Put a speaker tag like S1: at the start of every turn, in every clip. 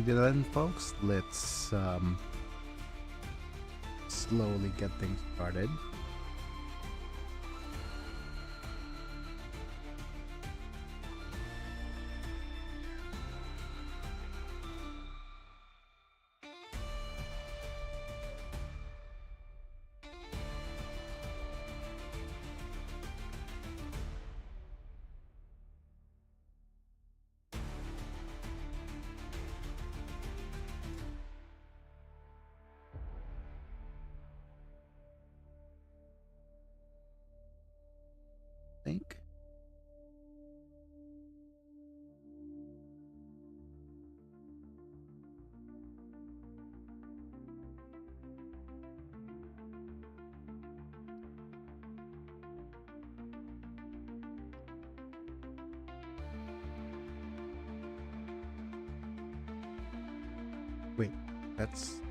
S1: then, folks, let's slowly get things started. Think. Wait, that's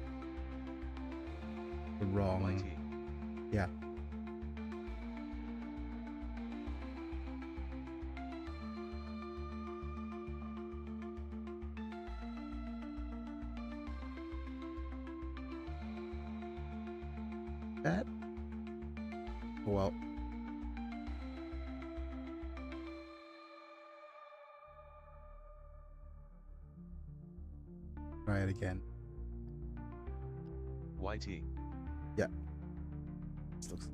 S1: the wrong. Yeah. That. Well. Try it again.
S2: YT.
S1: Yeah. This looks.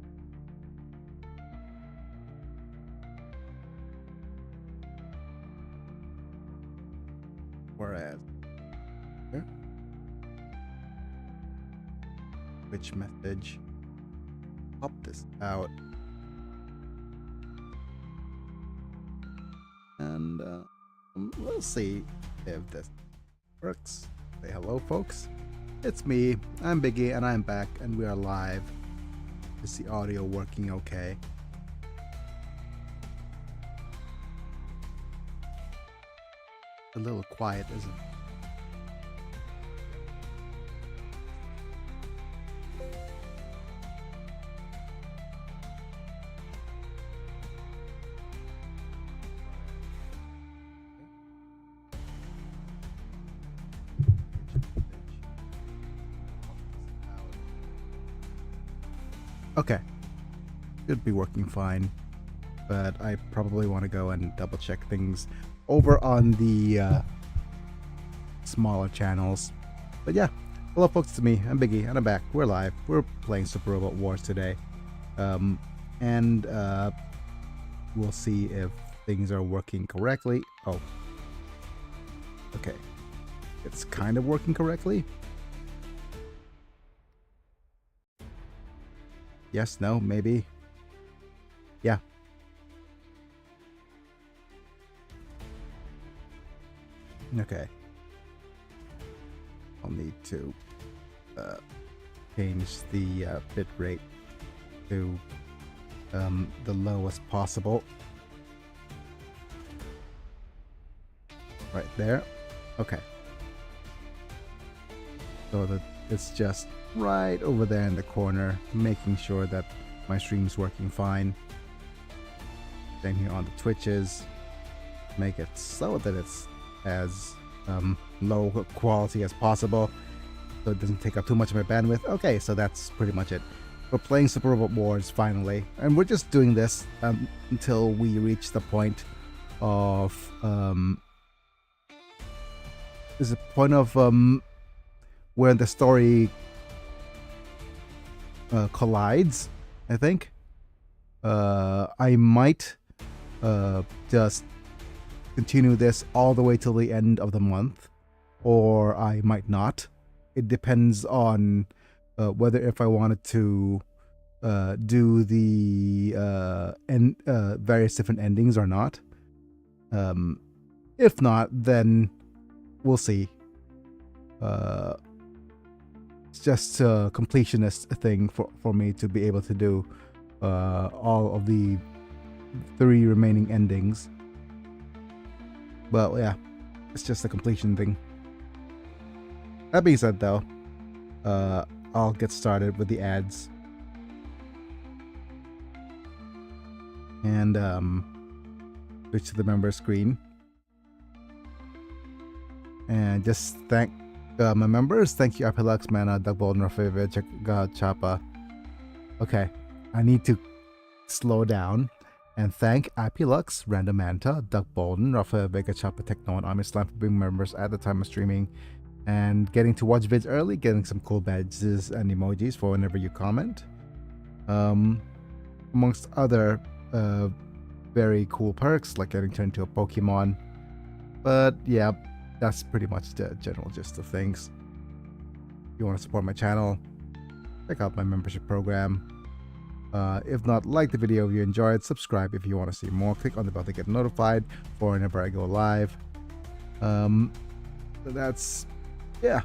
S1: Whereas. Here. Which message? Pop this out. And we'll see if this works. Say hello, folks. It's me. I'm Biggie, and I'm back, and we are live. Is the audio working okay? A little quiet, isn't it? Okay, should be working fine, but I probably want to go and double check things over on the smaller channels. But yeah, hello folks, it's me, I'm Biggie, and I'm back. We're live. We're playing Super Robot Wars today, and we'll see if things are working correctly. Oh, okay, it's kind of working correctly. Yes, no, maybe. Yeah. Okay. I'll need to change the bit rate to the lowest possible. Right there. Okay. So that it's just right over there in the corner, making sure that my stream's working fine. Same here on the Twitches. Make it so that it's as low quality as possible, so it doesn't take up too much of my bandwidth. Okay, so that's pretty much it. We're playing Super Robot Wars finally, and we're just doing this until we reach the point of is a point of where the story collides, I think. I might just continue this all the way till the end of the month, or I might not. It depends on whether if I wanted to do the various different endings or not. If not, then we'll see. It's just a completionist thing for me to be able to do all of the 3 remaining endings. But yeah, it's just a completion thing. That being said, though, I'll get started with the ads. And switch to the member screen. And just thank my members. Thank you, Apilux, Mana, Duckbold, Rafavid, Chapa. Okay, I need to slow down and thank Apilux, Randomanta, Duck Bolden, Rafael Vega, Chapa Techno, and Army Slam for being members at the time of streaming and getting to watch vids early, getting some cool badges and emojis for whenever you comment. Amongst other very cool perks like getting turned into a Pokemon. But yeah, that's pretty much the general gist of things. If you want to support my channel, check out my membership program. If not, like the video if you enjoyed, subscribe if you want to see more, click on the bell to get notified for whenever I go live. So that's, yeah,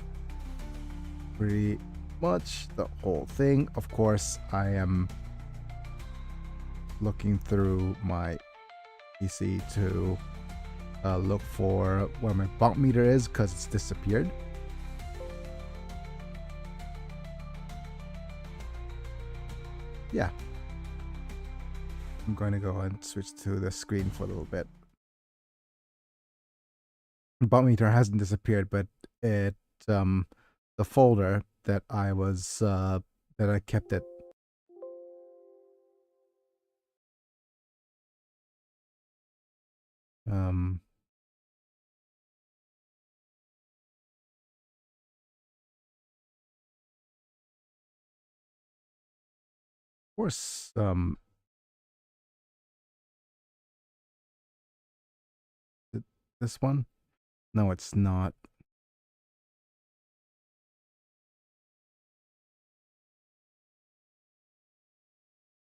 S1: pretty much the whole thing. Of course, I am looking through my PC to look for where my bump meter is because it's disappeared. Yeah, I'm going to go and switch to the screen for a little bit. The bump meter hasn't disappeared, but it the folder that I was that I kept it. Of course, this one? No, it's not.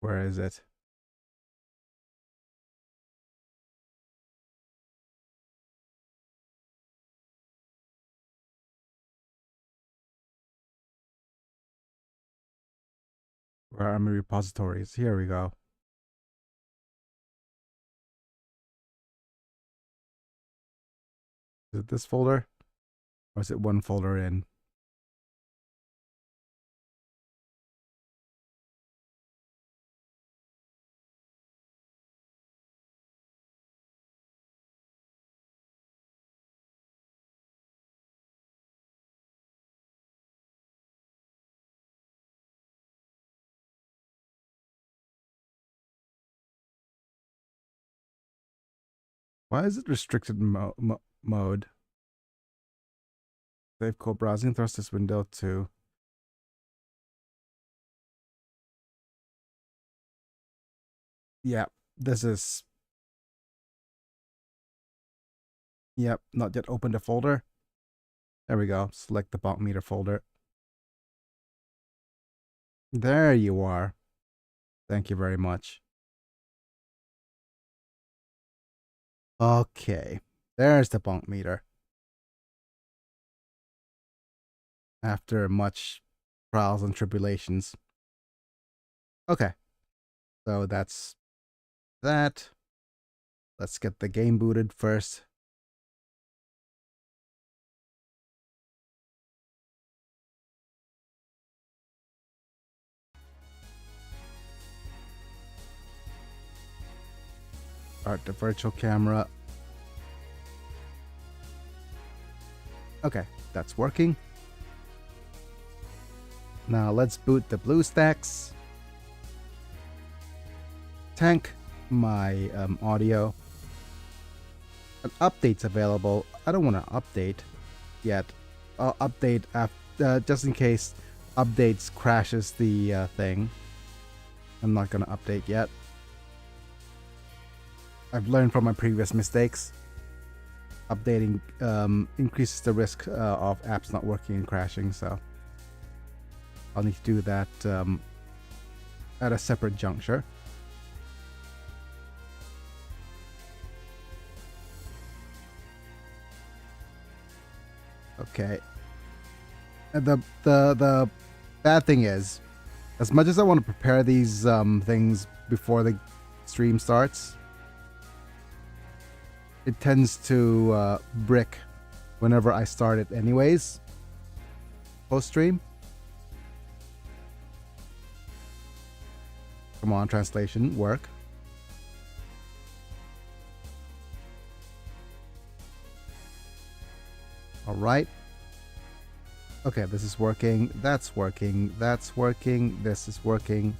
S1: Where is it? Where are my repositories? Here we go. Is it this folder? Or is it one folder in? Why is it restricted mode? Save code browsing, thrust this window to. Yeah, this is. Yep, not yet opened the folder. There we go. Select the bump meter folder. There you are. Thank you very much. Okay, there's the bump meter. After much trials and tribulations. Okay, so that's that. Let's get the game booted first. Start the virtual camera. Okay, that's working. Now let's boot the BlueStacks. Tank my audio. An update's available. I don't want to update yet. I'll update after, just in case updates crashes the thing. I'm not gonna update yet. I've learned from my previous mistakes. Updating increases the risk of apps not working and crashing, so I'll need to do that at a separate juncture. Okay. And the bad thing is, as much as I want to prepare these things before the stream starts, it tends to brick whenever I start it anyways, post-stream. Come on, translation, work. right. Okay, this is working. That's working. That's working. This is working.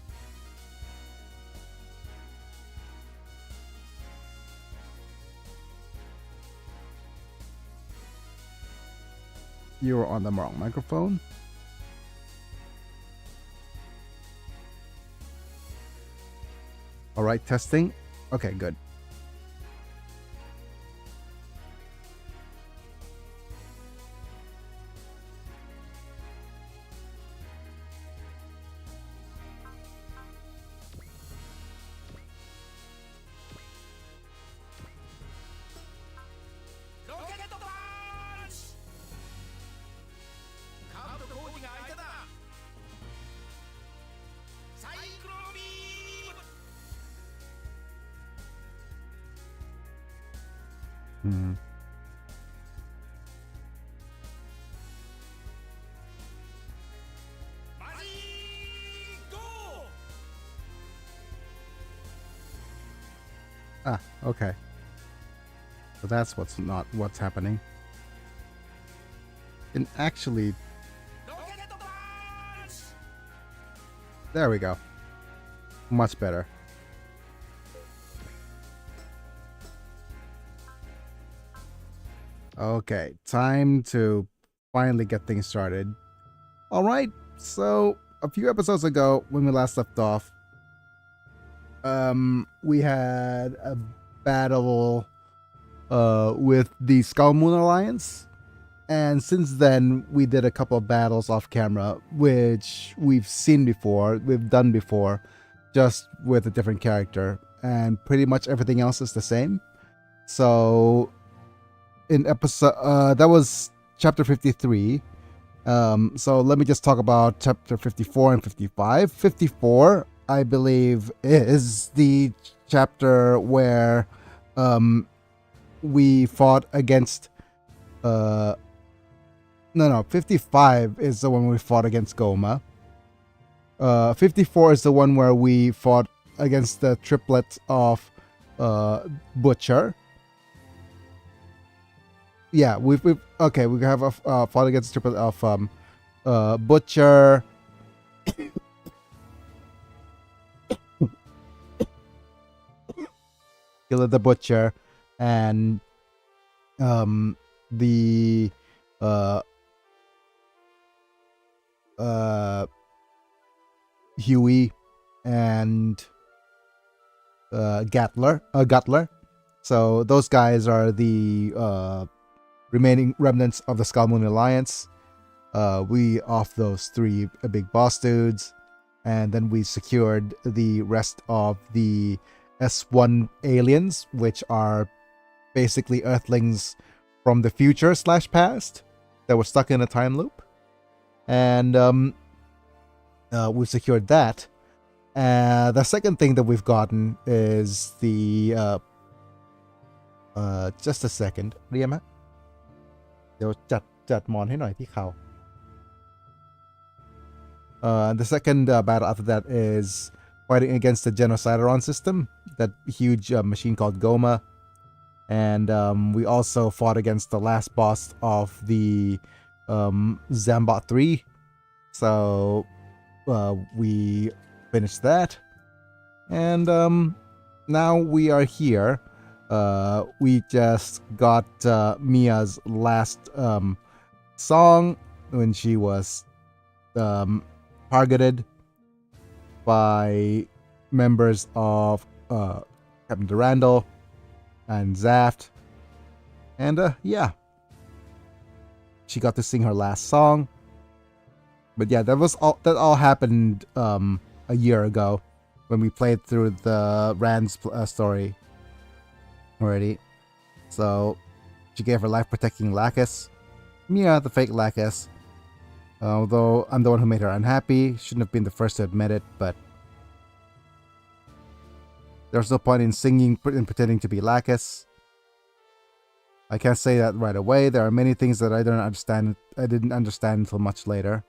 S1: You're on the wrong microphone. All right, testing. Okay, good. Hmm. Ah, okay. So that's what's happening. And actually, there we go. Much better. Okay, time to finally get things started. All right, so a few episodes ago, when we last left off, we had a battle with the Skull Moon Alliance, and since then we did a couple of battles off camera, which we've done before, just with a different character, and pretty much everything else is the same. So in episode that was chapter 53. So let me just talk about chapter 54 and 55. 54, I believe, is the chapter where we fought against no, 55 is the one we fought against Goma. 54 is the one where we fought against the triplet of Butcher. Yeah, we have fought against the triplet of Butcher, Killer the Butcher, and the Huey and Gutler. So those guys are the remaining remnants of the Skull Moon Alliance. We off those three big boss dudes, and then we secured the rest of the S1 aliens, which are basically Earthlings from the future / past that were stuck in a time loop. And we've secured that. The second thing that we've gotten is the just a second เรียกไหมเดี๋ยวจัดมอนให้หน่อยที่เขา The second battle after that is fighting against the Genocideron system, that huge machine called Goma. And we also fought against the last boss of the Zambot 3. So we finished that. And now we are here. We just got Mia's last song when she was targeted by members of Captain Durandal and Zaft, and yeah, she got to sing her last song. But yeah, that all happened a year ago when we played through the Rand's story already. So she gave her life protecting Lacus, Mia the fake Lacus. Although I'm the one who made her unhappy, shouldn't have been the first to admit it, but there's no point in singing and pretending to be Lacus. I can't say that right away. There are many things that I didn't understand until much later.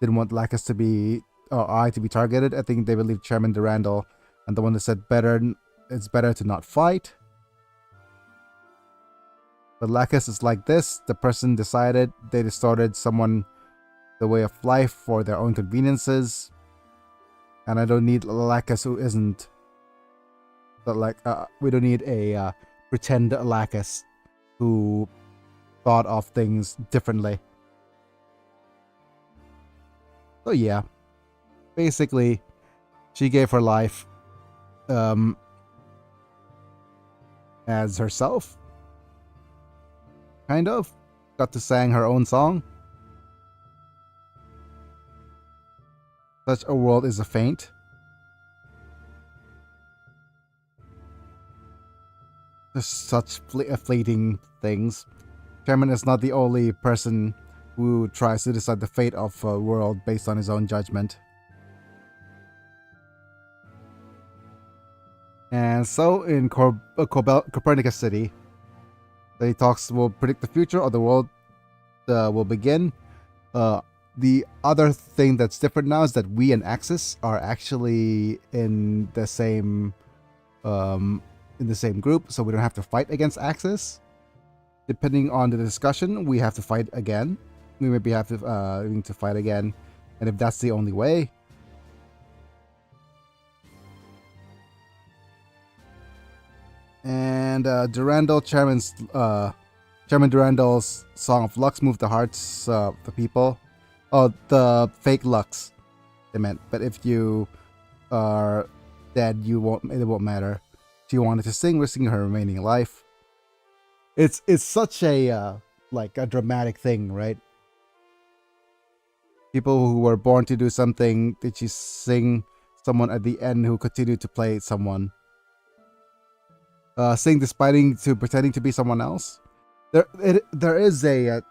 S1: Didn't want Lacus to be, or I to be targeted. I think they believed Chairman Durandal and the one that said it's better to not fight. But Lacus is like this. The person decided they distorted someone the way of life for their own conveniences. And I don't need Lacus who isn't. But we don't need a pretend Lacus who thought of things differently. So yeah, basically, she gave her life as herself. Kind of. Got to sing her own song. Such a world is a feint. Just such fleeting things. Chairman is not the only person who tries to decide the fate of a world based on his own judgment. And so in Copernicus City, the talks will predict the future of the world will begin. The other thing that's different now is that we and Axis are actually in the same group, so we don't have to fight against Axis. Depending on the discussion, we have to fight again. We maybe have to need to fight again, and if that's the only way. And Chairman Durandal's Song of Lux moved the hearts of the people. Oh, the fake Lux, they meant. But if you are dead, it won't matter. She wanted to sing, risking her remaining life. It's such a like a dramatic thing, right? People who were born to do something, did she sing someone at the end who continued to play someone? Sing despite pretending to be someone else. There is a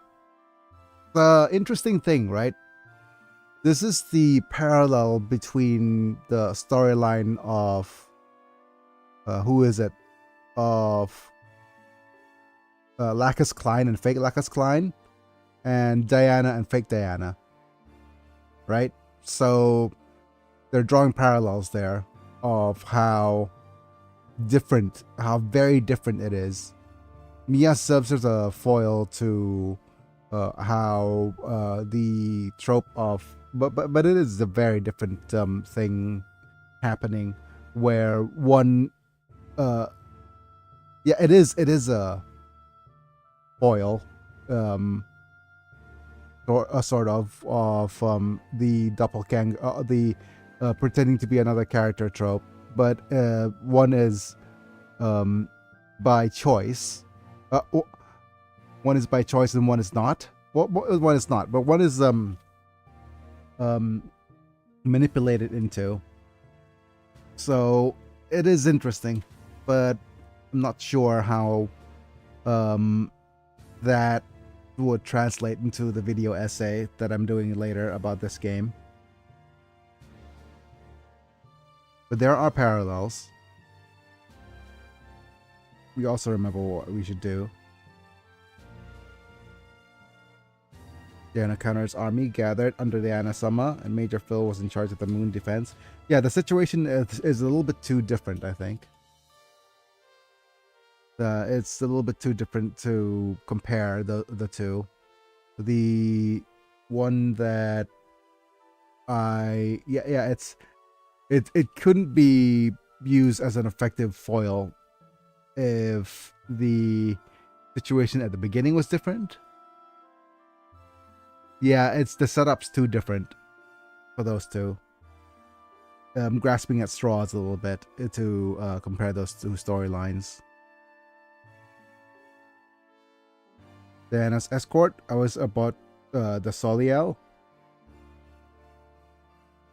S1: interesting thing, right? This is the parallel between the storyline of who is it? Of Lacus Klein and fake Lacus Klein, and Diana and fake Diana. Right? So they're drawing parallels there of how very different it is. Mia serves as a foil to how the trope of but it is a very different thing happening where one it is a foil or a sort of the doppelganger the pretending to be another character trope, but one is by choice. One is by choice and one is not. One is not, but one is manipulated into. So it is interesting, but I'm not sure how that would translate into the video essay that I'm doing later about this game. But there are parallels. We also remember what we should do. Diana Connor's army gathered under Diana Sama, and Major Phil was in charge of the moon defense. Yeah, the situation is a little bit too different, I think. It's a little bit too different to compare the two. The one that it couldn't be used as an effective foil if the situation at the beginning was different. Yeah, it's the setup's too different for those two. I'm grasping at straws a little bit to compare those two storylines. Then as escort, I was about the Soliel.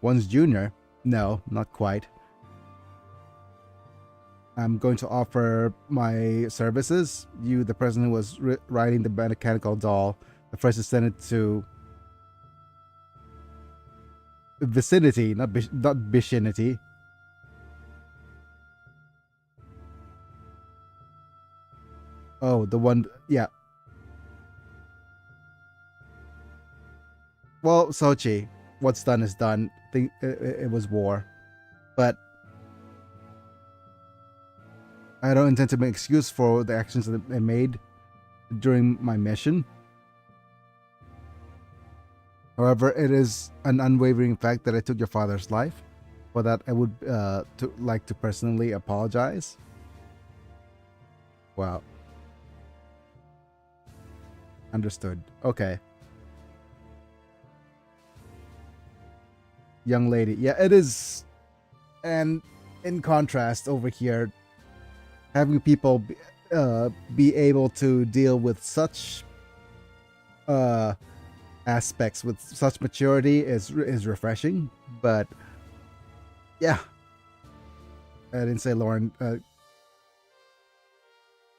S1: One's junior. No, not quite. I'm going to offer my services. You, the person who was riding the mechanical doll, the first descendant to vicinity, not vicinity. Oh, the one, yeah. Well, Sochi, what's done is done. It was war, but I don't intend to make excuse for the actions that I made. during my mission. However, it is an unwavering fact that I took your father's life. For that, I would like to personally apologize. Wow. Understood. Okay. Young lady. Yeah, it is. And in contrast over here, having people be able to deal with such aspects with such maturity is refreshing. But yeah, I didn't say Lauren.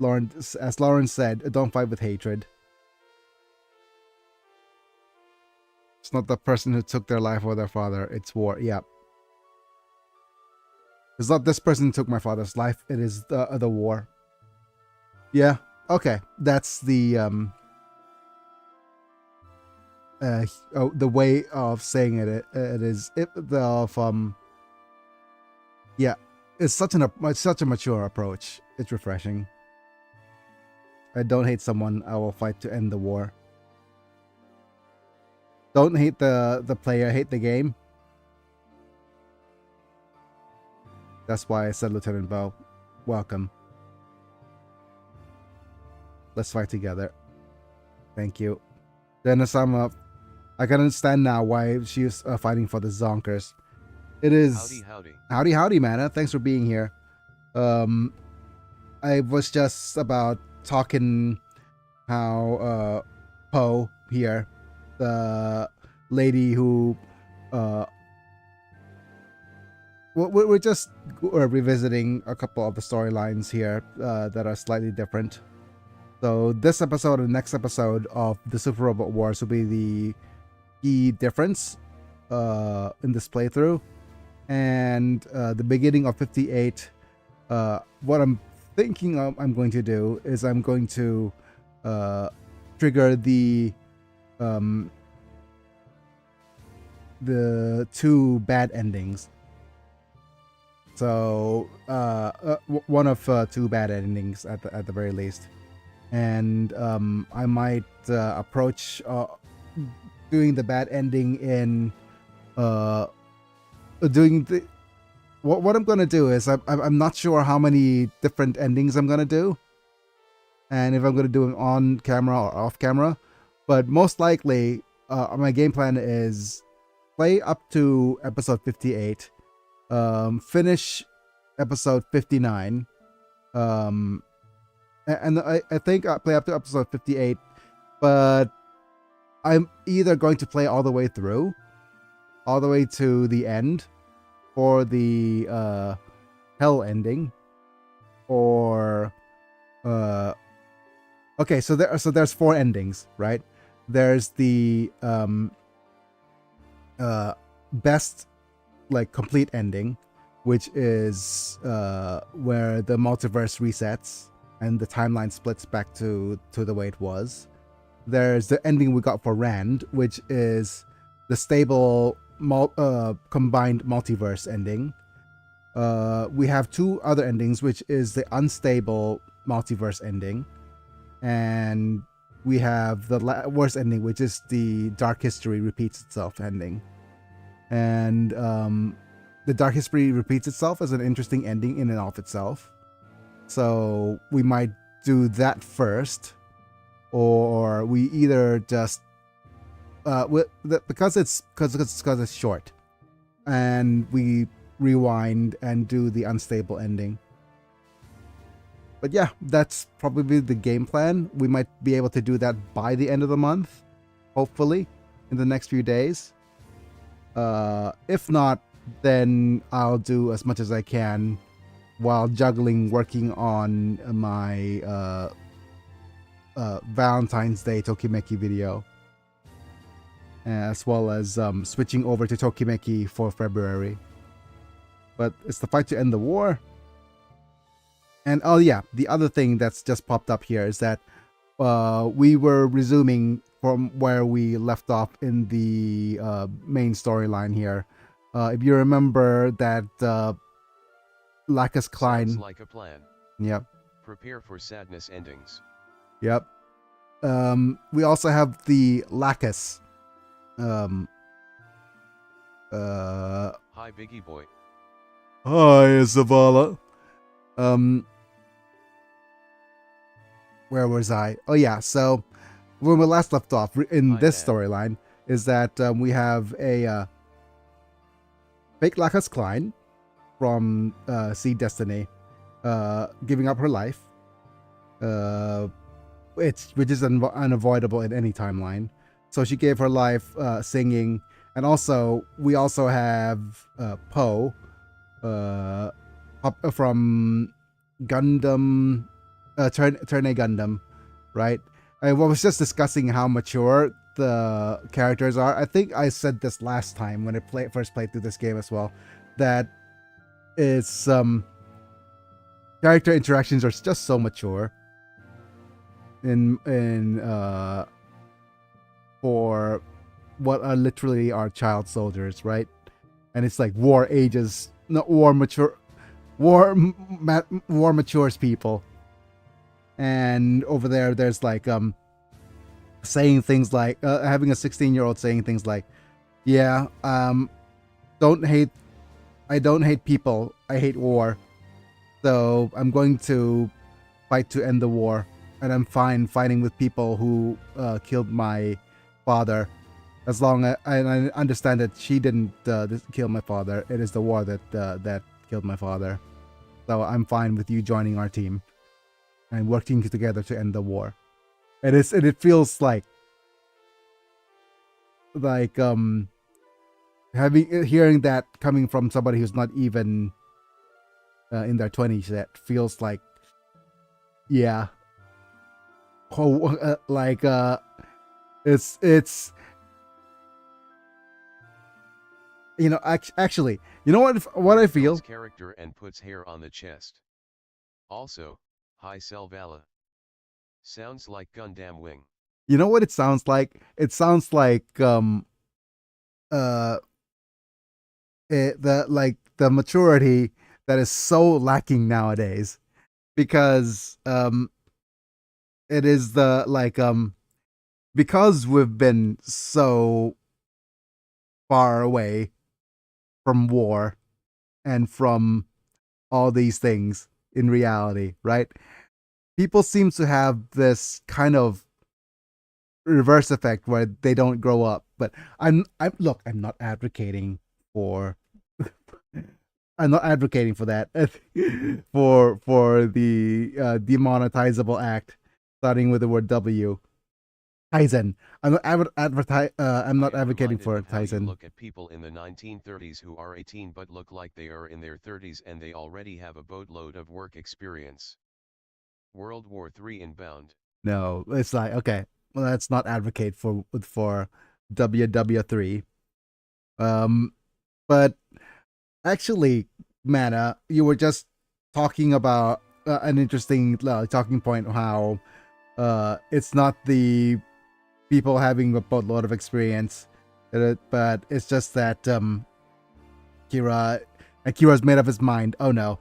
S1: Lauren, as Lauren said, don't fight with hatred. It's not the person who took their life or their father. It's war. Yeah. It's not this person who took my father's life. It is the war. Yeah. Okay. That's the the way of saying it. It is yeah. It's such a mature approach. It's refreshing. I don't hate someone. I will fight to end the war. Don't hate the player. Hate the game. That's why I said Lieutenant Bow. Welcome. Let's fight together. Thank you. Dennis, I can understand now why she's fighting for the Zonkers. It is... Howdy, Mana. Thanks for being here. I was just about talking how Poe here, the lady who... we're just revisiting a couple of the storylines here that are slightly different. So this episode and next episode of the Super Robot Wars will be the key difference in this playthrough. And the beginning of 58, what I'm thinking I'm going to do is I'm going to trigger the two bad endings. So one of two bad endings at the very least. And I might approach doing the bad ending in doing the what I'm gonna do is I'm not sure how many different endings I'm gonna do, and if I'm gonna do them on camera or off camera, but most likely my game plan is play up to episode 58, finish episode 59, and I think I'll play up to episode 58, but I'm either going to play all the way through, all the way to the end, for the hell ending, or okay, so there's four endings, right? There's the best, like, complete ending, which is where the multiverse resets and the timeline splits back to the way it was. There's the ending we got for Rand, which is the stable combined multiverse ending. We have two other endings, which is the unstable multiverse ending, and we have the worst ending, which is the Dark History repeats itself ending. And the Dark History repeats itself as an interesting ending in and of itself. So we might do that first, or we either just because it's short, and we rewind and do the unstable ending. But yeah, that's probably the game plan. We might be able to do that by the end of the month, hopefully, in the next few days. If not, then I'll do as much as I can while juggling working on my Valentine's Day Tokimeki video, as well as switching over to Tokimeki for February. But it's the fight to end the war. And oh yeah, the other thing that's just popped up here is that we were resuming from where we left off in the main storyline here. If you remember that Lacus Klein...
S2: Sounds like a plan.
S1: Yep.
S2: Prepare for sadness endings.
S1: Yep. We also have the Lacus. Um,
S2: Hi, Biggie boy.
S1: Hi, Zavala. Um, where was I? Oh yeah, so when we last left off in
S2: Hi,
S1: this
S2: man.
S1: storyline is that we have a fake Lacus Klein from Sea Destiny giving up her life. Which is unavoidable in any timeline. So she gave her life singing, and also we also have Poe from Gundam, Turn A Gundam, right? I was just discussing how mature the characters are. I think I said this last time when I first played through this game as well, that it's character interactions are just so mature in for what are literally our child soldiers, right? And it's like war ages, not war mature, war matures people. And over there's like saying things like having a 16-year-old saying things like, yeah, don't hate, I don't hate people, I hate war. So I'm going to fight to end the war, and I'm fine fighting with people who killed my father, as long as I understand that she didn't kill my father. It is the war that killed my father. So I'm fine with you joining our team and working together to end the war. It feels like hearing that coming from somebody who's not even in their 20s. That feels like, yeah, like it's you know, actually, you know what I feel.
S2: Character and puts hair on the chest. Also, hi Selvala. Sounds like Gundam Wing.
S1: You know what it sounds like? It sounds like uh the maturity that is so lacking nowadays, because it is the because we've been so far away from war and from all these things in reality, right? People seem to have this kind of reverse effect where they don't grow up. But I'm look, I'm not advocating for I'm not advocating for that for the demonetizable act starting with the word W. Tizen. I'm not advocating for Tizen.
S2: Look at people in the 1930s who are 18 but look like they are in their 30s and they already have a boatload of work experience. World War III inbound.
S1: No, it's like, okay, well, let's not advocate for WW3. But actually, Mana, you were just talking about an interesting talking point, how it's not the people having a boatload of experience, but it's just that Kira's made up his mind. Oh no,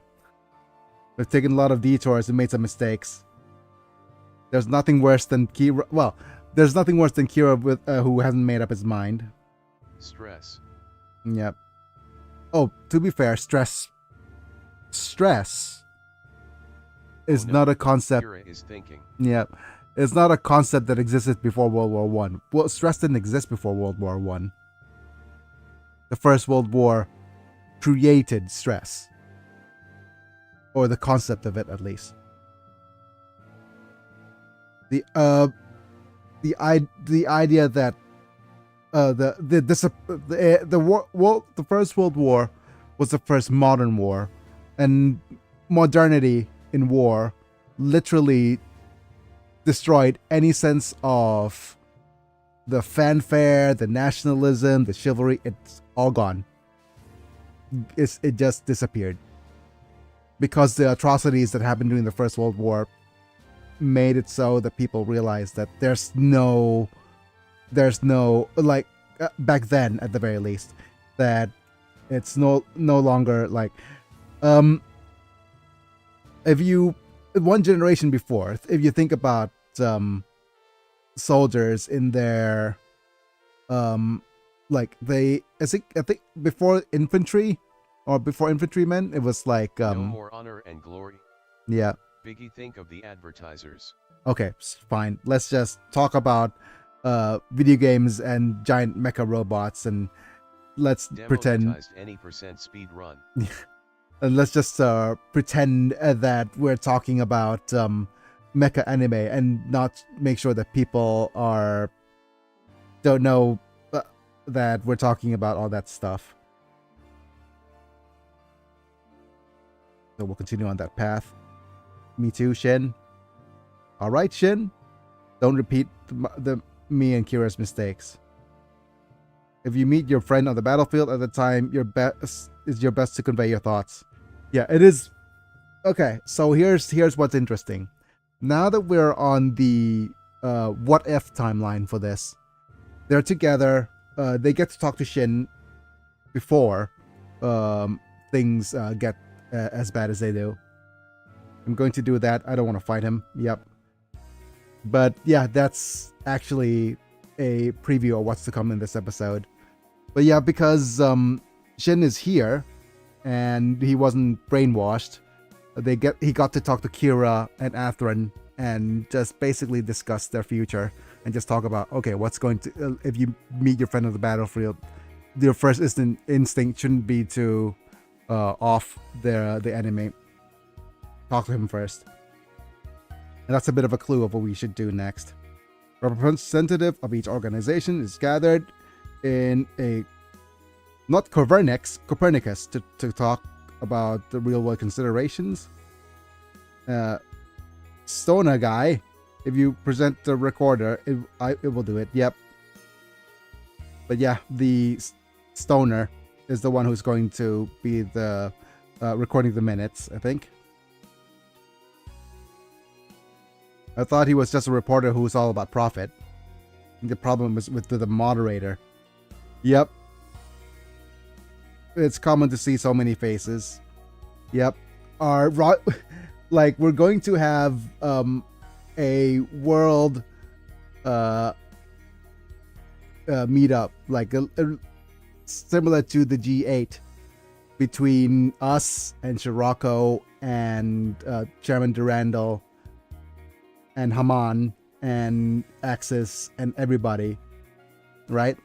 S1: we've taken a lot of detours and made some mistakes. There's nothing worse than Kira. Well, there's nothing worse than Kira with who hasn't made up his mind.
S2: Stress.
S1: Yep. Oh, to be fair, stress is not a concept.
S2: Kira is thinking.
S1: Yep. It's not a concept that existed before World War One. Well, stress didn't exist before World War One. The First World War created stress, or the concept of it, at least. The idea that the First World War was the first modern war, and modernity in war literally destroyed any sense of the fanfare, the nationalism, the chivalry. It's all gone. It just disappeared because the atrocities that happened during the First World War made it so that people realized that there's no like back then, at the very least, that it's no longer like if you one generation before, if you think about soldiers in their like I think before infantry or before infantrymen, it was like
S2: No more honor and glory.
S1: yeah.
S2: Biggie, think of the advertisers.
S1: Okay, fine. Let's just talk about video games and giant mecha robots, and let's pretend
S2: Demonetized any percent speed run.
S1: and let's just pretend that we're talking about mecha anime and not make sure that people don't know that we're talking about all that stuff. So we'll continue on that path. Me too, Shin. All right, Shin. Don't repeat me and Kira's mistakes. If you meet your friend on the battlefield at the time, your best to convey your thoughts. Yeah, it is. Okay, so here's what's interesting. Now that we're on the what if timeline for this, they're together. They get to talk to Shin before things get as bad as they do. I'm going to do that. I don't want to fight him. Yep. But yeah, that's actually a preview of what's to come in this episode. But yeah, because Shin is here and he wasn't brainwashed, he got to talk to Kira and Atherin and just basically discuss their future and just talk about, okay, what's going to if you meet your friend on the battlefield, your first instinct shouldn't be to off the enemy. Talk to him first. And that's a bit of a clue of what we should do next. A representative of each organization is gathered in a not Copernicus to talk about the real world considerations. Stoner guy, if you present the recorder, it will do it. Yep. But yeah, the Stoner is the one who's going to be the recording the minutes, I think. I thought he was just a reporter who was all about profit. The problem was with the moderator. Yep. It's common to see so many faces. Yep. Like, we're going to have a world meetup, like similar to the G8, between us and Scirocco and Chairman Durandal and Haman and Axis and everybody, right?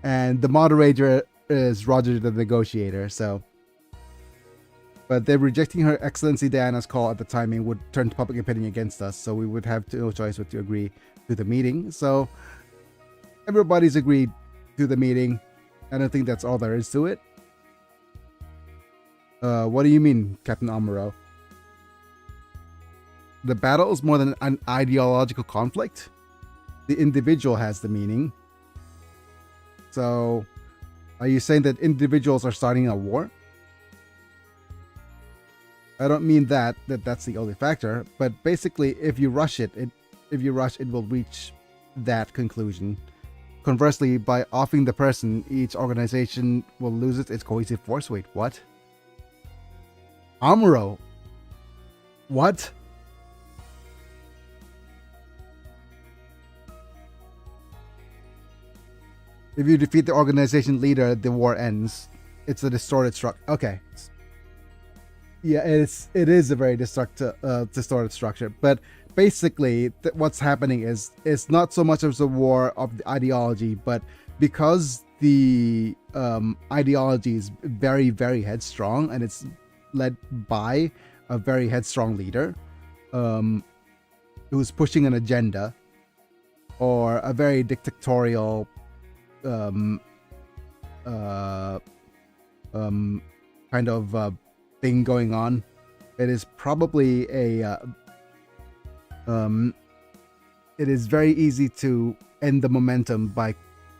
S1: And the moderator is Roger the Negotiator, so. But they're rejecting Her Excellency Diana's call at the timing would turn public opinion against us, so we would have no choice but to agree to the meeting. So everybody's agreed to the meeting. I don't think that's all there is to it. What do you mean, Captain Amuro? The battle is more than an ideological conflict. The individual has the meaning. So, are you saying that individuals are starting a war? I don't mean that's the only factor, but basically, if you rush it will reach that conclusion. Conversely, by offing the person, each organization will lose its cohesive force. Wait, what? Amuro? What? If you defeat the organization leader, the war ends. It's a distorted structure. Okay. Yeah, it is a very distorted structure. But basically, what's happening is it's not so much as a war of the ideology, but because the ideology is very, very headstrong, and it's led by a very headstrong leader who's pushing an agenda or a very dictatorial kind of thing going on. It is probably it is very easy to end the momentum by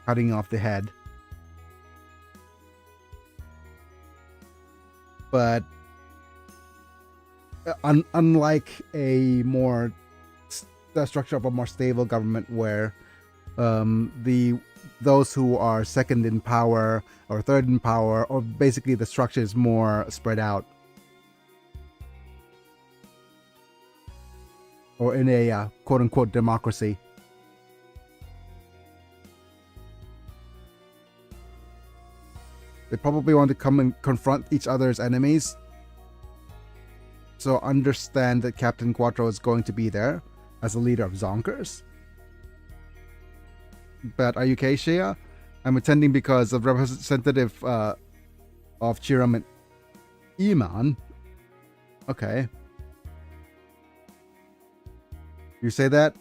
S1: cutting off the head. But unlike the structure of a more stable government where those who are second in power or third in power, or basically the structure is more spread out, or in a quote-unquote democracy, They probably want to come and confront each other's enemies. So understand that Captain Quattro is going to be there as the leader of Zonkers. But are you okay, Shea? I'm attending because of representative of Chiram and Iman. Okay. You say that?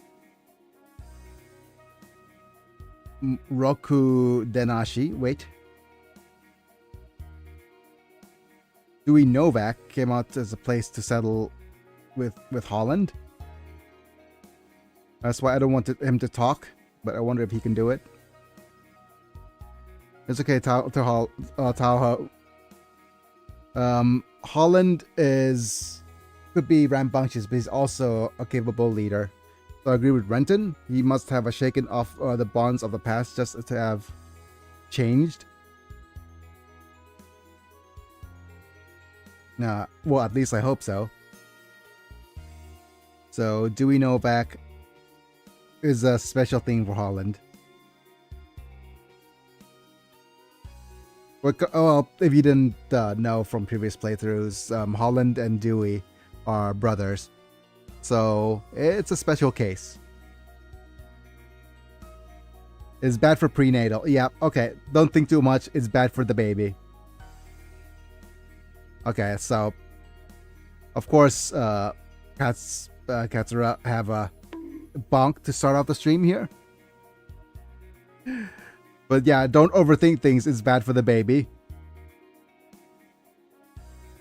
S1: Roku Denashi. Wait. Dewey Novak came out as a place to settle with Holland. That's why I don't want him to talk, but I wonder if he can do it. It's okay, Tahoe. Holland could be rambunctious, but he's also a capable leader. So I agree with Renton. He must have shaken off the bonds of the past just to have changed. Well, at least I hope so. So Dewey Novak is a special thing for Holland. Well, if you didn't know from previous playthroughs, Holland and Dewey are brothers. So it's a special case. It's bad for prenatal. Yeah, okay. Don't think too much. It's bad for the baby. Okay, so of course, Katsura have a bonk to start off the stream here. But yeah, don't overthink things. It's bad for the baby.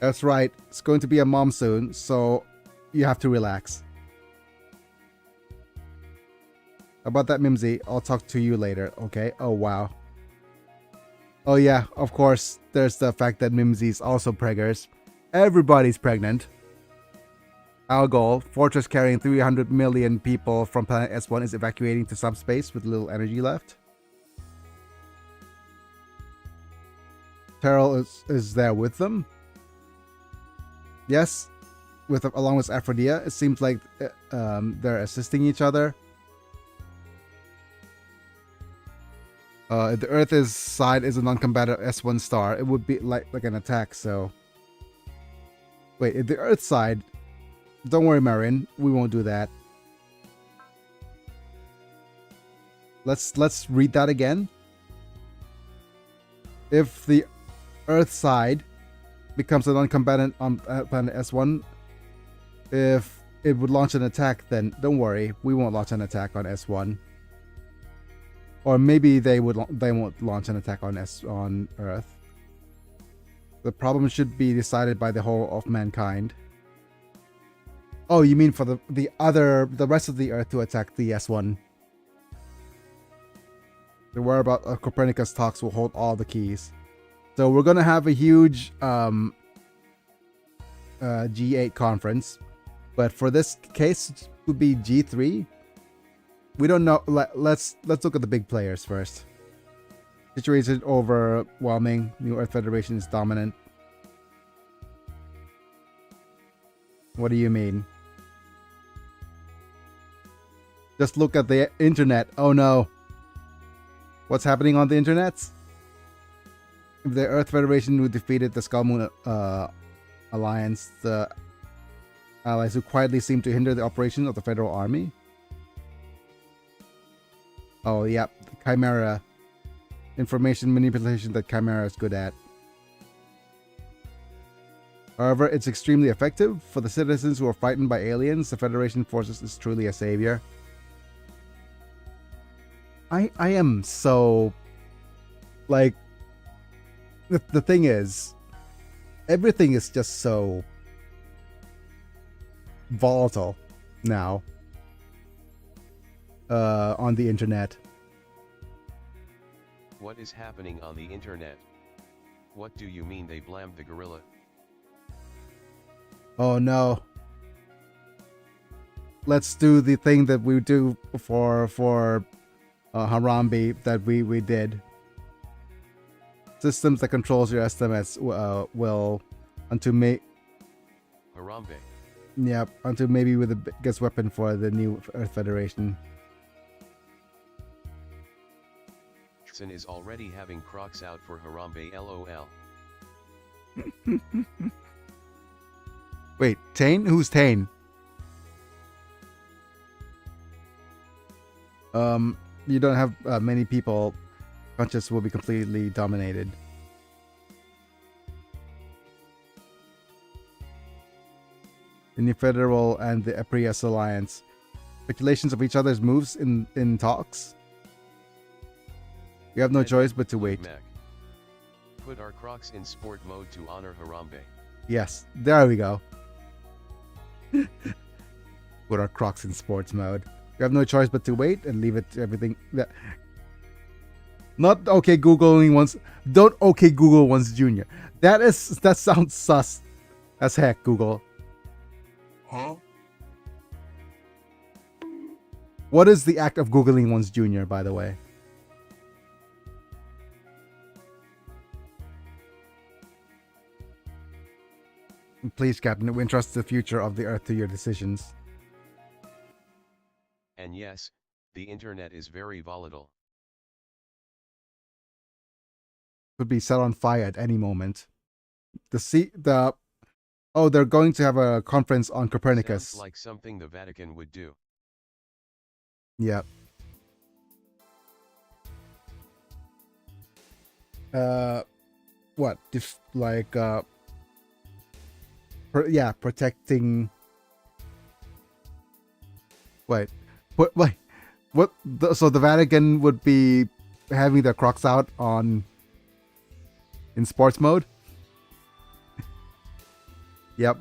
S1: That's right. It's going to be a mom soon, so you have to relax. About that, Mimsy, I'll talk to you later, okay? Oh, wow. Oh yeah, of course, there's the fact that Mimsy's also preggers. Everybody's pregnant. Algol, fortress carrying 300 million people from planet S1 is evacuating to subspace with little energy left. Terrell is there with them. Yes, along with Aphrodite. It seems like they're assisting each other. If the Earth's side is a non-combatant S1 star, it would be like an attack, so... Wait, if the Earth side... Don't worry, Marion. We won't do that. Let's read that again. If the Earth side becomes a non-combatant on planet S1, if it would launch an attack, then don't worry. We won't launch an attack on S1. Or maybe they won't launch an attack on Earth. The problem should be decided by the whole of mankind. Oh, you mean for the rest of the Earth to attack the S1? The whereabouts of Copernicus talks will hold all the keys. So we're gonna have a huge G8 conference, but for this case, it would be G3. We don't know. Let's look at the big players first. Situation overwhelming. New Earth Federation is dominant. What do you mean? Just look at the internet. Oh no. What's happening on the internet? If the Earth Federation who defeated the Skull Moon Alliance, the allies who quietly seem to hinder the operation of the Federal Army. Oh, yeah. Chimera. Information manipulation that Chimera is good at. However, it's extremely effective. For the citizens who are frightened by aliens, the Federation Forces is truly a savior. I am so... Like... The thing is... Everything is just so... volatile now. On the internet.
S2: What is happening on the internet? What do you mean they blamed the gorilla?
S1: Oh no. Let's do the thing that we do for Harambe that we did. Systems that controls your estimates will unto me.
S2: Harambe.
S1: Yep, unto maybe with the biggest weapon for the new Earth Federation.
S2: Sin is already having Crocs out for Harambe LOL.
S1: Wait, Tane? Who's Tane? You don't have many people. Conscious will be completely dominated. In the Federal and the Aprius Alliance. Speculations of each other's moves in talks. We have no choice but to wait.
S2: Mac. Put our Crocs in sport mode to honor Harambe.
S1: Yes, there we go. Put our Crocs in sports mode. We have no choice but to wait and leave it to everything. Not okay Googling once. Don't okay Google once Junior. That sounds sus as heck, Google.
S3: Huh?
S1: What is the act of Googling one's Junior, by the way? Please, Captain, we entrust the future of the Earth to your decisions.
S2: And yes, the internet is very volatile.
S1: Could be set on fire at any moment. Oh, they're going to have a conference on Copernicus.
S2: Sounds like something the Vatican would do.
S1: Yeah. What? Protecting. Wait. Wait. What? So the Vatican would be having their Crocs out in sports mode? Yep.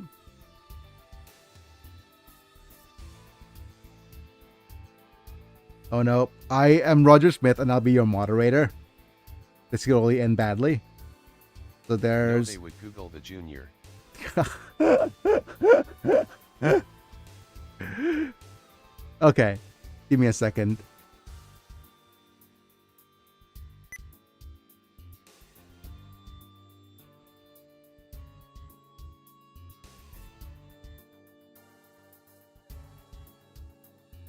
S1: Oh no, I am Roger Smith and I'll be your moderator. This could only end badly. So there's...
S2: No, they would Google the Junior.
S1: Okay, give me a second.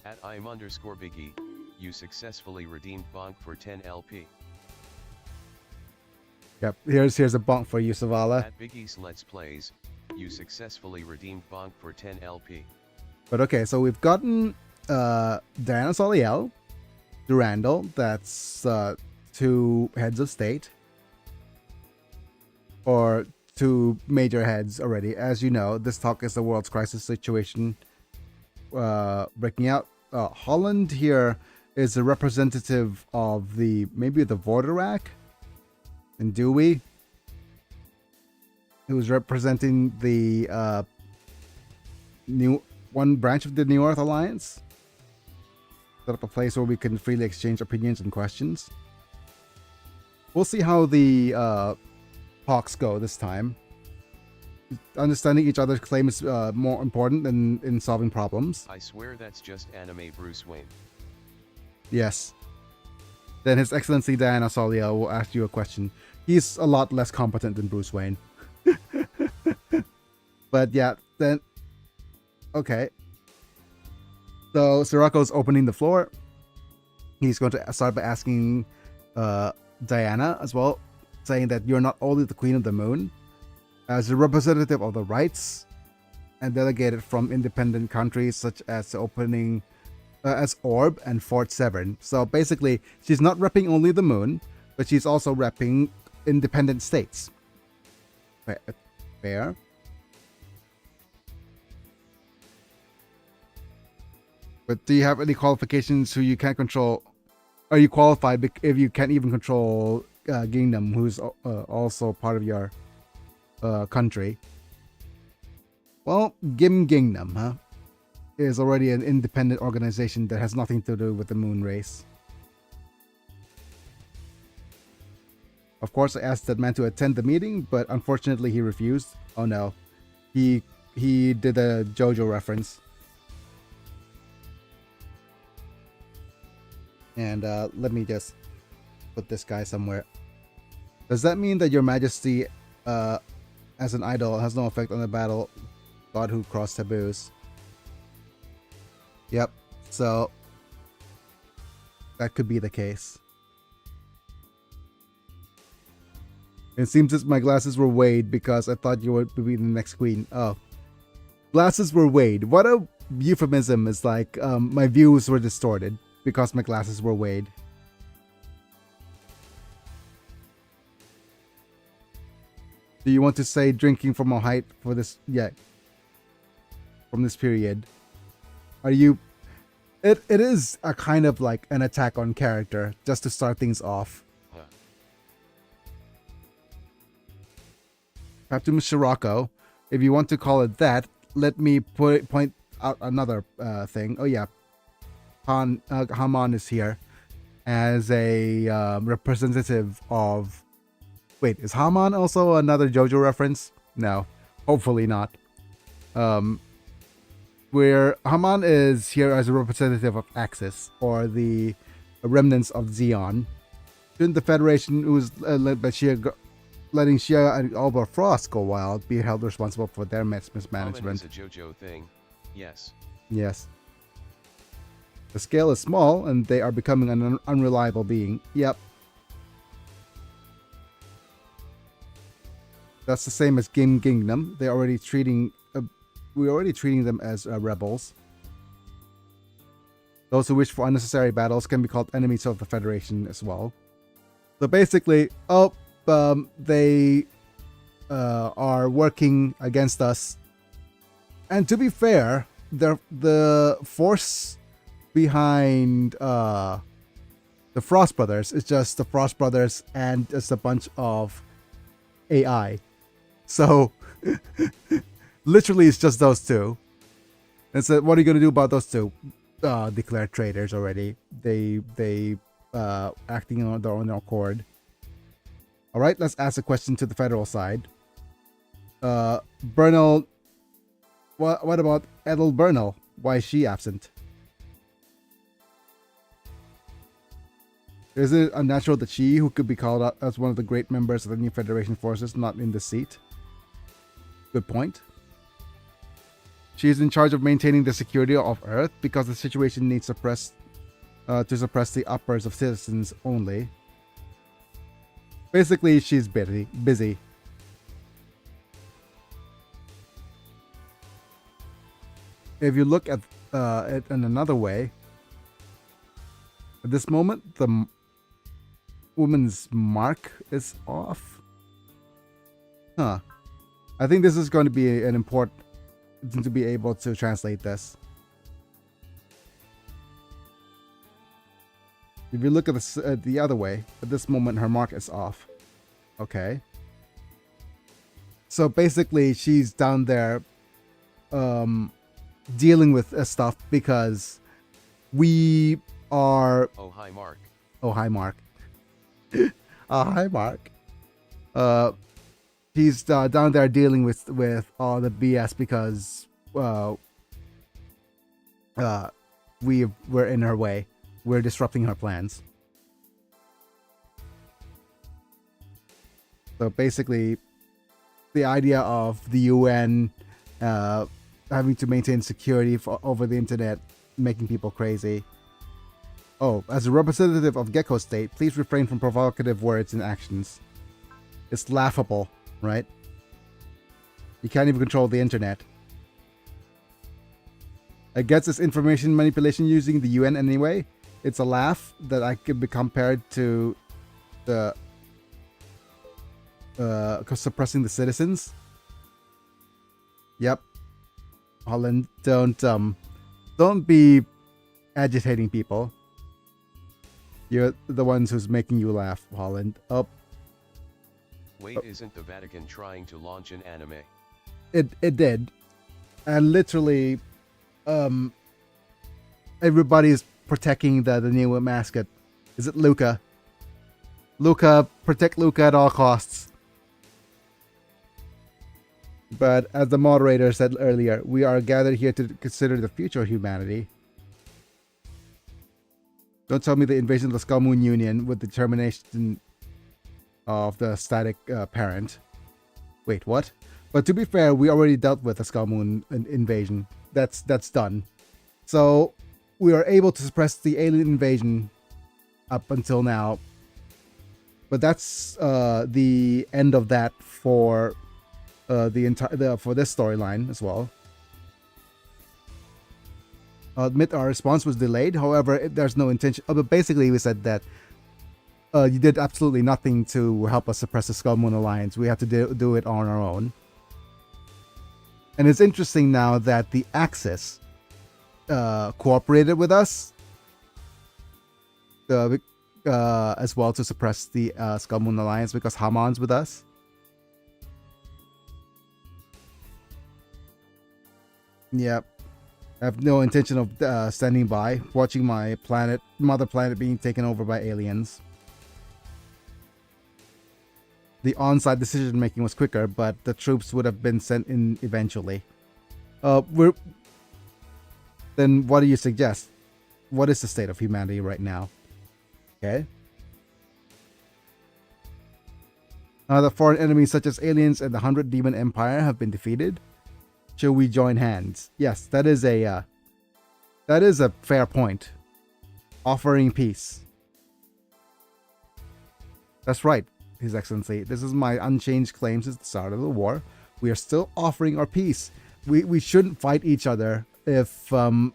S2: At im_Biggie, you successfully redeemed Bonk for 10 LP.
S1: Yep, here's a bonk for you, Savala.
S2: At Biggie's Let's Plays, you successfully redeemed Bonk for 10 LP.
S1: But okay, so we've gotten Diana Soliel, Durandal, that's 2 heads of state. Or 2 major heads already. As you know, this talk is the world's crisis situation breaking out. Holland here is a representative of maybe the Vorderach and Dewey, who's representing the one branch of the New Earth Alliance. Set up a place where we can freely exchange opinions and questions. We'll see how the talks go this time. Understanding each other's claim is more important than in solving problems.
S2: I swear that's just anime Bruce Wayne.
S1: Yes. Then His Excellency Diana Soliel will ask you a question. He's a lot less competent than Bruce Wayne. But yeah, then... Okay. So Sirocco's opening the floor. He's going to start by asking Diana as well, saying that you're not only the Queen of the Moon, as a representative of the rights and delegated from independent countries such as opening as Orb and Fort Severn. So basically, she's not repping only the moon, but she's also repping independent states. Fair. But do you have any qualifications who you can't control? Are you qualified if you can't even control Gingham, who's also part of your country? Well, Gingham, huh? Is already an independent organization that has nothing to do with the moon race. Of course, I asked that man to attend the meeting, but unfortunately he refused. Oh no. He did a JoJo reference. And let me just put this guy somewhere. Does that mean that your majesty as an idol has no effect on the battle god who crossed taboos? Yep, so that could be the case. It seems that my glasses were weighed because I thought you would be the next queen. Oh. Glasses were weighed. What a euphemism. Is like, my views were distorted because my glasses were weighed. Do you want to say drinking from a height for this? Yeah. From this period. Are you... It is a kind of like an attack on character, just to start things off.
S2: Huh.
S1: Captain Shirako, if you want to call it that, let me point out another thing. Oh yeah, Haman is here as a representative of... Wait, is Haman also another JoJo reference? No, hopefully not. Where Haman is here as a representative of Axis, or the remnants of Zeon. Shouldn't the Federation, who was led by letting Shia and Alba Frost go wild, be held responsible for their mismanagement?
S2: Is a JoJo thing. Yes.
S1: Yes. The scale is small, and they are becoming an unreliable being. Yep. That's the same as Gundam. They're already treating... we're already treating them as rebels. Those who wish for unnecessary battles can be called enemies of the Federation as well. So basically, they are working against us. And to be fair, the force behind the Frost Brothers is just the Frost Brothers and just a bunch of AI. So... literally, it's just those two. And so, what are you going to do about those two? Declared traitors already. They acting on their own accord. All right, let's ask a question to the federal side. Bernal. What about Edel Bernal? Why is she absent? Is it unnatural that she, who could be called out as one of the great members of the new Federation forces, not in the seat? Good point. She is in charge of maintaining the security of Earth because the situation needs to suppress the uppers of citizens only. Basically, she's busy. If you look at it in another way, at this moment, the woman's mark is off. Huh. I think this is going to be an important to be able to translate this. If you look at this the other way, at this moment her mark is off. Okay. So basically she's down there dealing with stuff because we are...
S2: Oh, hi, Mark.
S1: Oh, hi, Mark. Hi, Mark. He's down there dealing with all the BS because we're in her way. We're disrupting her plans. So basically, the idea of the UN having to maintain security over the internet, making people crazy. Oh, as a representative of Gecko State, please refrain from provocative words and actions. It's laughable, right? You can't even control the internet. I guess it's information manipulation using the UN anyway. It's a laugh that I could be compared to the suppressing the citizens. Yep. Holland, don't be agitating people. You're the ones who's making you laugh, Holland. Oh.
S2: Wait, isn't the Vatican trying to launch an anime?
S1: It did. And literally everybody's protecting the new mascot. Is it Luca? Luca, protect Luca at all costs. But as the moderator said earlier, we are gathered here to consider the future of humanity. Don't tell me the invasion of the Skull Moon Union with the termination of the static parent. Wait, what? But to be fair, we already dealt with the Skull Moon invasion. That's done. So we are able to suppress the alien invasion up until now. But that's the end of that for for this storyline as well. I'll admit our response was delayed. However, there's no intention. But basically, we said that you did absolutely nothing to help us suppress the Skull Moon Alliance. We had to do it on our own. And it's interesting now that the Axis cooperated with us as well to suppress the Skull Moon Alliance because Hamon's with us. Yep. I have no intention of standing by, watching my planet, mother planet, being taken over by aliens. The on-site decision making was quicker, but the troops would have been sent in eventually. Then what do you suggest? What is the state of humanity right now? Okay. The foreign enemies such as aliens and the 100 Demon Empire have been defeated. Should we join hands? Yes, that is a fair point. Offering peace. That's right, His Excellency. This is my unchanged claim since the start of the war. We are still offering our peace. We shouldn't fight each other if all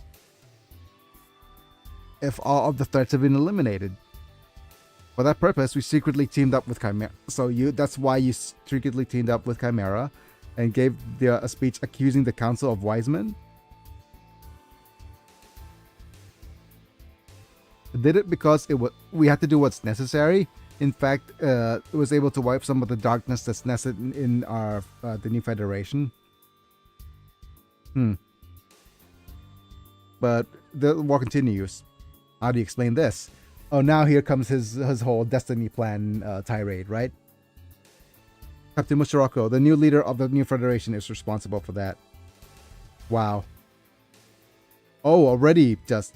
S1: of the threats have been eliminated. For that purpose, we secretly teamed up with Chimera. That's why you secretly teamed up with Chimera and gave a speech accusing the Council of Wise Men? Did it because we had to do what's necessary? In fact, it was able to wipe some of the darkness that's nested in our the new Federation. But the war continues. How do you explain this? Oh, now here comes his whole destiny plan tirade, right? Captain Musharako, the new leader of the new Federation, is responsible for that. Wow. Oh, already just...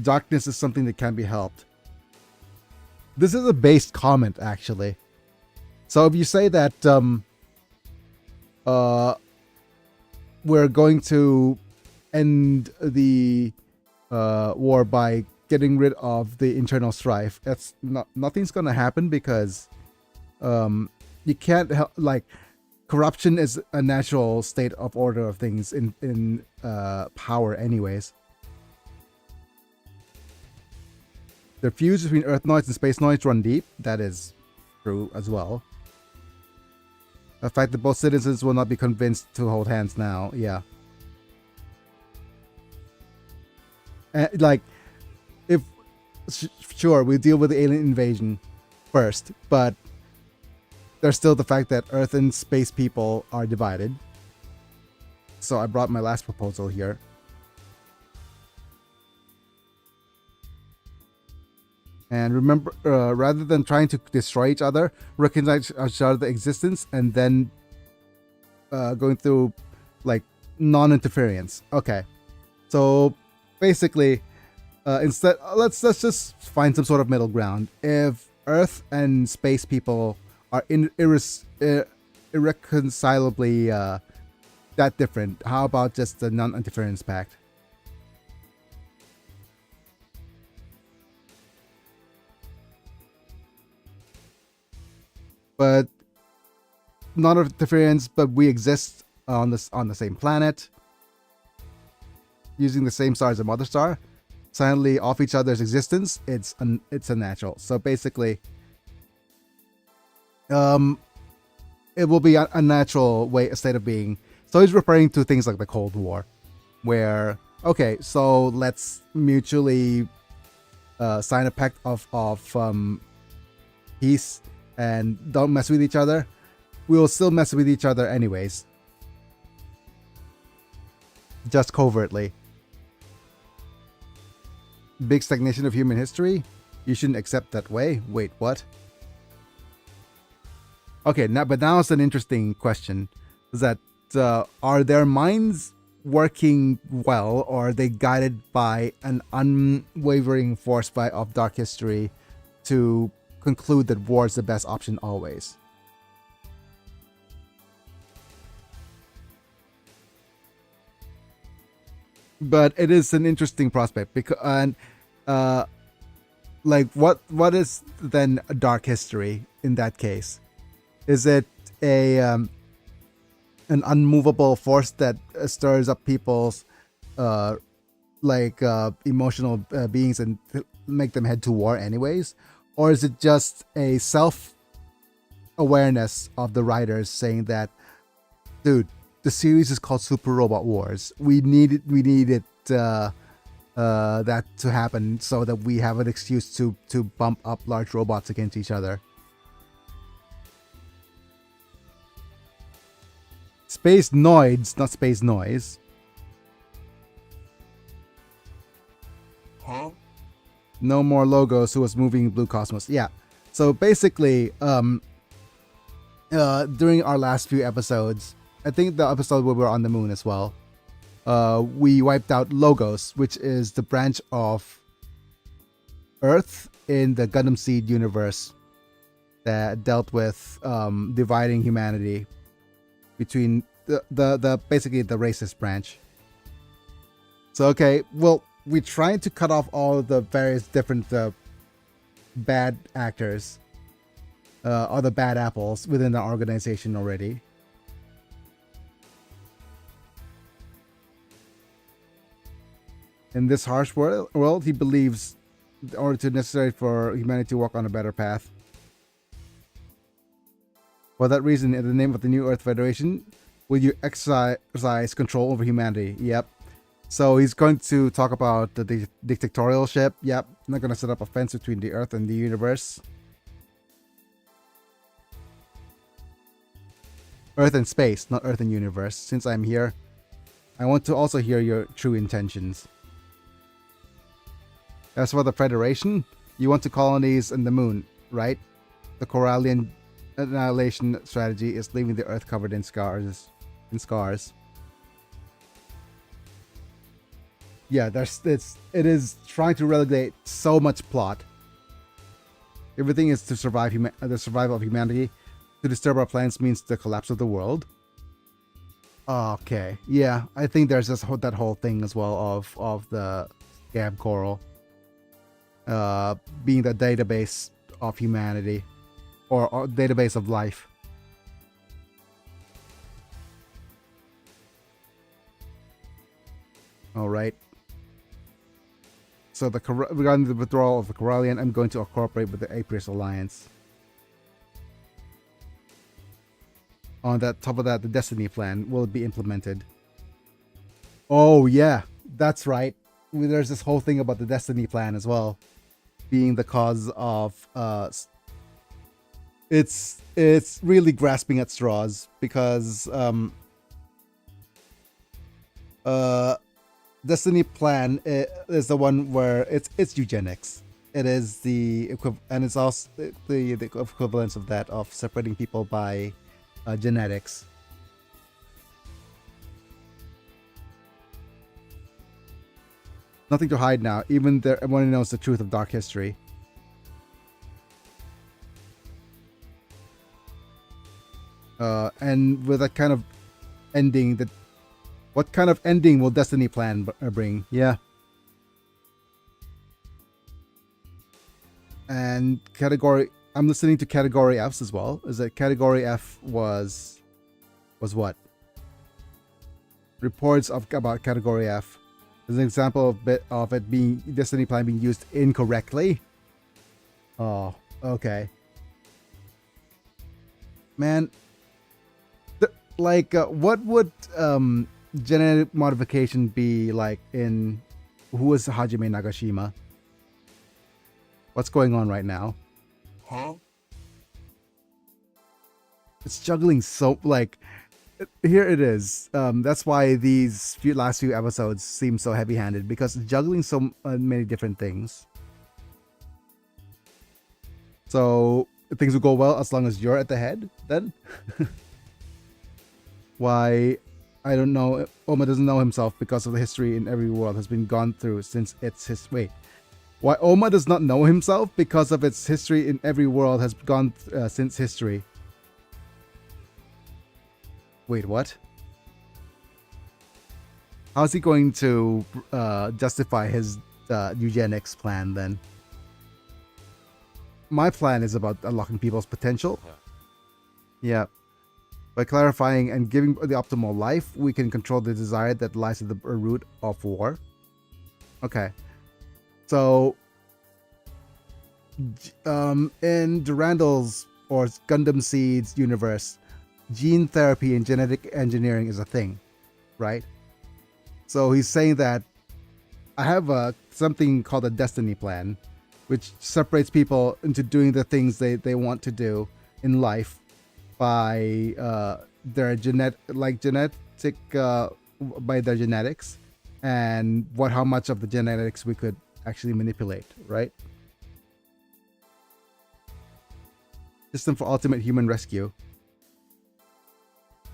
S1: Darkness is something that can be helped. This is a based comment, actually. So if you say that we're going to end the war by getting rid of the internal strife, that's nothing's gonna happen because you can't help, like, corruption is a natural state of order of things in power anyways. The fuse between Earth Noids and Space Noids run deep. That is true as well. The fact that both citizens will not be convinced to hold hands now, yeah. Like, sure, we deal with the alien invasion first, but there's still the fact that Earth and space people are divided. So I brought my last proposal here. And remember, rather than trying to destroy each other, recognize each other's existence and then going through, like, non-interference. Okay. So basically, instead, let's just find some sort of middle ground. If Earth and space people are irreconcilably that different, how about just the non-interference pact? But non-interference, but we exist on the same planet, using the same star as a mother star, silently off each other's existence. It's a natural. So basically, it will be a natural a state of being. So he's referring to things like the Cold War, where, okay, so let's mutually sign a pact of peace and don't mess with each other. We will still mess with each other anyways, just covertly. Big stagnation of human history? You shouldn't accept that way. Wait, what? Okay, now it's an interesting question. Is that are their minds working well, or are they guided by an unwavering force of dark history to conclude that war is the best option always? But it is an interesting prospect because like what is then a dark history in that case? Is it a an unmovable force that stirs up people's uh emotional beings and make them head to war anyways, or is it just a self awareness of the writers saying that, dude, the series is called Super Robot Wars. We need it that to happen so that we have an excuse to bump up large robots against each other. Space Noids, not Space Noise.
S3: Huh?
S1: No more logos. Who was moving Blue Cosmos? Yeah. So basically, during our last few episodes, I think the episode where we were on the moon as well, we wiped out Logos, which is the branch of Earth in the Gundam Seed universe that dealt with dividing humanity between the basically the racist branch. So okay, well, we tried to cut off all the various different bad actors, or the bad apples within the organization already. In this harsh world, he believes in order to necessary for humanity to walk on a better path. For that reason, in the name of the New Earth Federation, will you exercise control over humanity? Yep. So he's going to talk about the dictatorialship. Yep. I'm not going to set up a fence between the Earth and the universe. Earth and space, not Earth and universe. Since I'm here, I want to also hear your true intentions. As for the Federation, you want to colonies in the moon, right? The Corallian annihilation strategy is leaving the Earth covered in scars. Yeah, it is trying to relegate so much plot. Everything is to survive the survival of humanity. To disturb our plans means the collapse of the world. Okay, yeah, I think there's that whole thing as well of the Gab Coral being the database of humanity, or database of life. All right. So regarding the withdrawal of the Corallian, I'm going to cooperate with the Aprius Alliance. On that top of that, the Destiny Plan will be implemented. Oh yeah, that's right. There's this whole thing about the Destiny Plan as well, being the cause of it's really grasping at straws because Destiny Plan is the one where it's eugenics. It is the and it's also the equivalence of that, of separating people by genetics. Nothing to hide now. Even everyone knows the truth of dark history. And with that kind of ending, what kind of ending will Destiny Plan bring? Yeah. And I'm listening to Category F's as well. Is that Category F was what? Reports about Category F. As an example of it being Destiny Plan being used incorrectly. Oh, okay. Man, what would genetic modification be like in who was Hajime Nagashima? What's going on right now?
S3: Huh?
S1: It's juggling so here it is. That's why these last few episodes seem so heavy-handed, because it's juggling so many different things. So things will go well as long as you're at the head. Then, why? I don't know. Oma doesn't know himself because of the history in every world has been gone through since it's his. Wait, why Oma does not know himself because of its history in every world has gone since history. Wait, what? How's he going to justify his eugenics plan then? my plan is about unlocking people's potential.
S2: Huh.
S1: Yeah. By clarifying and giving the optimal life, we can control the desire that lies at the root of war. Okay. So, in Durandal's or Gundam Seed's universe, gene therapy and genetic engineering is a thing, right? So he's saying that I have something called a destiny plan, which separates people into doing the things they want to do in life by their by their genetics, and how much of the genetics we could actually manipulate, right? System for ultimate human rescue.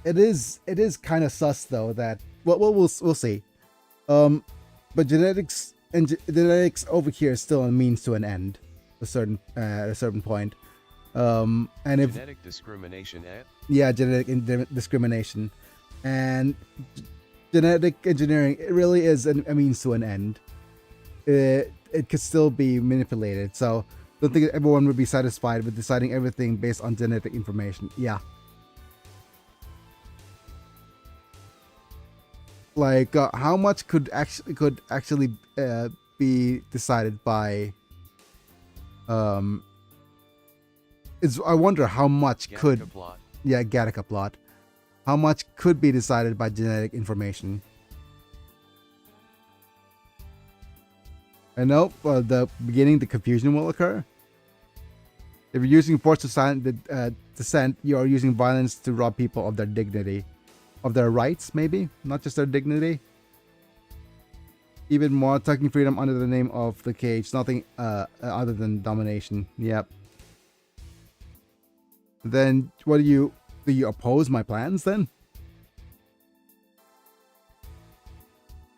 S1: It is kind of sus though that we'll see. But genetics over here is still a means to an end, at a certain point. And if
S2: Genetic discrimination,
S1: yeah, discrimination, and genetic engineering, it really is a means to an end. It could still be manipulated, so don't think that everyone would be satisfied with deciding everything based on genetic information. Yeah. Like how much could actually be decided by I wonder how much could
S2: plot.
S1: yeah, Gattaca plot. How much could be decided by genetic information? I know the beginning, the confusion will occur. If you're using force to silence the dissent, you are using violence to rob people of their dignity, of their rights, maybe not just their dignity. Even more, taking freedom under the name of the cage, nothing other than domination. Yep. Then what do you oppose my plans then?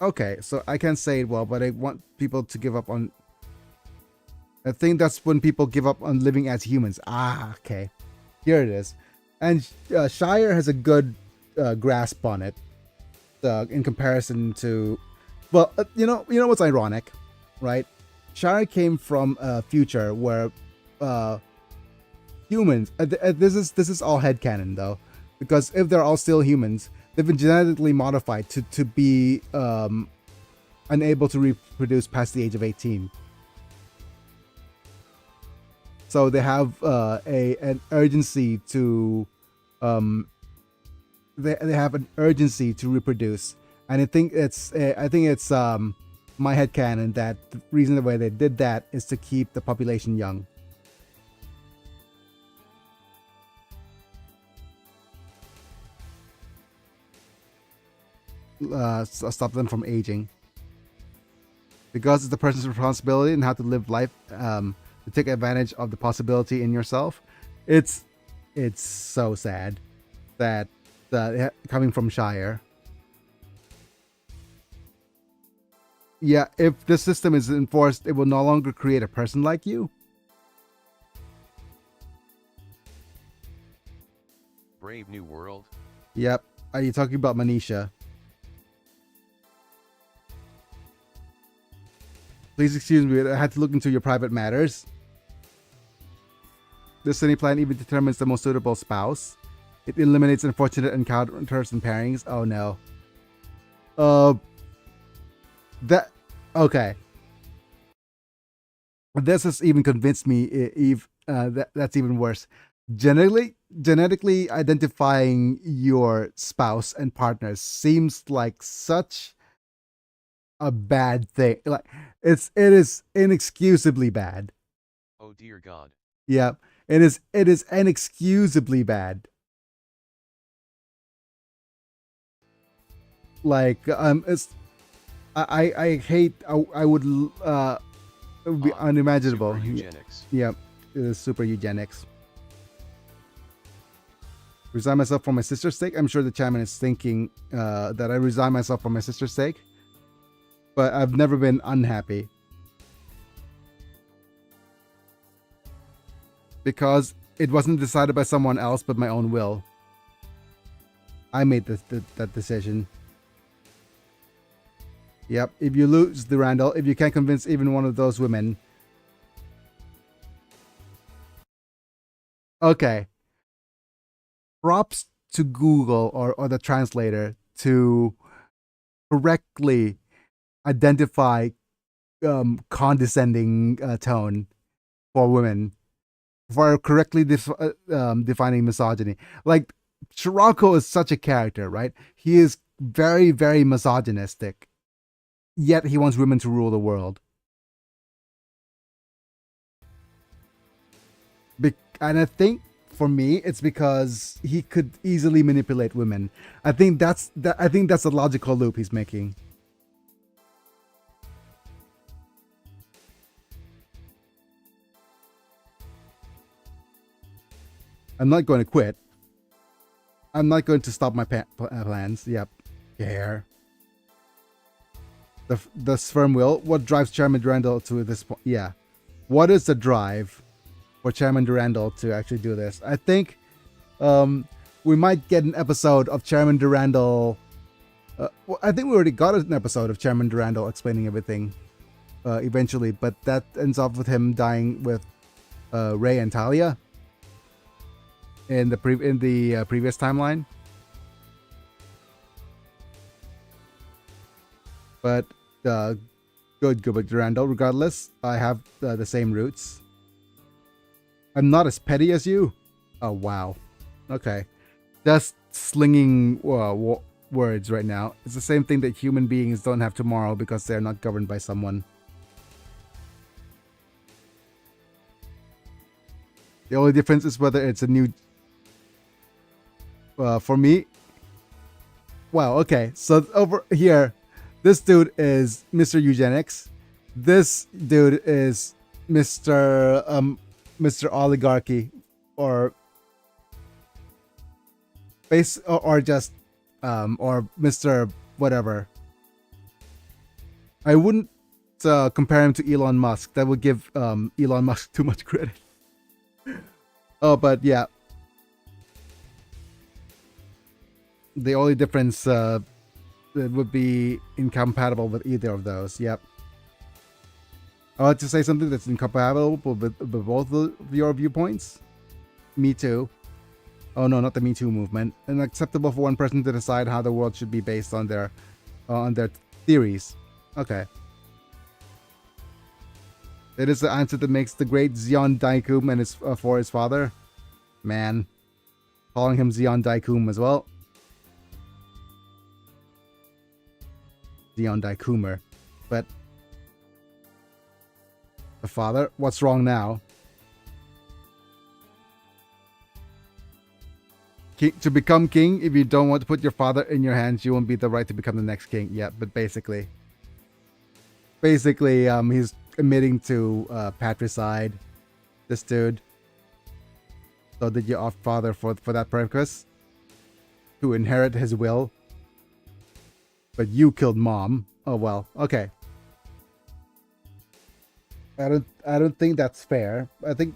S1: Okay, so I can't say it well, but I want people to give up on. I think that's when people give up on living as humans. Ah, okay, here it is, and Shire has a good grasp on it, in comparison to, well, you know what's ironic, right? Shire came from a future where humans. This is all headcanon though, because if they're all still humans, they've been genetically modified to be unable to reproduce past the age of 18. So they have an urgency to they have an urgency to reproduce, and I think it's my headcanon that the reason the way they did that is to keep the population young. Stop them from aging, because it's the person's responsibility and how to live life to take advantage of the possibility in yourself. It's so sad that coming from Shire. Yeah, if this system is enforced, it will no longer create a person like you.
S2: Brave New World.
S1: Yep. Are you talking about Manisha? Please excuse me, I had to look into your private matters. This Destiny plan even determines the most suitable spouse. It eliminates unfortunate encounters and pairings. Oh no. Okay. This has even convinced me, Eve. That's even worse. Genetically identifying your spouse and partners seems like such a bad thing. Like it is inexcusably bad.
S2: Oh dear God.
S1: Yeah, it is inexcusably bad. Like it's I hate. I would it would be unimaginable.
S2: Super eugenics.
S1: Yeah, it is super eugenics. Resign myself for my sister's sake. I'm sure the chairman is thinking that I resign myself for my sister's sake, but I've never been unhappy because it wasn't decided by someone else but my own will. I made that decision. Yep. If you lose the Randall, if you can't convince even one of those women, Okay. Props to Google or the translator to correctly identify condescending tone for women, for correctly defining misogyny. Like, Shirako is such a character, right? He is very, very misogynistic, yet he wants women to rule the world. And I think for me, it's because he could easily manipulate women. I think that's a logical loop he's making. I'm not going to quit. I'm not going to stop my plans. Yep. Care. The sperm wheel. What drives Chairman Durandal to this point? Yeah. What is the drive for Chairman Durandal to actually do this? I think we might get an episode of Chairman Durandal. Well, I think we already got an episode of Chairman Durandal explaining everything eventually, but that ends up with him dying with Ray and Talia in the previous timeline. But good, go back to Durandal. Regardless, I have the same roots. I'm not as petty as you. Oh, wow. Okay. Just slinging words right now. It's the same thing that human beings don't have tomorrow because they're not governed by someone. The only difference is whether it's a new... for me... Wow, okay. So over here, this dude is Mr. Eugenics. This dude is Mr. Oligarchy, or just or Mr. whatever. I wouldn't compare him to Elon Musk. That would give Elon Musk too much credit. Oh, but yeah. The only difference it would be incompatible with either of those. Yep. I want to say something that's incompatible with both of your viewpoints. Me Too. Oh no, not the Me Too movement. Unacceptable for one person to decide how the world should be based on their theories. Okay. It is the answer that makes the great Zeon Daikum and his for his father. Man, calling him Zeon Daikum as well. Zeon Daikumer, but the father. What's wrong now? To become king, if you don't want to put your father in your hands, you won't be the right to become the next king. Yeah, but basically, he's admitting to patricide. This dude. So did you opt father for that purpose? To inherit his will? But you killed mom. Oh well, okay. I don't think that's fair. I think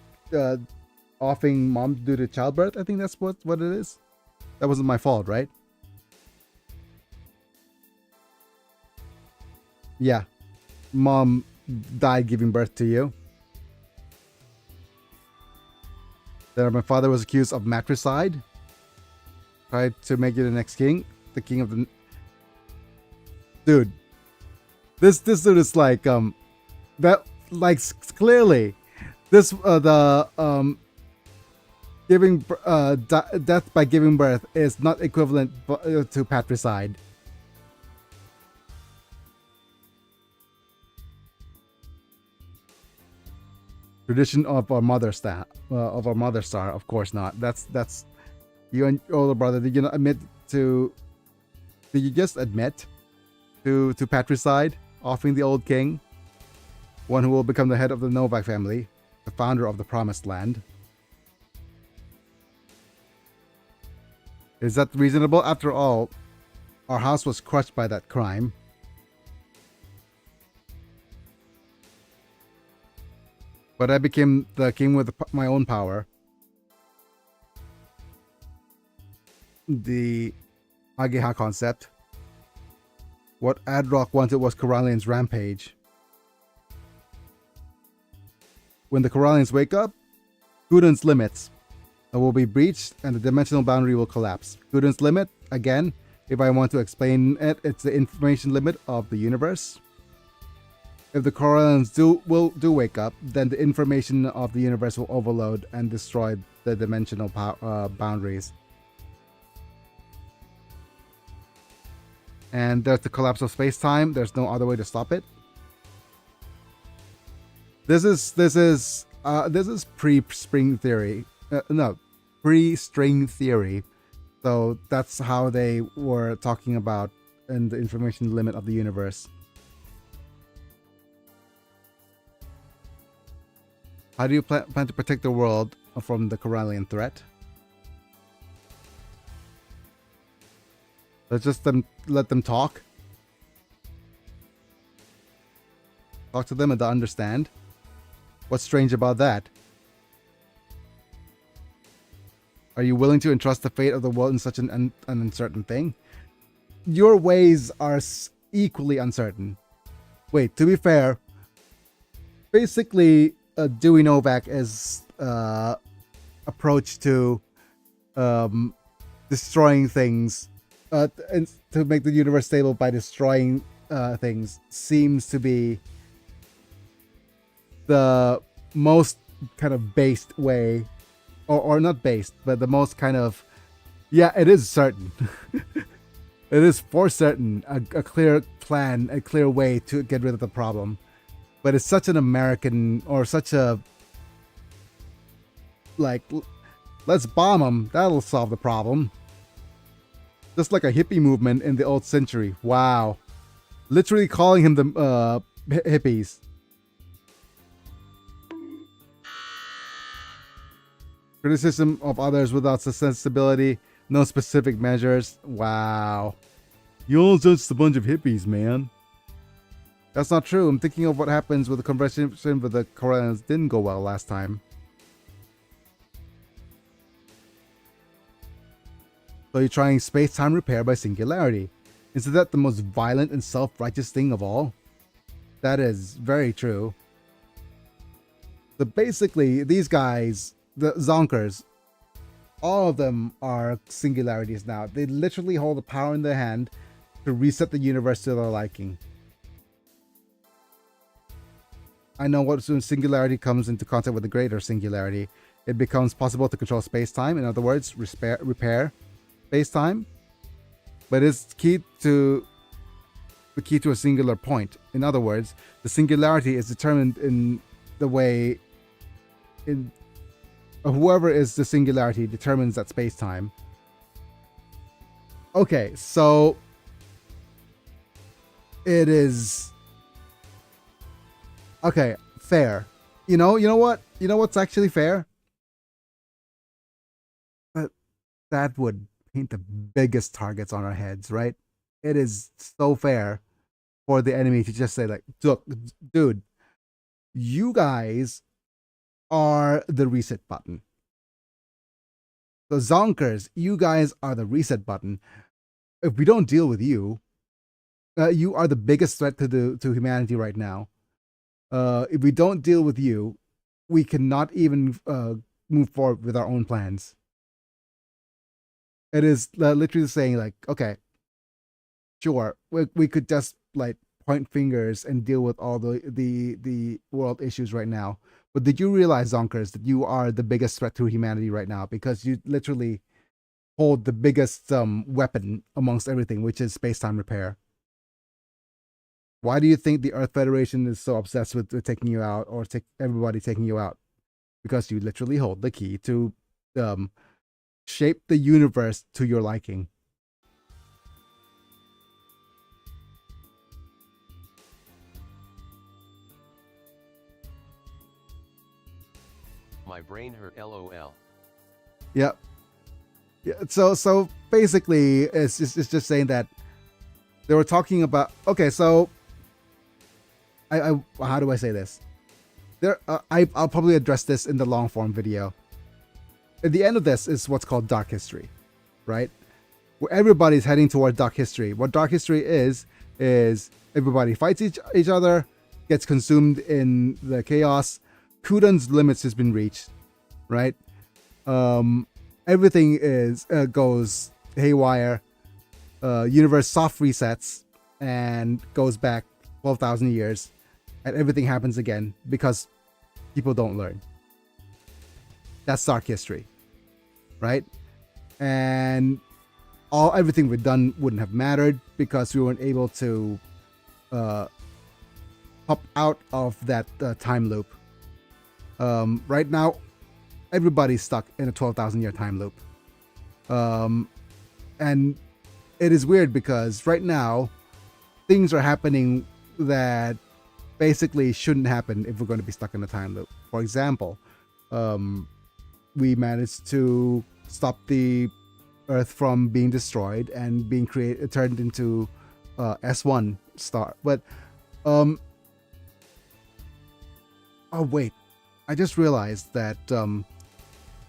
S1: offing mom due to childbirth, I think that's what it is. That wasn't my fault, right? Yeah. Mom died giving birth to you. Then my father was accused of matricide. Tried to make you the next king. The king of the... Dude. This dude is like, that, like, clearly, this, giving, death by giving birth is not equivalent to patricide. Tradition of our mother star, of course not. That's you and your older brother. Did you not admit to? Did you just admit to patricide, offering the old king, one who will become the head of the Novak family, the founder of the Promised Land? Is that reasonable? After all, our house was crushed by that crime. But I became the king with my own power. The Ageha concept. What Adrock wanted was Corallian's rampage. When the Corallians wake up, Gundams limits. will be breached and the dimensional boundary will collapse. Gundams limit, again, if I want to explain it, it's the information limit of the universe. If the Corellans do wake up, then the information of the universe will overload and destroy the dimensional boundaries. And there's the collapse of space-time. There's no other way to stop it. This is pre-string theory. No, pre-string theory. So that's how they were talking about in the information limit of the universe. How do you plan to protect the world from the Corellian threat? Let's just let them talk. Talk to them and to understand. What's strange about that? Are you willing to entrust the fate of the world in such an uncertain thing? Your ways are equally uncertain. Wait, to be fair, basically, Dewey Novak's approach to destroying things, and to make the universe stable by destroying things, seems to be the most kind of based way, or not based, but the most kind of, yeah, it is certain. It is for certain a clear plan, a clear way to get rid of the problem. But it's such an American, or such a, like, let's bomb them, that'll solve the problem. Just like a hippie movement in the old century. Wow. Literally calling him the hippies. Criticism of others without sensibility, no specific measures. Wow. You all just a bunch of hippies, man. That's not true. I'm thinking of what happens with the conversation with the Corellans didn't go well last time. So you're trying space-time repair by singularity. Isn't that the most violent and self-righteous thing of all? That is very true. So basically, these guys, the Zonkers, all of them are singularities now. They literally hold the power in their hand to reset the universe to their liking. I know what when singularity comes into contact with the greater singularity, it becomes possible to control space-time. In other words, repair space-time. But it's the key to a singular point. In other words, the singularity is determined in the way whoever is the singularity determines that space-time. Okay, so it is okay, fair. You know what? You know what's actually fair? But that would paint the biggest targets on our heads, right? It is so fair for the enemy to just say, like, look, dude, you guys are the reset button. The Zonkers, you guys are the reset button. If we don't deal with you, you are the biggest threat to humanity right now. If we don't deal with you, we cannot even move forward with our own plans. It is literally saying, like, okay, sure, we could just like point fingers and deal with all the world issues right now. But did you realize, Zonkers, that you are the biggest threat to humanity right now, because you literally hold the biggest weapon amongst everything, which is space-time repair? Why do you think the Earth Federation is so obsessed with taking you out, or everybody taking you out? Because you literally hold the key to shape the universe to your liking.
S2: My brain hurt, lol.
S1: Yep. Yeah. So basically, it's just saying that they were talking about. Okay, so I how do I say this? I'll probably address this in the long form video. At the end of this is what's called dark history, right? Where everybody's heading toward dark history. What dark history is everybody fights each other, gets consumed in the chaos. Kudan's limits has been reached, right? Everything is goes haywire. Universe soft resets and goes back 12,000 years, and everything happens again because people don't learn. That's dark history, right? And everything we've done wouldn't have mattered because we weren't able to hop out of that time loop. Right now, everybody's stuck in a 12,000 year time loop. And it is weird because right now, things are happening that basically shouldn't happen if we're going to be stuck in a time loop. For example, we managed to stop the Earth from being destroyed and being turned into S1 star. But oh wait, I just realized that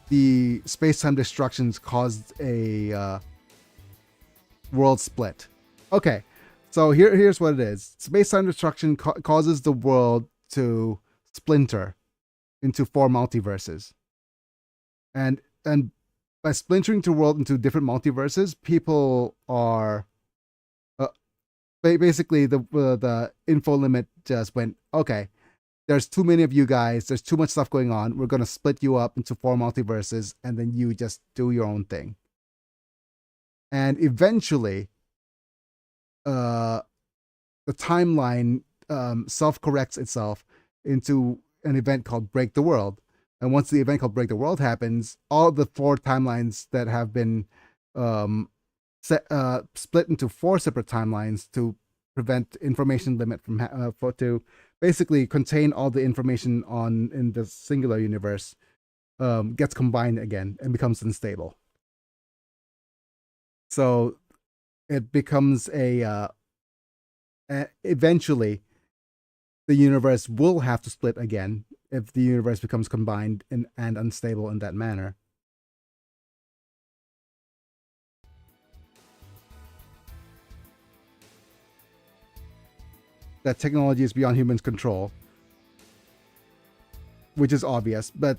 S1: the space-time destructions caused a world split. Okay, so here's what it is. Space-time destruction causes the world to splinter into 4 multiverses. And by splintering the world into different multiverses, people are basically the info limit just went, okay, there's too many of you guys, there's too much stuff going on, we're going to split you up into 4 multiverses, and then you just do your own thing. And eventually, the timeline self-corrects itself into an event called Break the World. And once the event called Break the World happens, all the 4 timelines that have been split into 4 separate timelines to prevent information limit from to basically contain all the information in the singular universe gets combined again and becomes unstable. So it becomes eventually the universe will have to split again if the universe becomes combined and unstable in that manner. That technology is beyond humans' control, which is obvious. But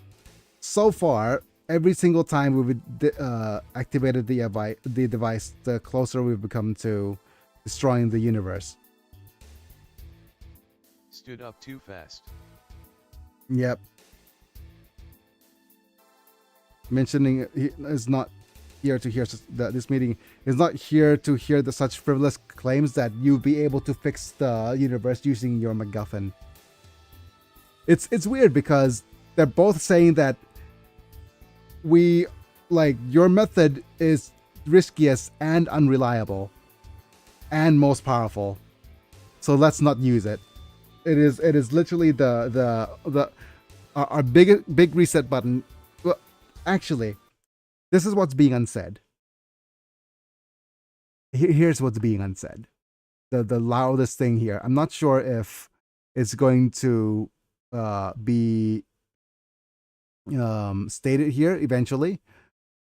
S1: so far, every single time we've activated the device, the closer we've become to destroying the universe.
S2: Stood up too fast.
S1: Yep. Mentioning is not here to hear this meeting is not here to hear such frivolous claims that you'll be able to fix the universe using your MacGuffin. It's weird because they're both saying that your method is riskiest and unreliable and most powerful, so let's not use it. It is literally our big reset button. Well, actually, this is what's being unsaid. Here's what's being unsaid. The loudest thing here. I'm not sure if it's going to be stated here eventually,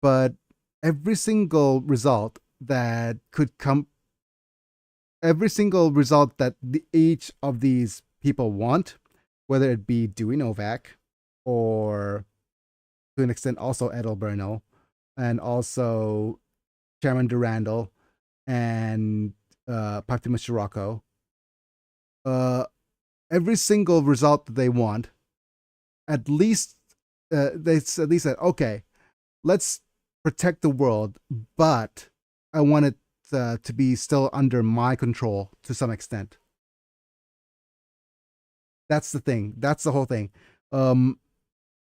S1: but every single result that each of these people want, whether it be Dewey Novak or to an extent also Ed Alberno and also Chairman Durandal and Patimus Scirocco, every single result that they want, at least they said, okay, let's protect the world, but I want it to be still under my control to some extent. That's the thing. That's the whole thing.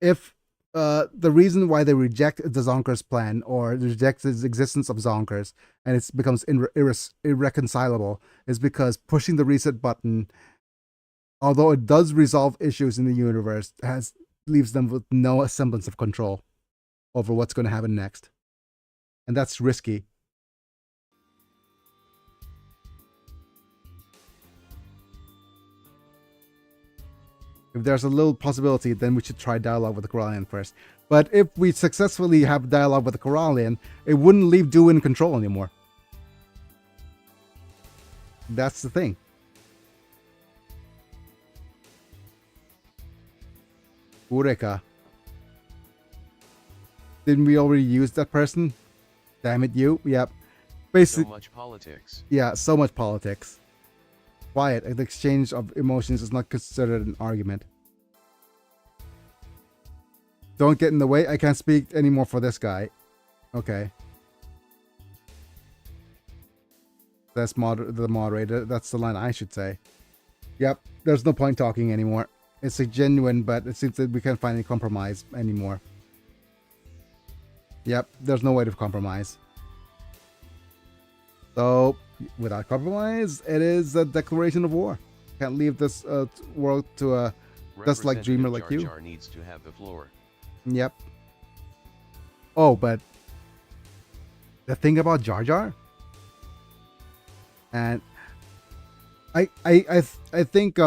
S1: If the reason why they reject the Zonkers plan or reject the existence of Zonkers and it becomes irreconcilable is because pushing the reset button, although it does resolve issues in the universe, leaves them with no semblance of control over what's going to happen next. And that's risky. If there's a little possibility, then we should try dialogue with the Corallian first. But if we successfully have dialogue with the Corallian, it wouldn't leave Dewey in control anymore. That's the thing. Eureka. Didn't we already use that person? Damn it, you. Yep.
S2: So
S1: Basically,
S2: much politics.
S1: yeah, so much politics. Quiet. The exchange of emotions is not considered an argument. Don't get in the way. I can't speak anymore for this guy. Okay. That's the moderator. That's the line I should say. Yep. There's no point talking anymore. It's a genuine, but it seems that we can't find any compromise anymore. Yep. There's no way to compromise. So, without compromise, it is a declaration of war. Can't leave this world to a just like dreamer like you.
S2: Jar Jar needs to have the floor.
S1: Yep. Oh, but the thing about Jar Jar, and I think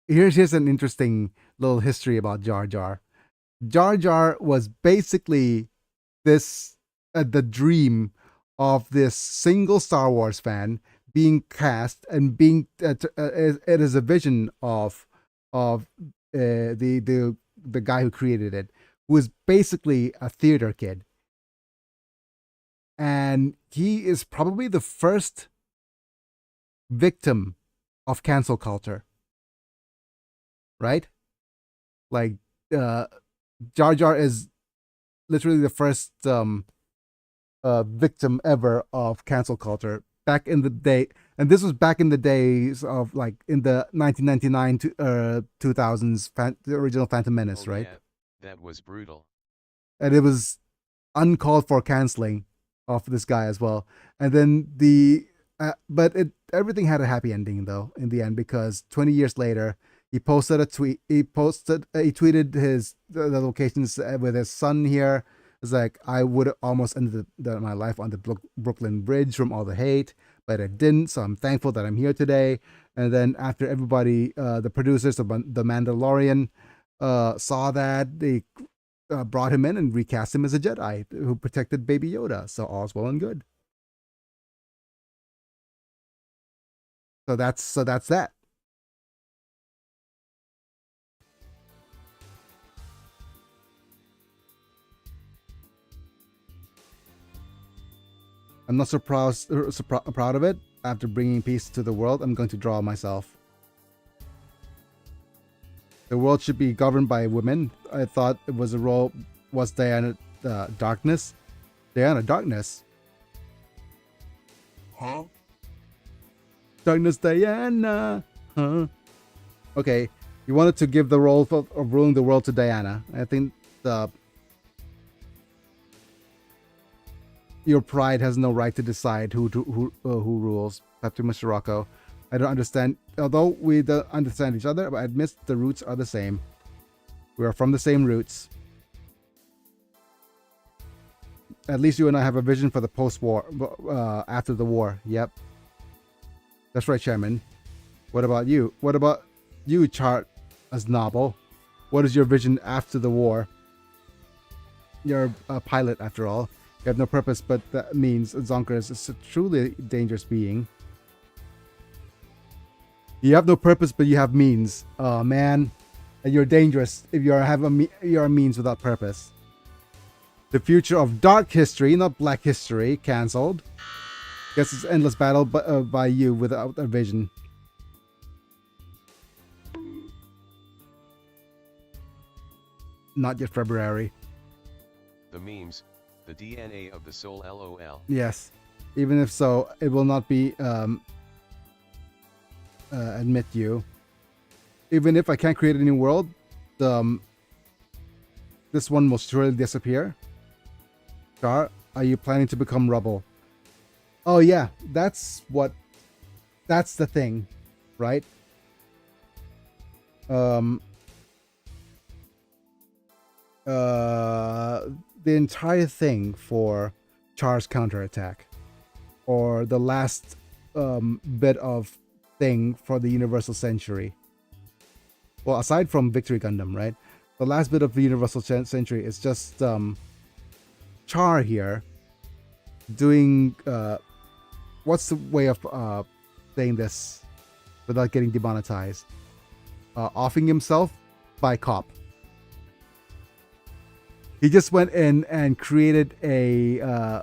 S1: here's an interesting little history about Jar Jar. Jar Jar was basically this the dream of this single Star Wars fan being cast and being it is a vision of the guy who created it, who is basically a theater kid, and he is probably the first victim of cancel culture, right? Like Jar Jar is literally the first victim ever of cancel culture back in the day, and this was back in the days of like in the 1999 to 2000s the original Phantom Menace, right?
S2: Yeah, that was brutal.
S1: And it was uncalled for canceling of this guy as well. And then but everything had a happy ending though in the end, because 20 years later he posted a tweet. He tweeted the locations with his son here. It's like, I would almost ended my life on the Brooklyn Bridge from all the hate, but it didn't. So I'm thankful that I'm here today. And then after everybody, the producers of The Mandalorian saw that, they brought him in and recast him as a Jedi who protected Baby Yoda. So all's well and good. So that's that. I'm not so proud of it. After bringing peace to the world, I'm going to draw myself. The world should be governed by women. I thought it was was Diana Darkness? Diana Darkness?
S3: Huh?
S1: Darkness Diana? Huh? Okay, you wanted to give the role of ruling the world to Diana. I think your pride has no right to decide who rules. Captain Mr. Rocco. I don't understand. Although we don't understand each other, but I admit the roots are the same. We are from the same roots. At least you and I have a vision for the post-war, after the war. Yep. That's right, Chairman. What about you? What about you, Chart Aznable? What is your vision after the war? You're a pilot, after all. You have no purpose, but that means Zonker is a truly dangerous being. You have no purpose, but you have means. Oh man, and you're dangerous if you're a means without purpose. The future of dark history, not black history, cancelled. Guess it's endless battle, by you without a vision. Not yet February.
S2: The memes. The DNA of the soul, LOL.
S1: Yes. Even if so, it will not be admit you. Even if I can't create a new world, this one will surely disappear. Char, are you planning to become rubble? Oh yeah, that's the thing, right? The entire thing for Char's counterattack, or the last bit of thing for the Universal Century. Well, aside from Victory Gundam, right? The last bit of the Universal Century is just Char here doing what's the way of saying this without getting demonetized? Offing himself by cop. He just went in and created a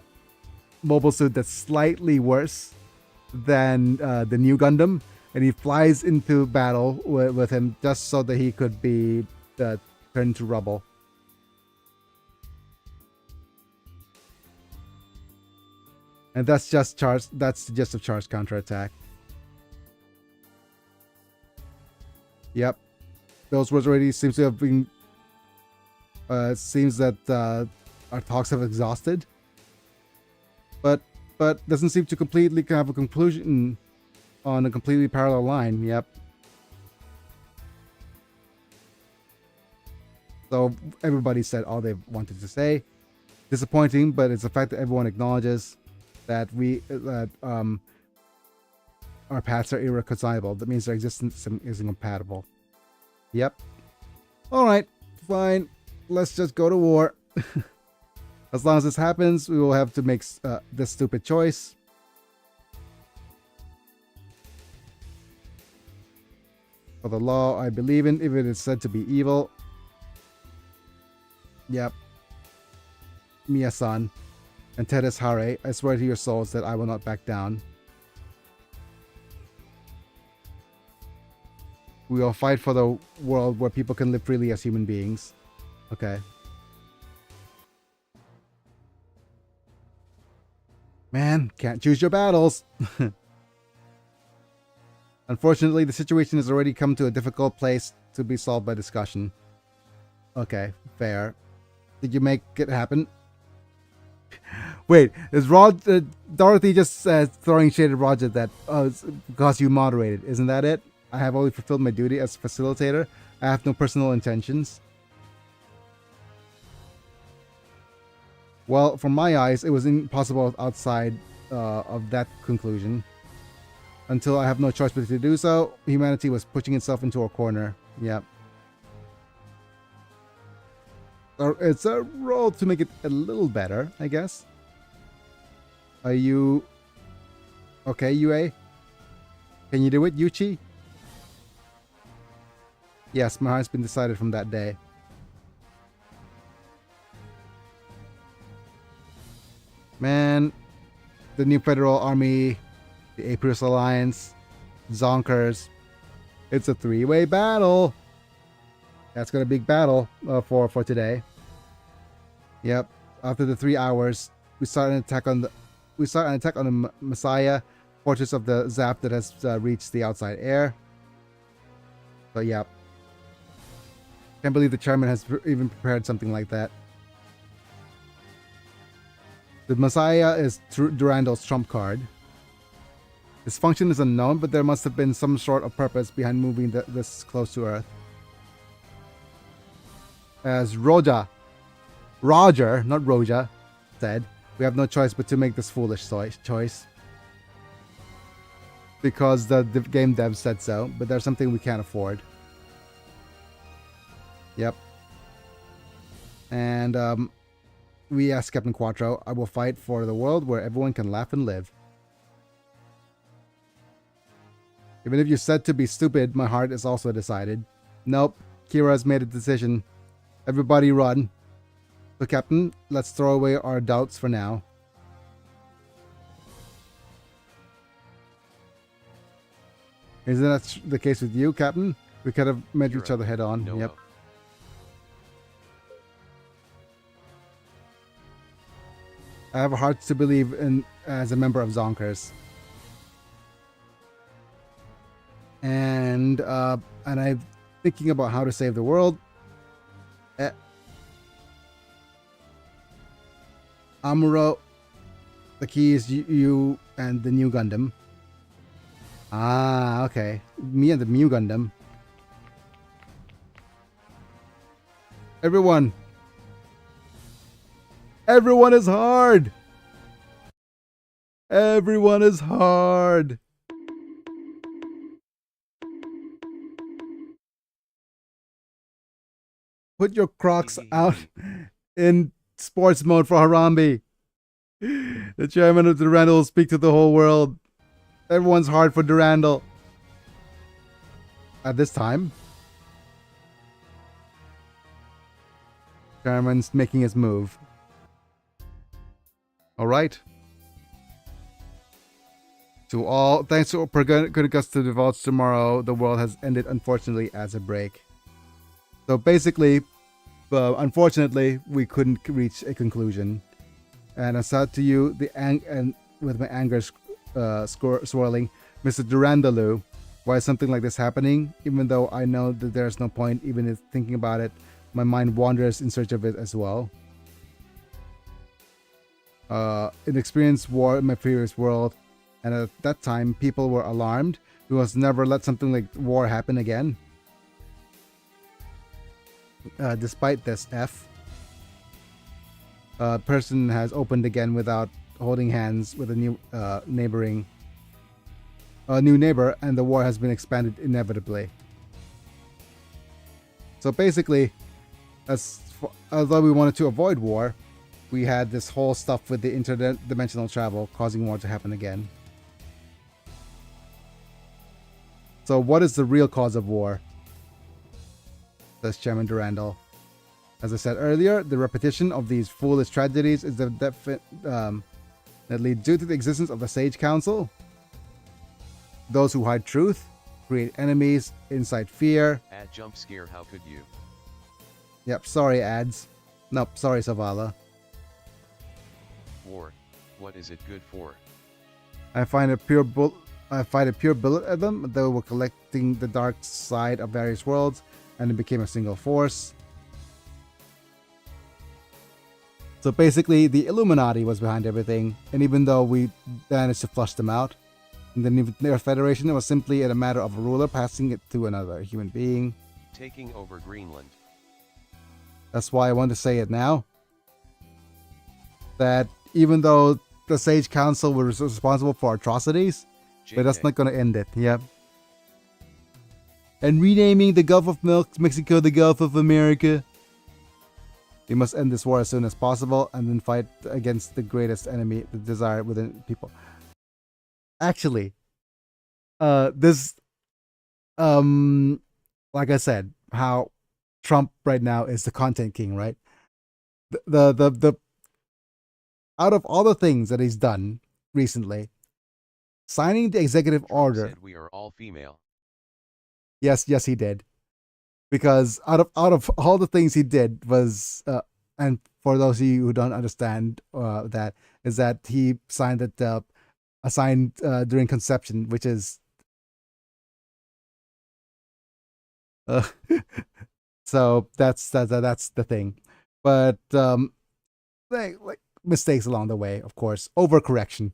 S1: mobile suit that's slightly worse than the new Gundam, and he flies into battle with him just so that he could be turned to rubble. And that's just charge. That's the gist of charge counterattack. Yep, those words already seems to have been. It seems that our talks have exhausted, but doesn't seem to completely have a conclusion on a completely parallel line. Yep. So everybody said all they wanted to say. Disappointing, but it's the fact that everyone acknowledges that our paths are irreconcilable. That means their existence is incompatible. Yep. All right, fine. Let's just go to war. As long as this happens, we will have to make this stupid choice. For the law I believe in, if it is said to be evil. Yep. Mia-san and Teres Hare, I swear to your souls that I will not back down. We will fight for the world where people can live freely as human beings. Okay. Man, can't choose your battles. Unfortunately, the situation has already come to a difficult place to be solved by discussion. Okay, fair. Did you make it happen? Wait, is Dorothy just throwing shade at Roger that it's because you moderated? Isn't that it? I have only fulfilled my duty as facilitator. I have no personal intentions. Well, from my eyes, it was impossible outside of that conclusion. Until I have no choice but to do so, humanity was pushing itself into a corner. Yep. It's a role to make it a little better, I guess. Are you... Okay, UA? Can you do it, Yuchi? Yes, my heart's been decided from that day. Man, the new Federal Army, the Aprus Alliance, Zonkers. It's a three-way battle. That's got a big battle for today. Yep. After the 3 hours, we start an attack on the Messiah, fortress of the Zap that has reached the outside air. So yep. Can't believe the chairman has even prepared something like that. The Messiah is Durandal's trump card. Its function is unknown, but there must have been some sort of purpose behind moving this close to Earth. As Roger, not Roja, said, we have no choice but to make this foolish choice. Because the game dev said so, but there's something we can't afford. Yep. And we asked Captain Quattro, I will fight for the world where everyone can laugh and live. Even if you're said to be stupid, my heart is also decided. Nope, Kira has made a decision. Everybody run. So Captain, let's throw away our doubts for now. Isn't that the case with you, Captain? We could have met each other head on.
S2: No.
S1: Yep. I have a heart to believe in as a member of Zonkers. And I'm thinking about how to save the world. Amuro, the key is you and the new Gundam. Ah, okay. Me and the new Gundam. Everyone is hard. Everyone is hard. Put your Crocs out in sports mode for Harambe. The chairman of Durandal will speak to the whole world. Everyone's hard for Durandal. At this time. Chairman's making his move. All right. To all, thanks to good gust to the vaults tomorrow, the world has ended unfortunately as a break. So basically, unfortunately, we couldn't reach a conclusion. And I said to you, and with my anger swirling, Mr. Durandaloo, why is something like this happening? Even though I know that there's no point even in thinking about it, my mind wanders in search of it as well. In experienced war in my previous world, and at that time, people were alarmed. We must never let something like war happen again. Despite this, person has opened again without holding hands with a new new neighbor, and the war has been expanded inevitably. So basically, although we wanted to avoid war, we had this whole stuff with the interdimensional travel causing war to happen again. So what is the real cause of war? Says Chairman Durandal. As I said earlier, the repetition of these foolish tragedies is definitely due to the existence of the Sage Council. Those who hide truth, create enemies, incite fear.
S2: Ad jump scare, how could you?
S1: Yep, sorry ads. Nope, sorry Savala.
S2: War. What is it good for?
S1: I find a pure bullet at them. They were collecting the dark side of various worlds, and it became a single force. So basically, the Illuminati was behind everything, and even though we managed to flush them out, and then their federation, it was simply a matter of a ruler passing it to another human being.
S2: Taking over Greenland.
S1: That's why I want to say it now. That even though the Sage Council was responsible for atrocities, but that's not going to end it. Yep. And renaming the Gulf of Mexico the Gulf of America. We must end this war as soon as possible and then fight against the greatest enemy, the desire within people. Actually, this, like I said, how Trump right now is the content king, right? The out of all the things that he's done recently, signing the executive
S2: Trump
S1: order.
S2: Said we are all female.
S1: Yes, he did. Because out of all the things he did was, and for those of you who don't understand, that is that he signed it, assigned during conception, which is, so that's the thing. But like mistakes along the way, of course, overcorrection.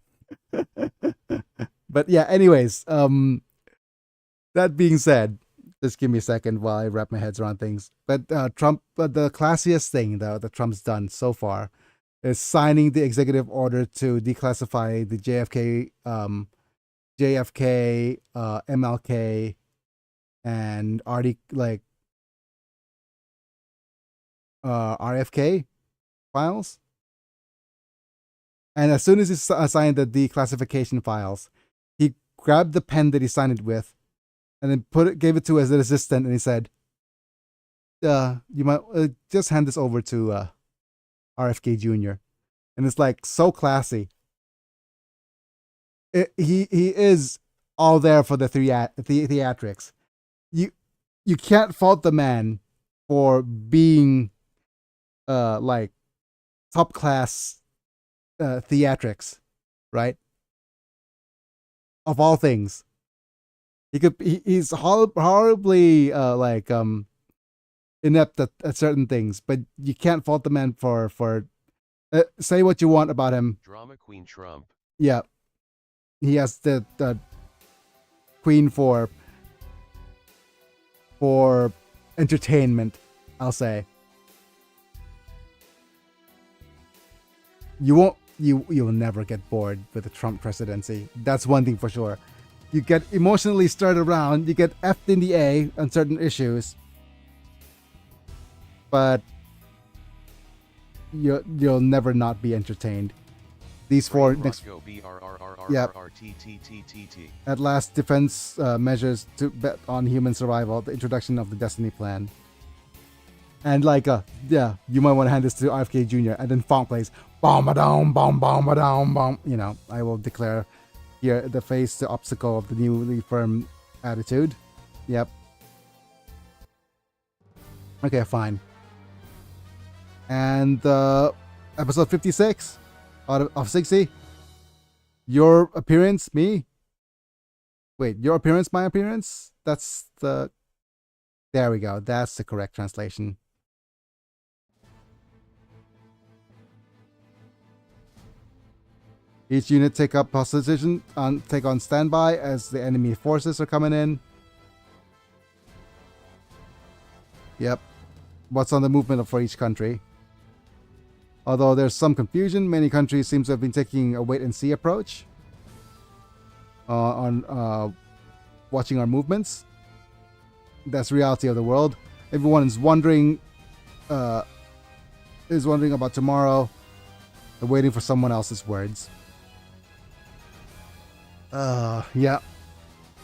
S1: But yeah, anyways, that being said, just give me a second while I wrap my head around things. But Trump, the classiest thing though that Trump's done so far is signing the executive order to declassify the JFK, MLK, and RFK files. And as soon as he signed the declassification files, he grabbed the pen that he signed it with, and then gave it to his assistant, and he said, "You might just hand this over to RFK Jr." And it's like so classy. He is all there for the theatrics. You can't fault the man for being like top class theatrics, right? Of all things, he's horribly inept at certain things, but you can't fault the man for say what you want about him.
S2: Drama Queen Trump.
S1: Yeah, he has the queen for entertainment, I'll say. You'll never get bored with the Trump presidency. That's one thing for sure. You get emotionally stirred around, you get effed in the A on certain issues, but you'll never not be entertained. These four next, at last, defense measures to bet on human survival, the introduction of the Destiny Plan. And like, yeah, you might want to hand this to RFK Jr. And then Fong plays bomb a down, bomb, bomb a down, bomb. You know, I will declare here the face the obstacle of the newly firm attitude. Yep. Okay, fine. And episode 56 out of 60. Your appearance, me. Wait, your appearance, my appearance? That's the... There we go. That's the correct translation. Each unit take up position take on standby as the enemy forces are coming in. Yep. What's on the movement for each country? Although there's some confusion, many countries seem to have been taking a wait-and-see approach on watching our movements. That's the reality of the world. Everyone is wondering about tomorrow. They're waiting for someone else's words. Yeah.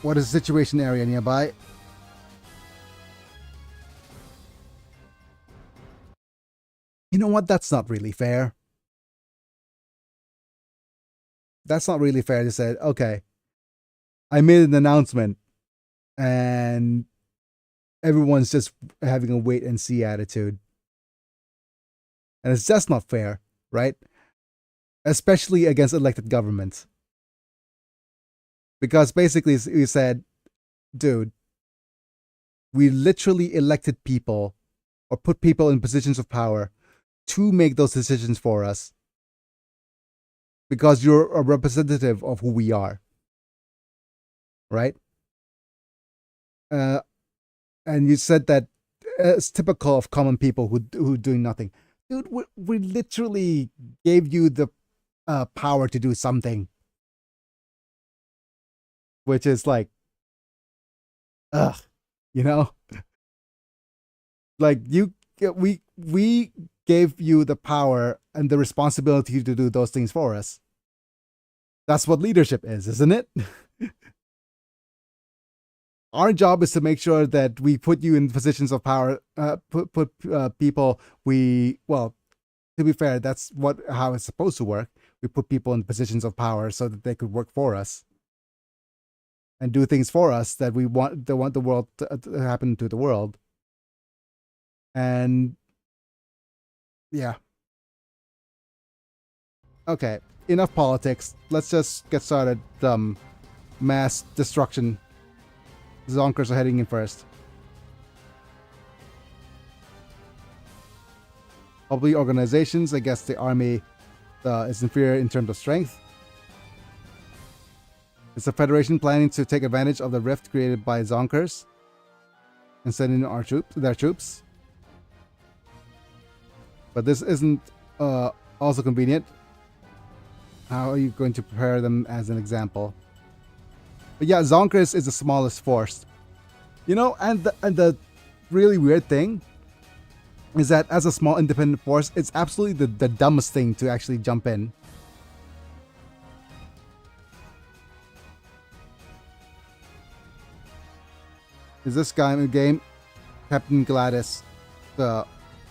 S1: What is the situation area nearby? You know what? That's not really fair. That's not really fair. They said, okay, I made an announcement and everyone's just having a wait and see attitude. And it's just not fair, right? Especially against elected governments. Because basically we said, dude, we literally elected people or put people in positions of power to make those decisions for us. Because you're a representative of who we are. Right? And you said that it's typical of common people who doing nothing. Dude, we literally gave you the power to do something. Which is like, ugh, you know? Like we gave you the power and the responsibility to do those things for us. That's what leadership is, isn't it? Our job is to make sure that we put you in positions of power, put people well, to be fair, that's how it's supposed to work. We put people in positions of power so that they could work for us and do things for us that we want the world to happen to the world. And yeah. Okay, enough politics. Let's just get started. Mass destruction. Zonkers are heading in first. Probably organizations. I guess the army is inferior in terms of strength. Is the Federation planning to take advantage of the rift created by Zonkers and send in their troops? But this isn't also convenient. How are you going to prepare them as an example? But yeah, Zonkers is the smallest force. You know, and the really weird thing is that as a small independent force, it's absolutely the dumbest thing to actually jump in. Is this guy in the game? Captain Gladys.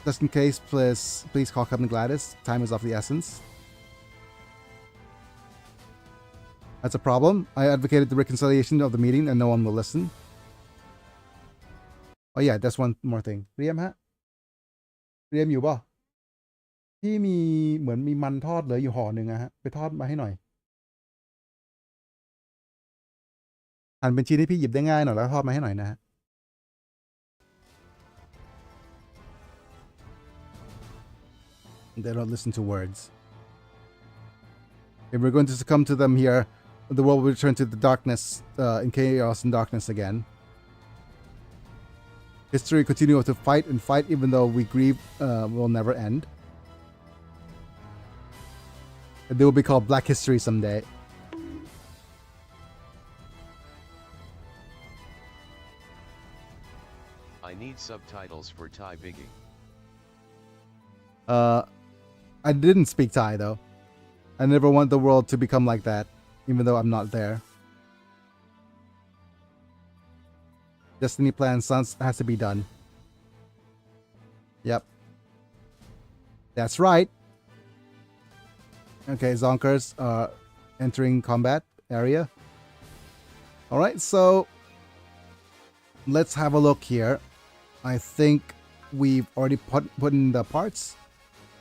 S1: Just in case, please call Captain Gladys. Time is of the essence. That's a problem. I advocated the reconciliation of the meeting and no one will listen. Oh yeah, that's one more thing. เรียมฮะเรียมอยู่ป่ะที่มีเหมือนมีมันทอดเหลืออยู่ห่อหนึ่งอะฮะไปทอดมาให้หน่อยหั่นเป็นชิ้นให้พี่หยิบได้ง่ายหน่อยแล้วทอดมาให้หน่อยนะฮะ They don't listen to words. If we're going to succumb to them here, the world will return to the darkness, in chaos and darkness again. History continues to fight and fight, even though we grieve will never end. And they will be called Black History someday.
S2: I need subtitles for Thai Biggie.
S1: I didn't speak Thai though. I never want the world to become like that, even though I'm not there. Destiny Plan has to be done. Yep. That's right. Okay, Zonkers are entering combat area. Alright, so let's have a look here. I think we've already put in the parts.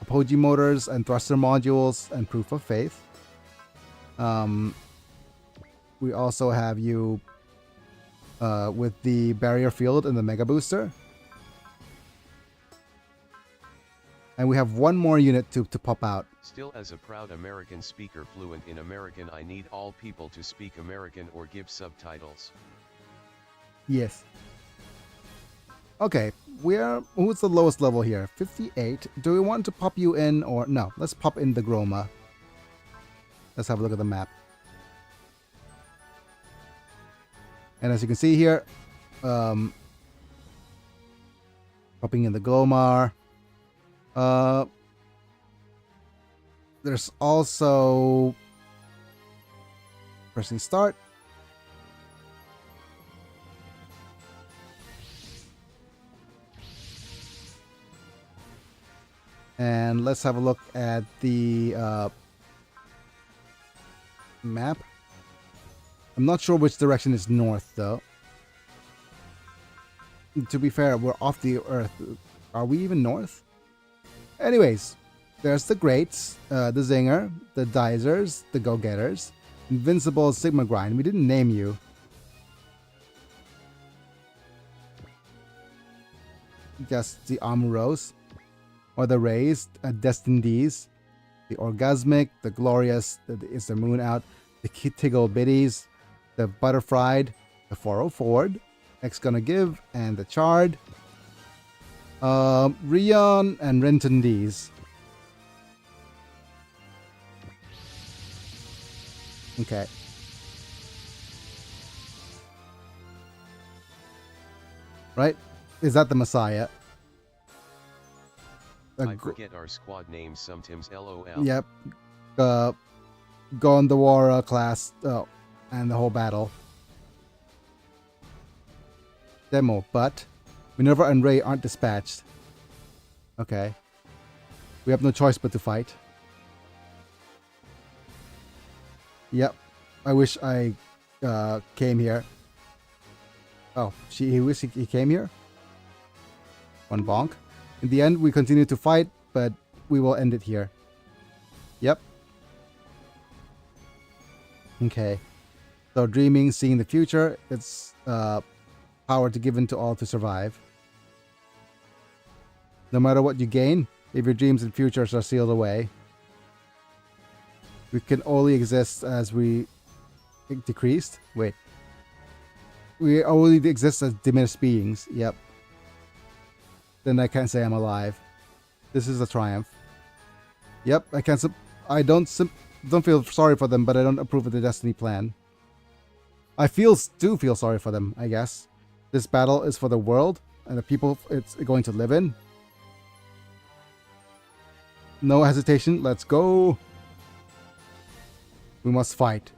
S1: Apogee motors and thruster modules and proof of faith. We also have you with the barrier field and the mega booster. And we have one more unit to pop out.
S2: Still, as a proud American speaker fluent in American, I need all people to speak American or give subtitles.
S1: Yes. Okay, who's the lowest level here? 58. Do we want to pop you in or no? Let's pop in the Groma. Let's have a look at the map. And as you can see here, popping in the Glomar. There's also pressing start. And let's have a look at the map. I'm not sure which direction is north, though. To be fair, we're off the Earth. Are we even north? Anyways, there's the Greats, the Zinger, the Dizers, the Go-Getters, Invincible Sigma Grind. We didn't name you. Just the Amuros. Or the Raised, Destindees, the Orgasmic, the Glorious, is the Moon Out, the Tiggle Biddies, the Butterfried, the 404, X Gonna Give, and the Charred, Rion and Rentondees. Okay. Right? Is that the Messiah?
S2: I forget our squad names sometimes, lol.
S1: Yep. Gondawara class and the whole battle. Demo, but Minerva and Ray aren't dispatched. Okay. We have no choice but to fight. Yep. I wish I came here. Oh, he wish he came here? One bonk. In the end, we continue to fight, but we will end it here. Yep. Okay. So dreaming, seeing the future, it's power to given to all to survive. No matter what you gain, if your dreams and futures are sealed away, we can only exist as we decreased. Wait. We only exist as diminished beings. Yep. Then I can't say I'm alive. This is a triumph. Yep, I can't. I don't feel sorry for them, but I don't approve of the destiny plan. I do feel sorry for them, I guess. This battle is for the world and the people it's going to live in. No hesitation. Let's go. We must fight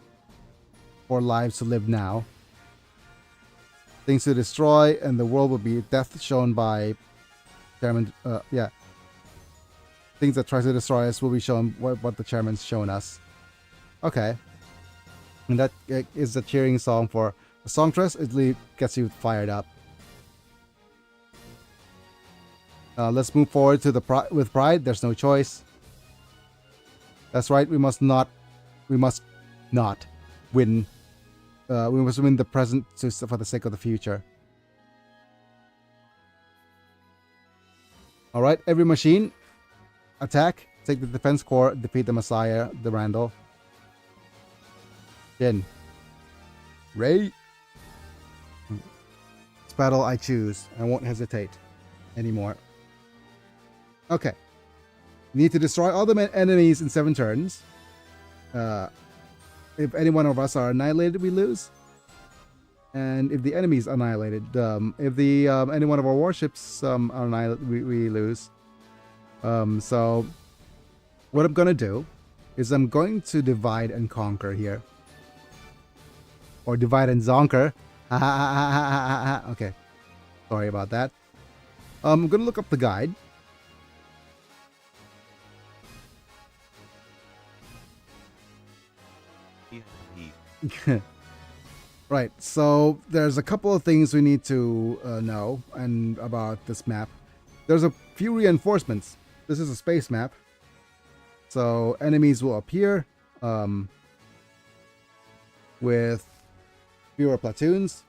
S1: for lives to live now. Things to destroy, and the world will be death shown by chairman. Yeah. Things that try to destroy us will be shown what the chairman's shown us. Okay. And that is the cheering song for the songstress. It gets you fired up. Let's move forward to with pride. There's no choice. That's right. We must not win. We must win the present for the sake of the future. All right, every machine, attack. Take the defense core. Defeat the Messiah, the Randall. Jin. Ray. This battle I choose. I won't hesitate anymore. Okay. We need to destroy all the enemies in 7 turns. If any one of us are annihilated, we lose. And if the enemy's annihilated, if any one of our warships are annihilated, we lose. So what I'm gonna do is I'm going to divide and conquer here, or divide and zonker. Okay, sorry about that. I'm gonna look up the guide.
S2: He.
S1: Right, so there's a couple of things we need to know and about this map. There's a few reinforcements. This is a space map, so enemies will appear with fewer platoons.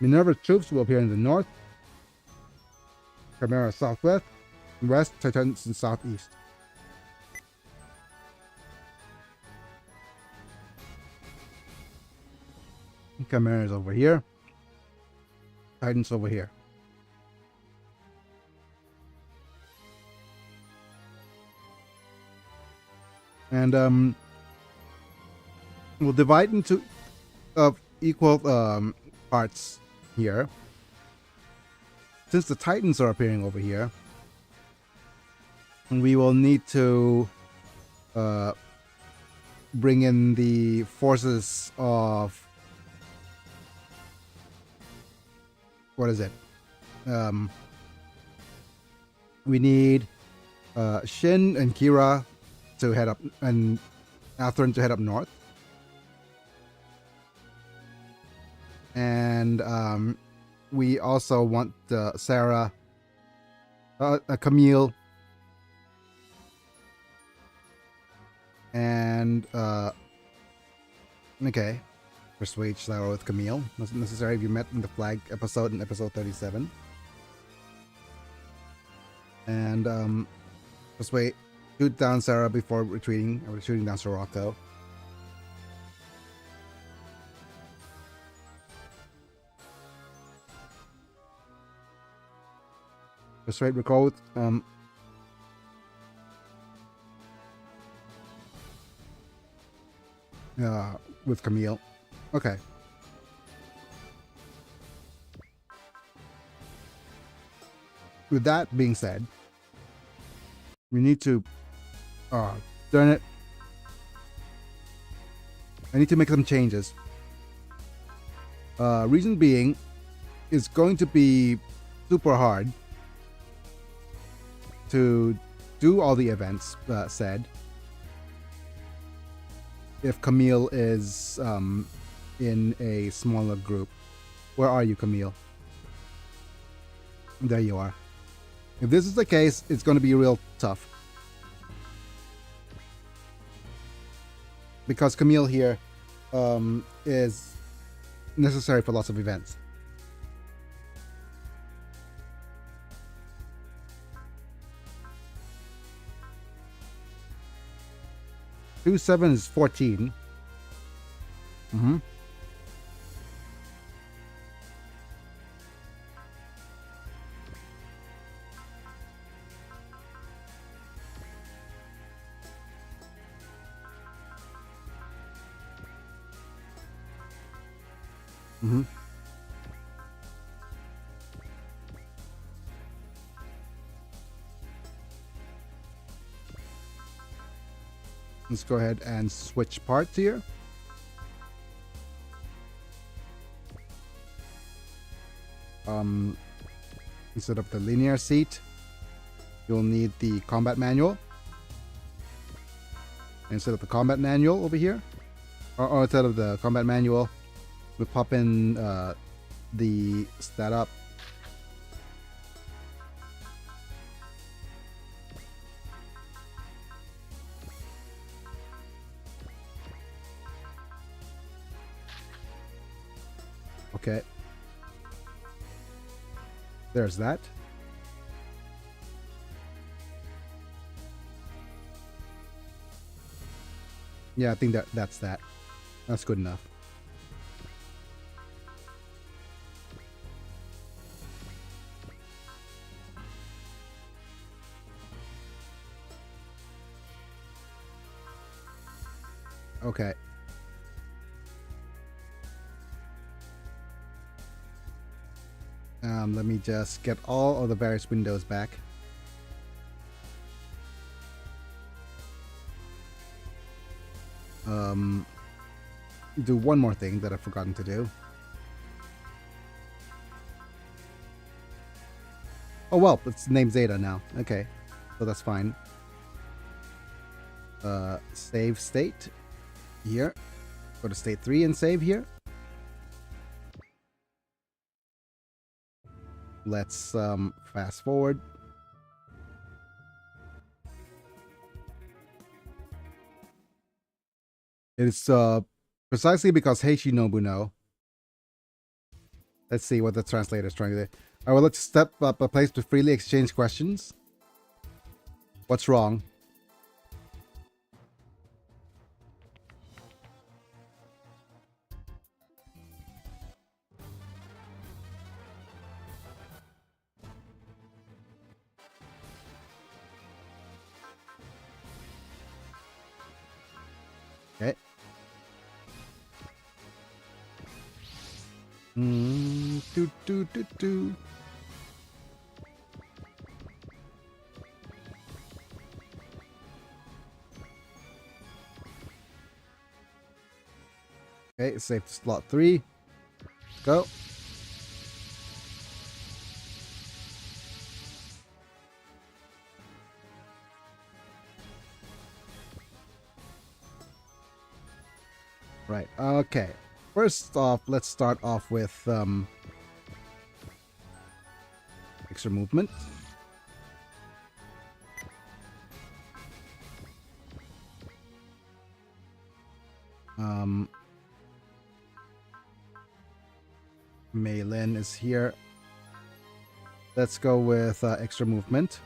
S1: Minerva troops will appear in the north, Chimera southwest, west, Titans in southeast. Chimera's over here, Titans over here. And we'll divide into equal parts here. Since the Titans are appearing over here, we will need to bring in the forces of what is it? We need Shin and Kira to head up, and Atherin to head up north. And we also want Sarah, Camille, and okay, persuade Sarah with Camille. Not necessary if you met in the flag episode in episode 37. And persuade, shoot down Sarah before retreating, or shooting down Sirocco. Persuade recall with Camille. Okay. With that being said, we need to darn it. I need to make some changes. Reason being, it's going to be super hard to do all the events said if Camille is in a smaller group. Where are you, Camille? There you are. If this is the case, it's going to be real tough. Because Camille here is necessary for lots of events. Two 7 is 14. Mm-hmm. Mm-hmm. Let's go ahead and switch parts here. Instead of the linear seat, you'll need the combat manual. Instead of the combat manual over here, or instead of the combat manual, we pop in the stat up. Okay. There's that. Yeah, I think that's that. That's good enough. Okay. Let me just get all of the various windows back. Do one more thing that I've forgotten to do. Oh well, it's named Zeta now. Okay, so that's fine. Save state here. Go to state 3 and save here. Let's fast forward. It's precisely because Heishinobu no. Let's see what the translator is trying to do. I will let's step up a place to freely exchange questions. What's wrong? Okay. Do do do do. Okay, save to slot 3. Go. Right. Okay. First off, let's start off with extra movement. Meilin is here. Let's go with extra movement.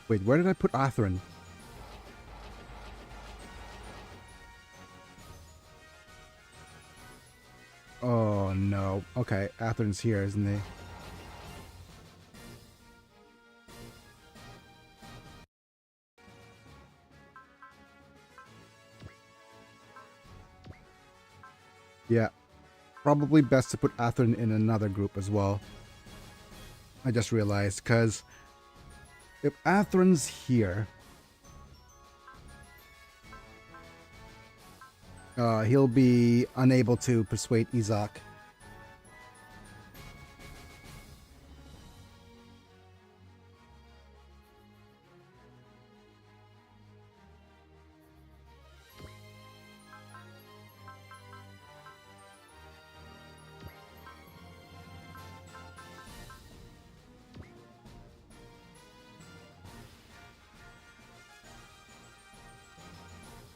S1: Wait, where did I put Atherin? Oh no. Okay, Atherin's here, isn't he? Yeah. Probably best to put Atherin in another group as well. I just realized, because if Atherin's here, he'll be unable to persuade Izak.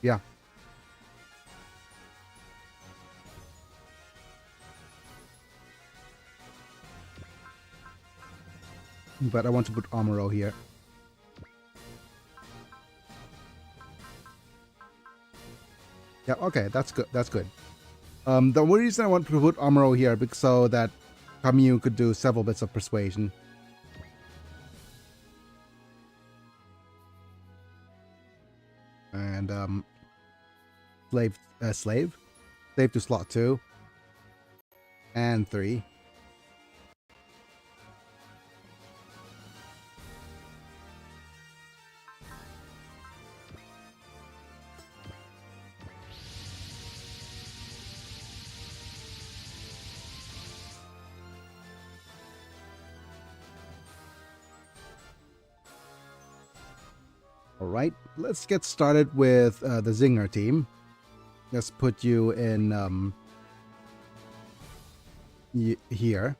S1: Yeah. But I want to put Amuro here. Yeah, okay, that's good. That's good. The only reason I want to put Amuro here because so that Camus could do several bits of persuasion. And slave to slot 2 and 3. All right, let's get started with the Zinger team. Let's put you in here.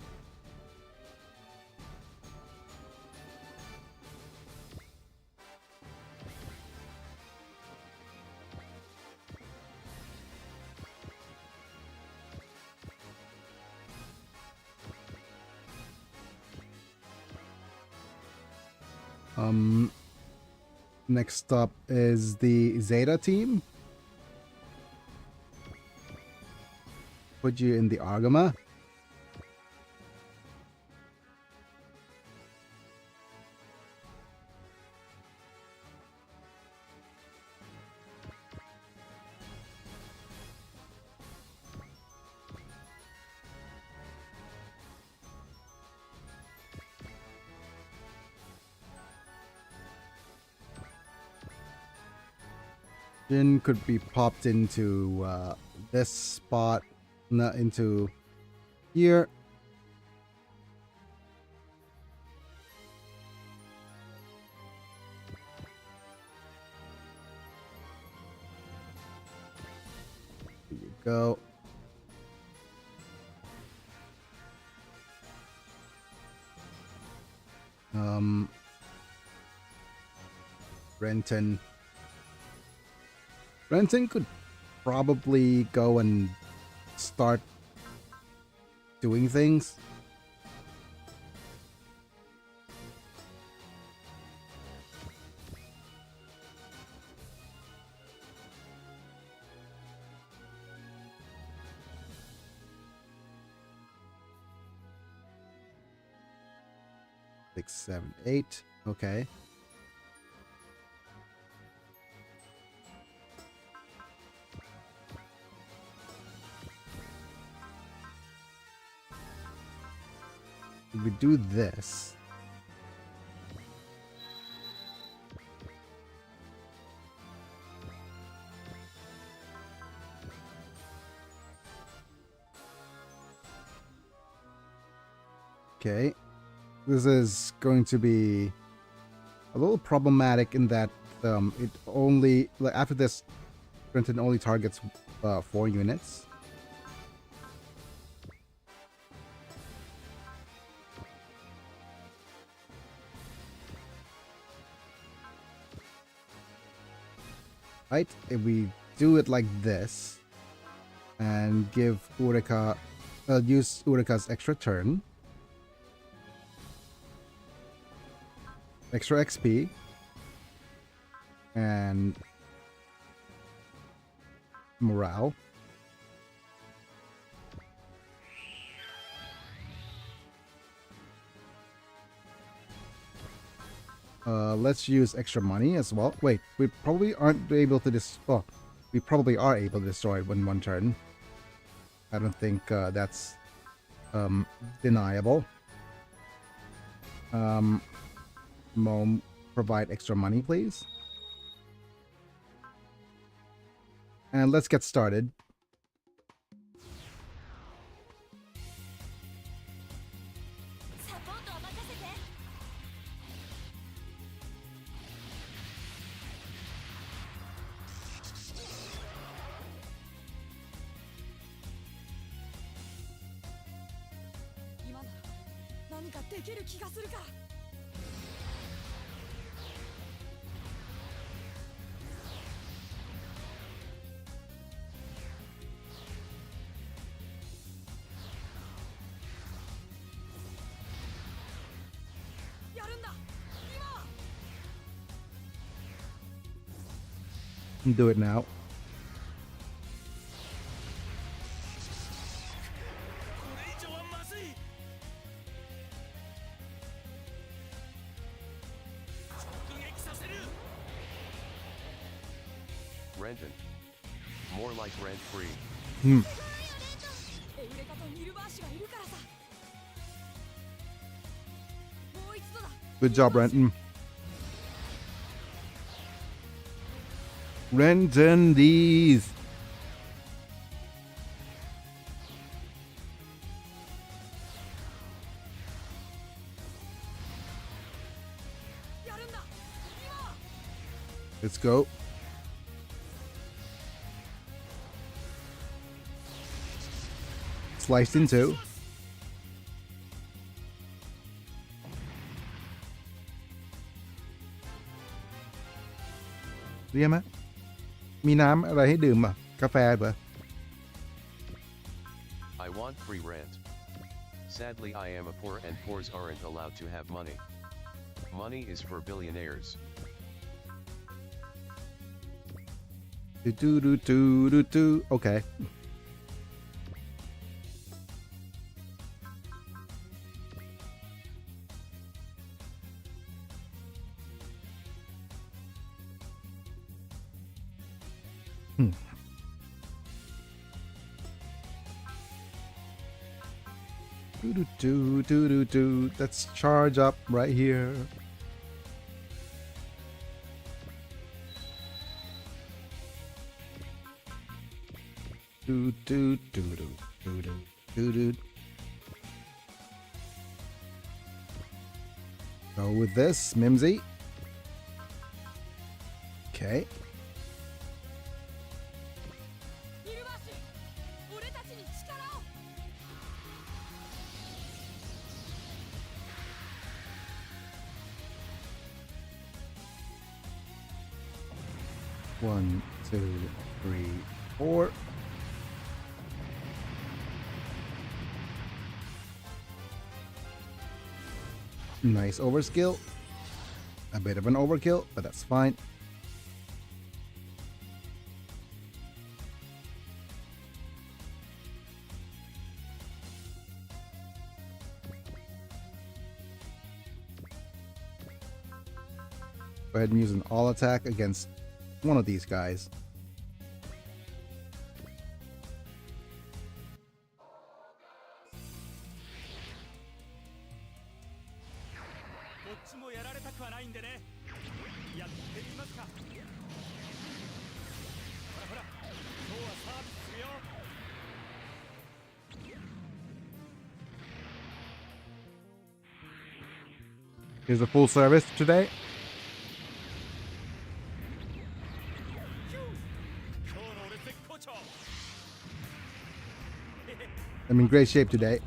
S1: Next up is the Zeta team. Put you in the Argama. Jin could be popped into this spot, not into here. There you go. Renton. Renton could probably go and start doing things. Six, 7, 8. Okay. If we do this, okay, this is going to be a little problematic in that it only, like, after this, Renton only targets 4 units. Right? If we do it like this and give Urika, use Urika's extra turn, extra XP, and morale. Let's use extra money as well. Wait, we probably aren't able to oh, we probably are able to destroy it in one turn. I don't think that's deniable. Mom, provide extra money, please. And let's get started. Do it now.
S2: Renton. More like rent-free.
S1: Good job, Renton. Renton these. Let's go. Sliced in two. เรียกไหมมีน้ำอะไรให้ดื่มอ่ะกาแฟเหรอ
S2: I want free rent. Sadly, I am a poor and poors aren't allowed to have money. Money is for billionaires.
S1: Okay. Let's charge up right here. Do do do do do do do do. Go with this, Mimsy. Okay. One, two, three, four. Nice overskill. A bit of an overkill, but that's fine. Go ahead and use an all attack against one of these guys. Here's a full service today. I'm in great shape today.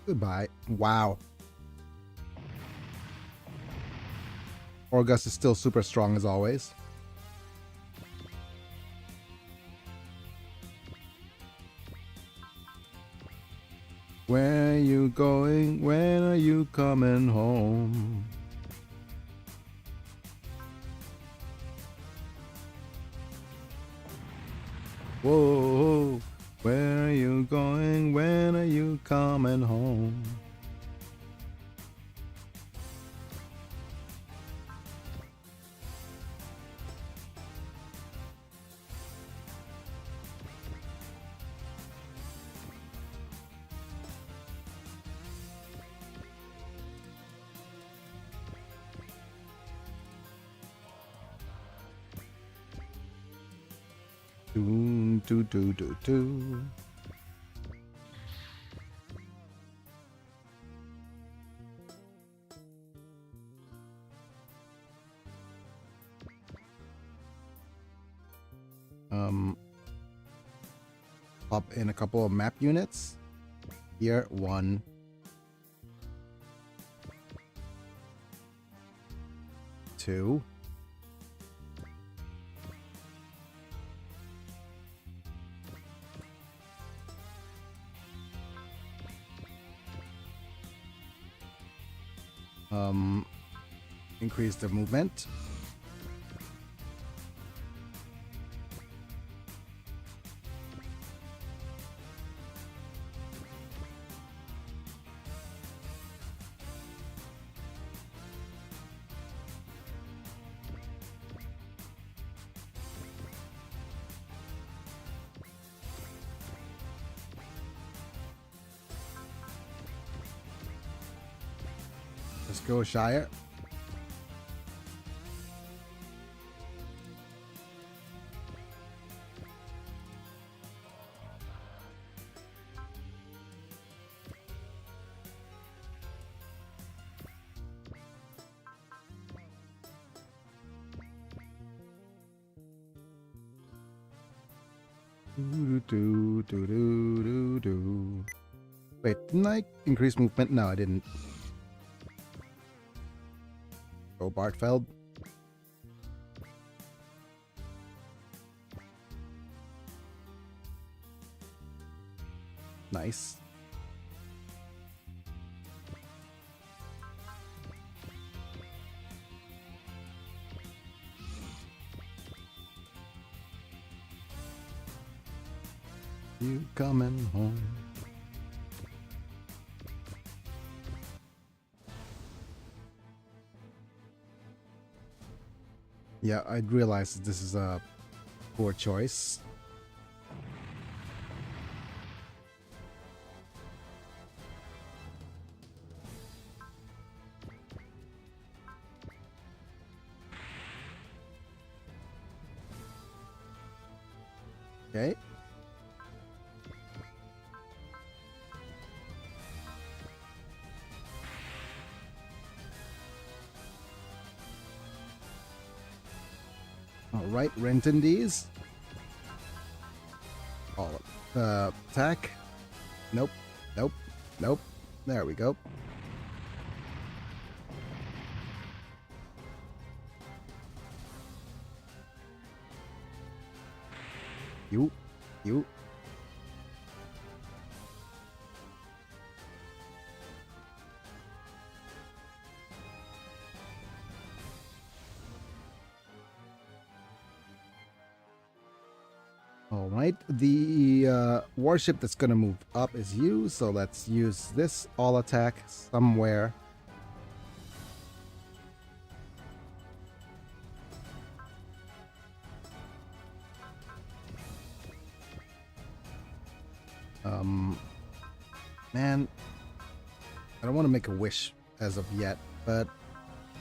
S1: Goodbye. Wow. Orgus is still super strong as always. Where are you going? When are you coming home? Whoa, where are you going? When are you coming home? Do do do do do. Pop in a couple of map units. Here, 1. 2. Increase the movement. Let's go, Shire. Do do do do do do. Wait, didn't I increase movement? No, I didn't. Go Bartfeld. Nice. You coming home? Yeah, I realize this is a poor choice. Okay. All right, renting these. All attack. Nope. Nope. Nope. There we go. You. All right, the warship that's gonna move up is you, so let's use this all attack somewhere. Man, I don't want to make a wish as of yet, but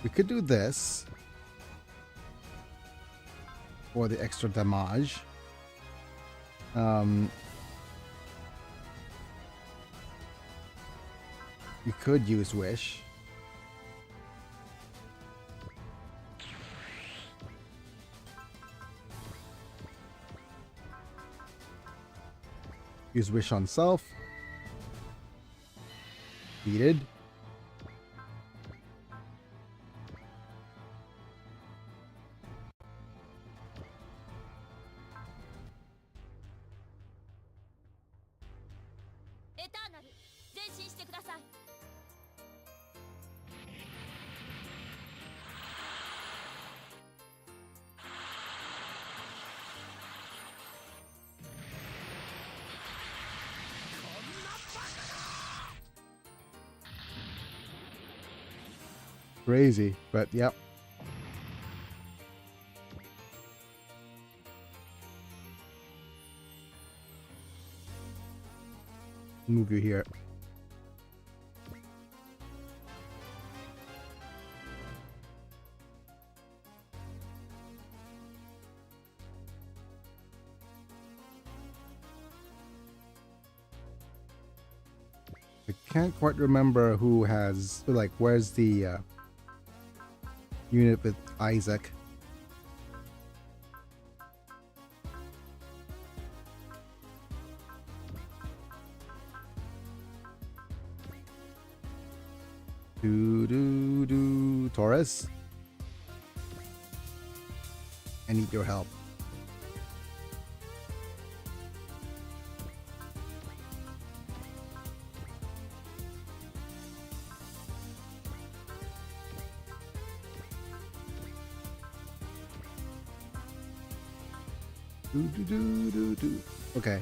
S1: we could do this for the extra damage. You could use wish. Use wish on self. Defeated. Crazy, but yep. Move you here. I can't quite remember who has, like, where's the unit with Isaac. Taurus. I need your help. Okay.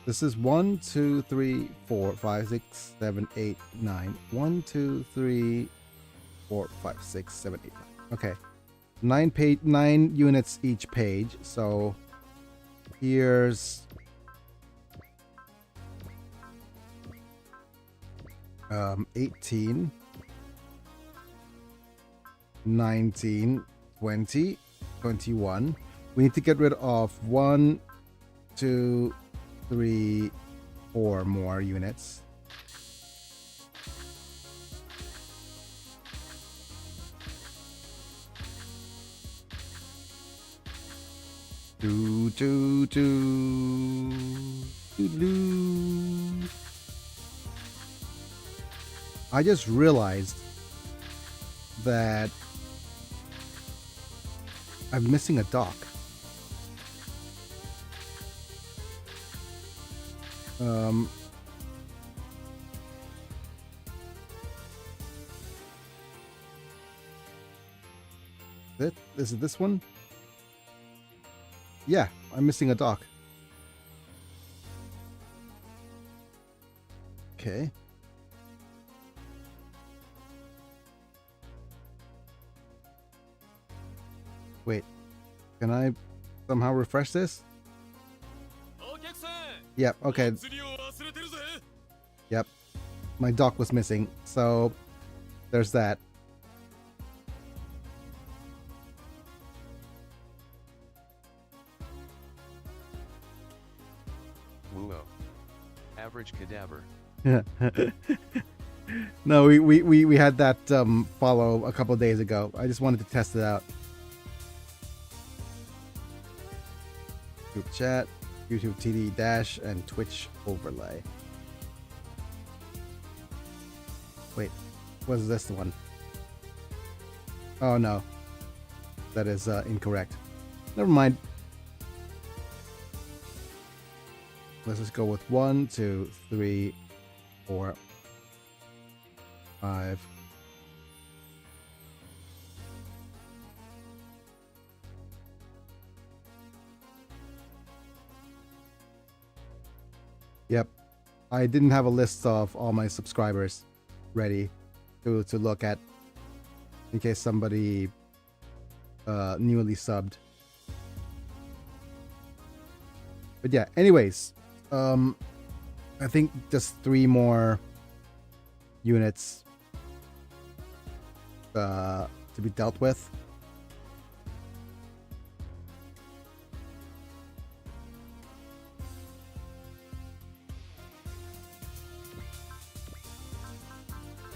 S1: This is 1, 2, 3, 4, 5, 6, 7, 8, 9. 1, 2, 3, 4, 5, 6, 7, 8, 9. Okay. 9 units each page. So here's 18, 19, 20, 21. We need to get rid of 1, 2, 3, 4 more units. I just realized that I'm missing a dock. Is it this one? Yeah, I'm missing a dock. Okay. Wait, can I somehow refresh this? Yep, okay. Yep, my dock was missing, so there's that.
S2: Muo. Average cadaver.
S1: No, we had that follow a couple days ago. I just wanted to test it out. Group chat, YouTube TD dash, and Twitch overlay. Wait, was this the one? Oh no, that is incorrect. Never mind. Let's just go with 1, 2, 3, 4, 5. Yep. I didn't have a list of all my subscribers ready to look at in case somebody newly subbed. But yeah, anyways, I think just 3 more units to be dealt with.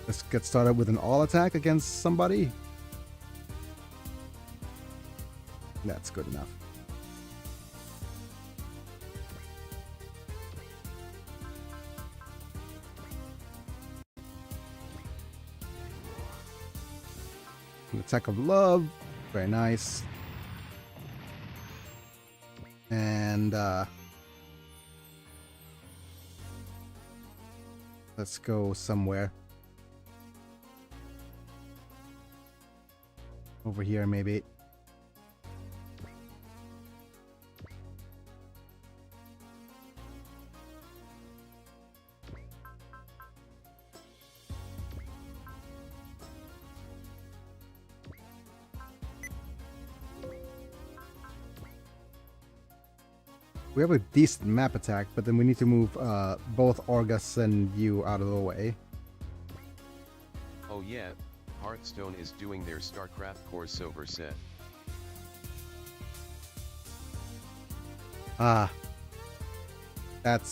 S1: Let's get started with an all attack against somebody. That's good enough. An attack of love. Very nice. And let's go somewhere. Over here, maybe. We have a decent map attack, but then we need to move both Orgus and you out of the way.
S2: Oh yeah, Hearthstone is doing their StarCraft crossover set.
S1: Ah. That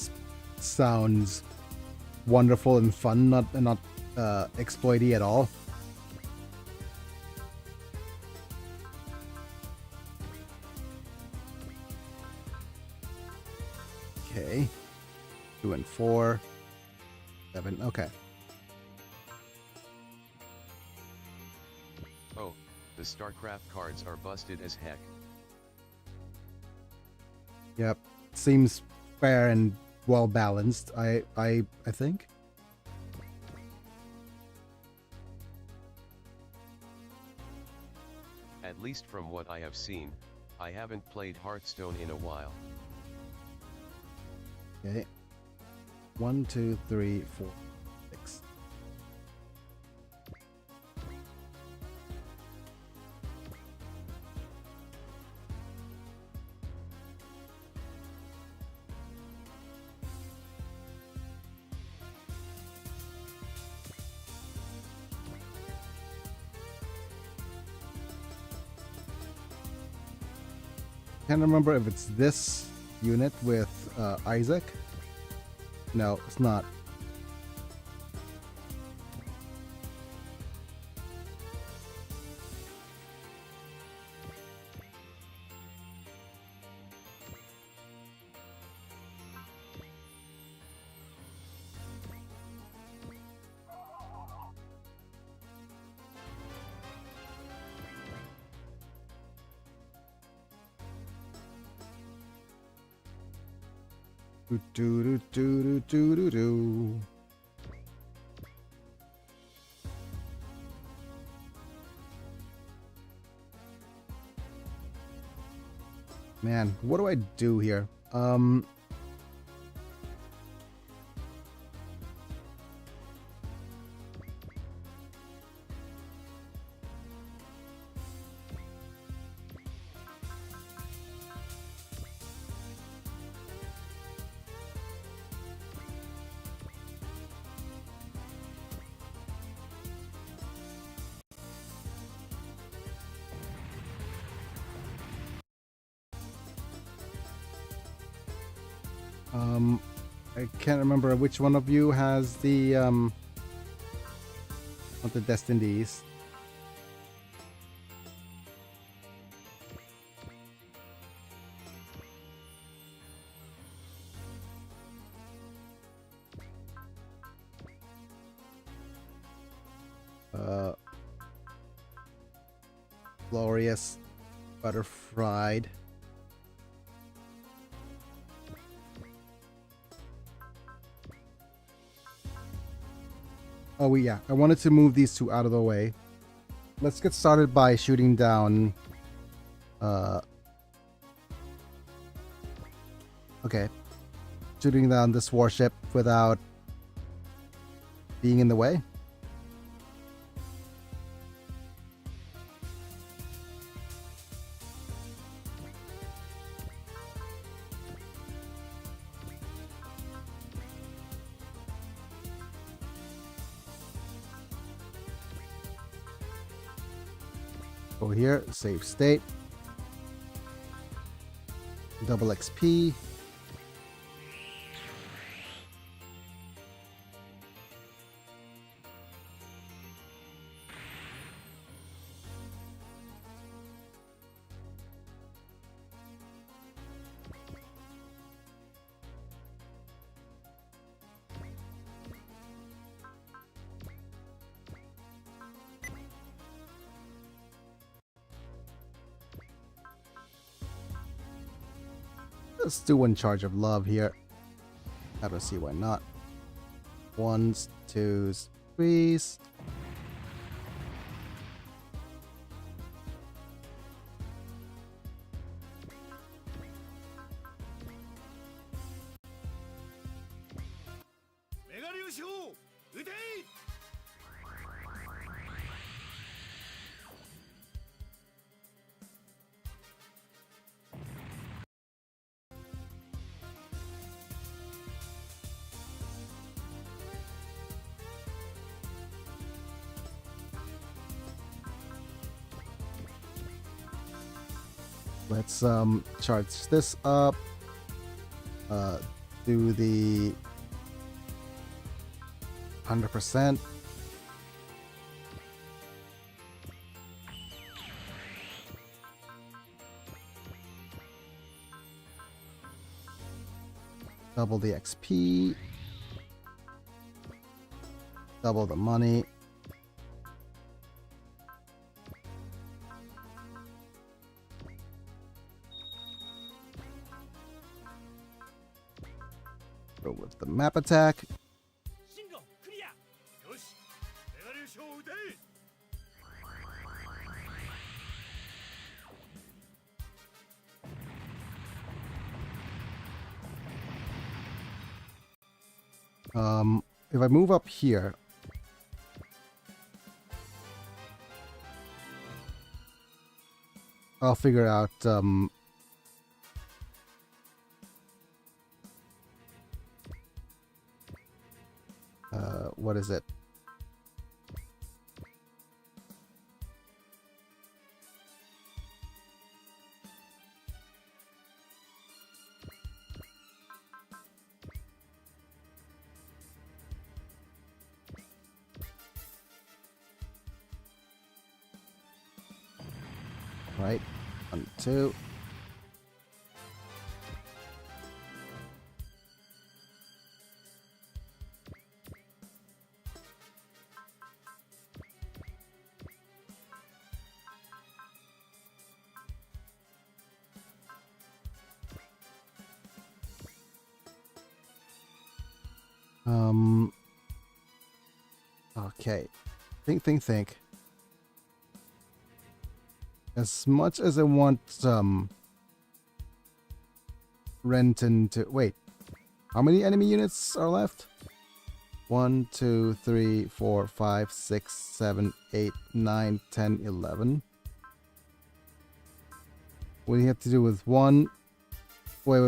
S1: sounds wonderful and fun, not exploity at all. Okay. 2 and 4. 7. Okay.
S2: Oh, the StarCraft cards are busted as heck.
S1: Yep. Seems fair and well balanced, I think.
S2: At least from what I have seen, I haven't played Hearthstone in a while.
S1: Okay. 1, 2, 3, 4, 6. Can't remember if it's this unit with Isaac. No, it's not. Do do do do do do do. Man, what do I do here? I can't remember which one of you has the of the Destinies. Glorious Butterfried. Oh yeah, I wanted to move these two out of the way. Let's get started by shooting down okay. Shooting down this warship without being in the way. Go here, save state. Double XP. Let's do one charge of love here. I don't see why not. Ones, twos, threes. Let's charge this up. Do the 100%. Double the XP. Double the money. Go with the map attack. If I move up here, I'll figure out what is it? Right, 1, 2. Okay. Think. As much as I want Renton to wait. How many enemy units are left? 1, 2, 3, 4, 5, 6, 7, 8, 9, 10, 11. What do you have to do with one? Wait.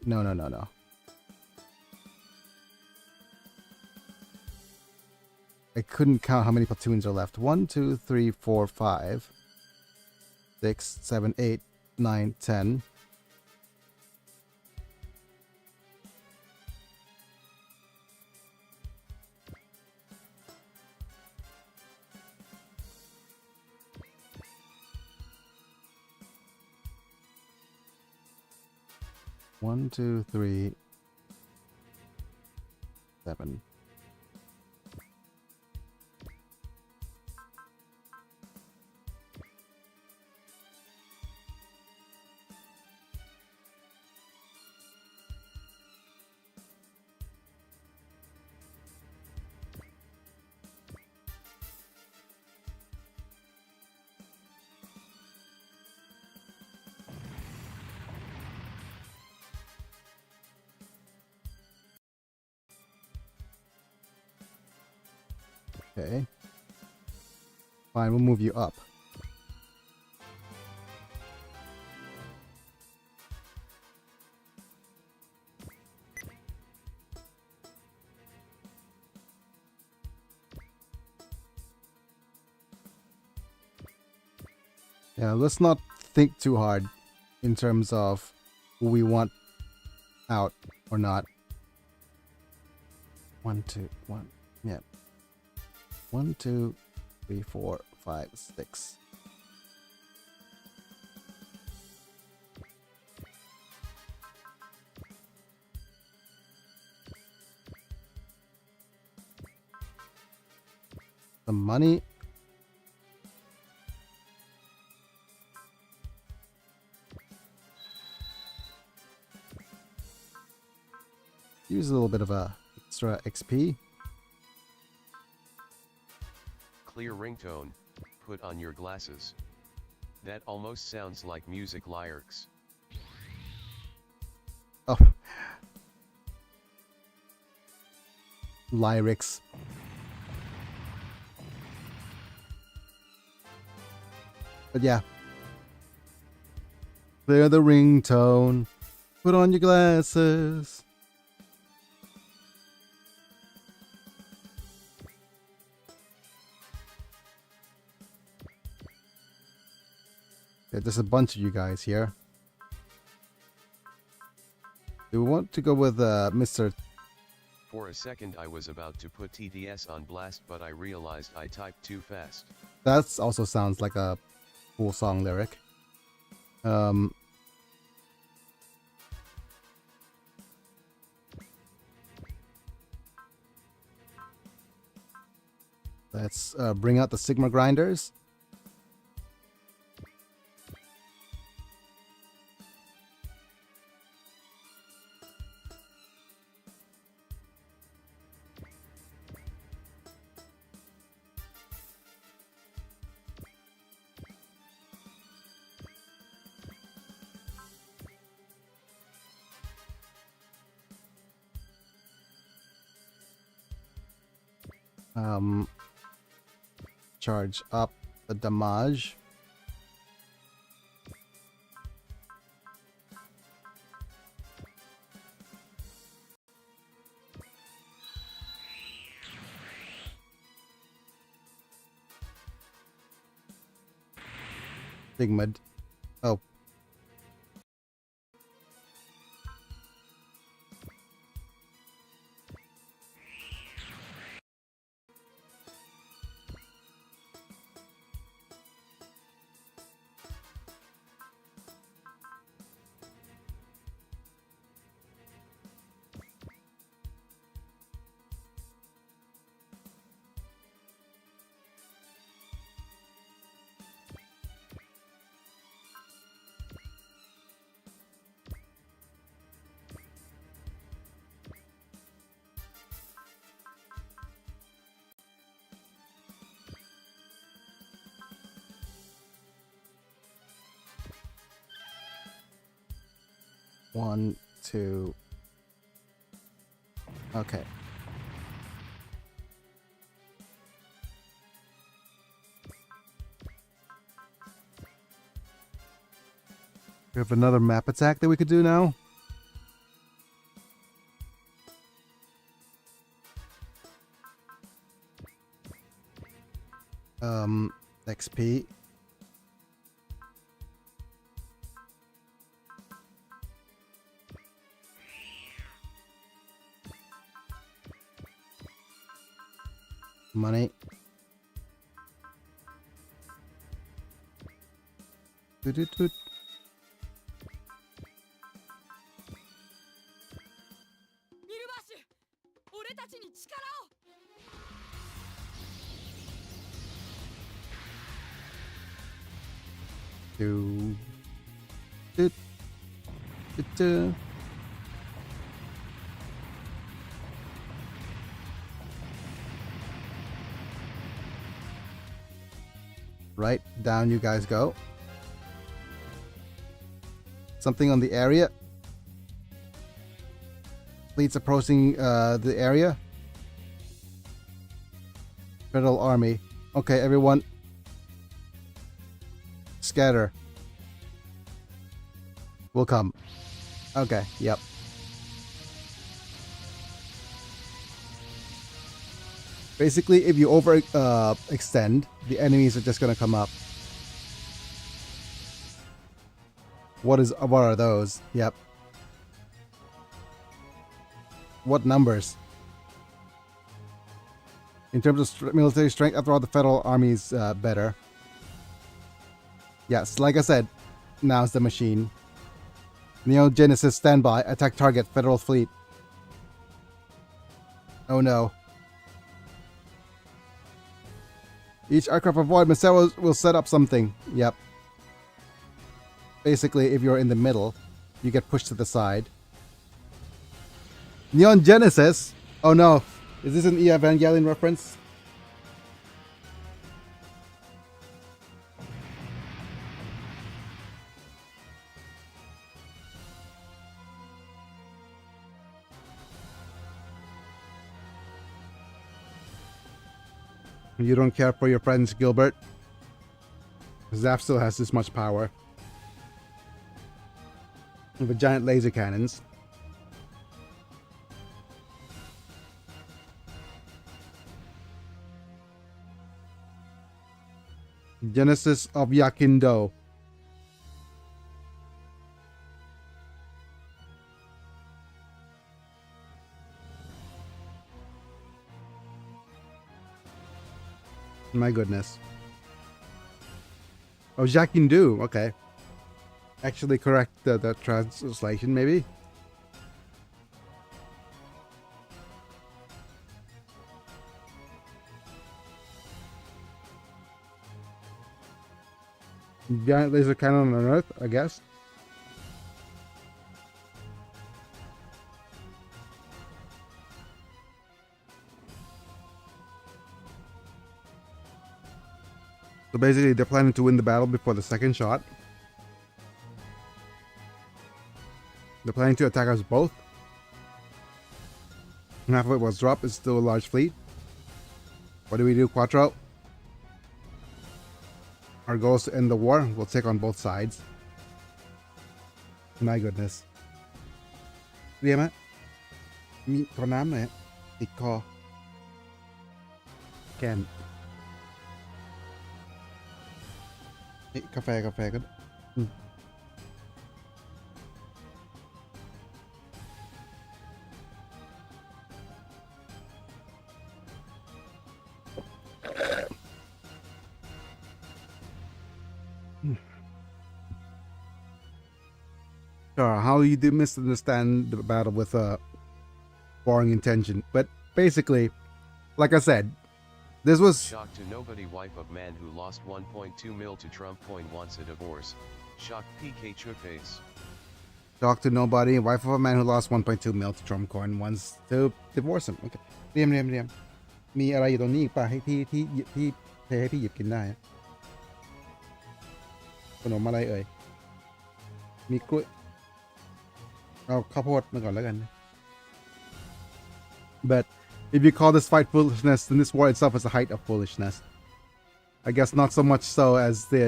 S1: No. I couldn't count how many platoons are left. 1, 2, 3, 4, 5, 6, 7, 8, 9, 10. 1, 2, 3, 7. Okay. Fine, we'll move you up. Yeah, let's not think too hard in terms of who we want out or not. 1, 2, 1. Yeah. 1, 2, 3, 4, 5, 6. The money. Use a little bit of a extra XP.
S2: Clear ringtone. Put on your glasses. That almost sounds like music lyrics.
S1: Oh. Lyrics. But yeah. Clear the ringtone. Put on your glasses. Yeah, there's a bunch of you guys here. Do we want to go with Mr.
S2: For a second I was about to put TDS on blast, but I realized I typed too fast.
S1: That also sounds like a cool song lyric. Let's bring out the Sigma grinders. Charge up the damage. Sigma. Oh. One, two. Okay. We have another map attack that we could do now. XP. Money. Doot, doot, doot. Do, do, do, do. Right, down you guys go. Something on the area. Fleets approaching the area. Federal Army. Okay, everyone. Scatter. Will come. Okay, yep. Basically, if you over extend, the enemies are just gonna come up. What are those? Yep. What numbers? In terms of military strength, after all, the Federal Army's better. Yes, like I said, now's the machine. Neo Genesis standby. Attack target. Federal fleet. Oh no. Each aircraft avoid missiles will set up something. Yep. Basically, if you're in the middle, you get pushed to the side. Neon Genesis? Oh no. Is this an Evangelion reference? You don't care for your friends, Gilbert? Zaf still has this much power. With giant laser cannons. Genesis of Yakindo. My goodness. Oh, Jakindu. Okay. Actually correct the translation, maybe? Giant laser cannon on Earth, I guess. So basically, they're planning to win the battle before the second shot. They're planning to attack us both. Half of it was dropped. It's still a large fleet. What do we do, Quattro? Our goal is to end the war. We'll take on both sides. My goodness. เรียนไหมมีขอน้ำหน่อยฮะติดคอแกนนี่กาแฟก็อืม Sure, how you do misunderstand the battle with a boring intention, but basically, like I said, this was
S2: Shock to nobody. Wife of man who lost 1.2 mil to Trump coin wants a divorce. Shock PK face.
S1: shock to nobody. Wife of a man who lost 1.2 mil to Trump coin wants to divorce him. Okay. เรียมมีอะไรอยู่ตรงนี้อีกป่ะให้พี่เทให้พี่หยิบกินได้ขนมอะไรเอ่ยมีกล้วยเอาข้าวโพดมาก่อนแล้วกัน But if you call this fight foolishness, then this war itself is the height of foolishness. I guess not so much so as the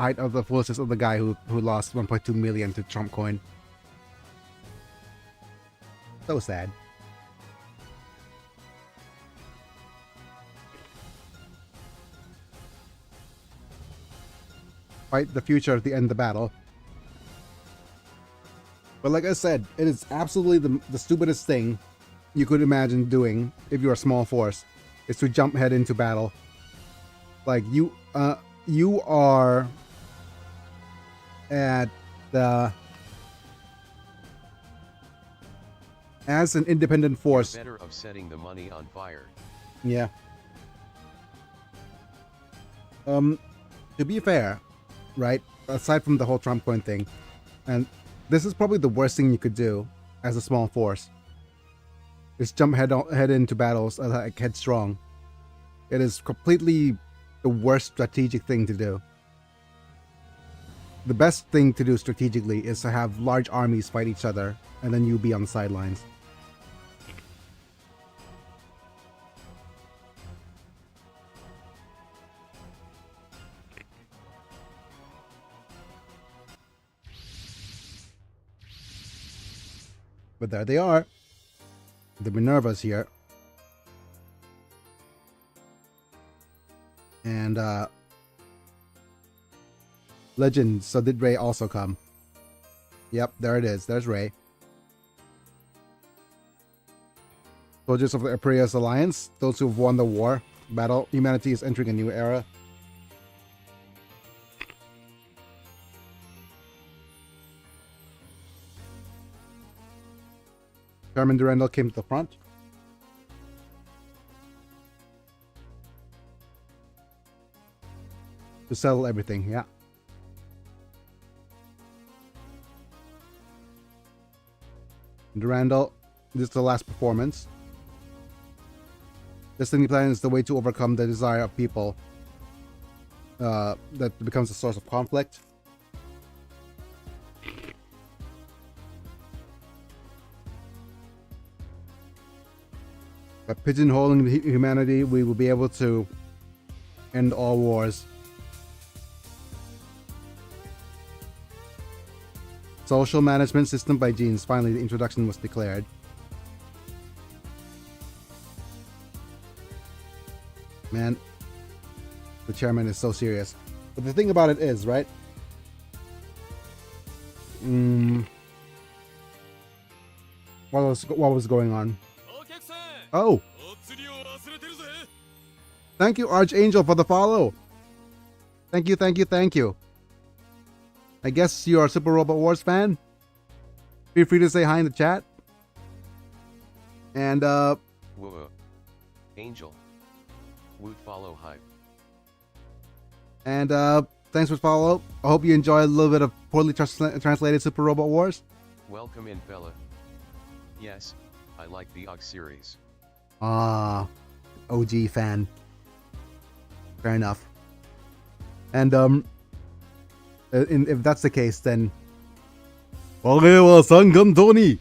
S1: height of the foolishness of the guy who lost 1.2 million to Trump coin. So sad. Fight the future at the end of the battle. But like I said, it is absolutely the stupidest thing you could imagine doing if you're a small force, is to jump head into battle. Like you are at the as an independent force.
S2: Better of setting the money on fire.
S1: Yeah. To be fair, right? Aside from the whole Trump coin thing, and this is probably the worst thing you could do as a small force. Is jump head into battles like headstrong. It is completely the worst strategic thing to do. The best thing to do strategically is to have large armies fight each other, and then you be on the sidelines. But there they are. The Minervas here. And Legend, so did Ray also come? Yep, there it is. There's Ray. Soldiers of the Imperious Alliance, those who have won the war. Battle. Humanity is entering a new era. Chairman Durandal came to the front. To settle everything, yeah. Durandal, this is the last performance. Destiny Plan is the way to overcome the desire of people that becomes a source of conflict. By pigeonholing humanity, we will be able to end all wars. Social management system by genes. Finally, the introduction was declared. Man, the chairman is so serious. But the thing about it is, right? What was going on? Oh! Thank you, Archangel, for the follow. Thank you, thank you, thank you. I guess you're a Super Robot Wars fan. Feel free to say hi in the chat. And
S2: Whoa, Angel. Woot follow hype.
S1: And thanks for the follow. I hope you enjoy a little bit of poorly translated Super Robot Wars.
S2: Welcome in, fella. Yes, I like the OG series.
S1: Ah, OG fan. Fair enough. And if that's the case, then 我は三冠党に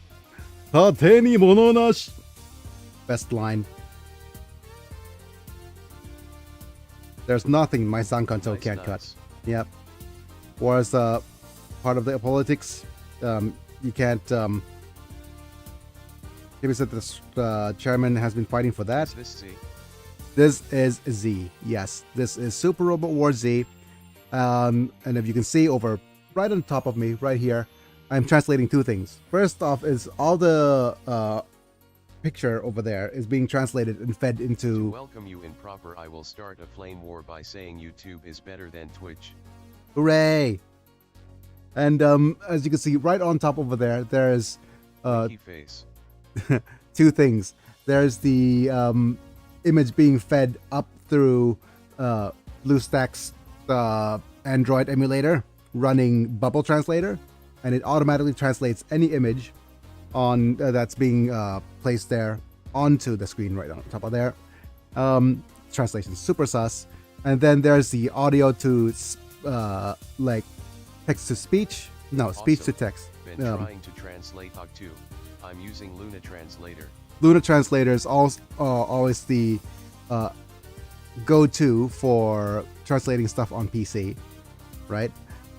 S1: 盾に物なし. Best line. There's nothing my Sankanto can't cut. Yep. Whereas part of the politics, you can't. Maybe said the chairman has been fighting for that.
S2: Is this Z?
S1: This is Z. Yes, this is Super Robot Wars Z. And if you can see over right on top of me, right here, I'm translating two things. First off is all the picture over there is being translated and fed into...
S2: To welcome you in proper, I will start a flame war by saying YouTube is better than Twitch.
S1: Hooray! And as you can see right on top over there, there's
S2: face.
S1: two things. There's the image being fed up through BlueStack's Android emulator running Bubble Translator, and it automatically translates any image on that's being placed there onto the screen right on top of there. Translation super sus. And then there's the audio to like text to speech. No, speech
S2: Also,
S1: to text.
S2: Been trying to translate OG2. I'm using Luna Translator.
S1: Luna Translator is always the go-to for translating stuff on PC, right?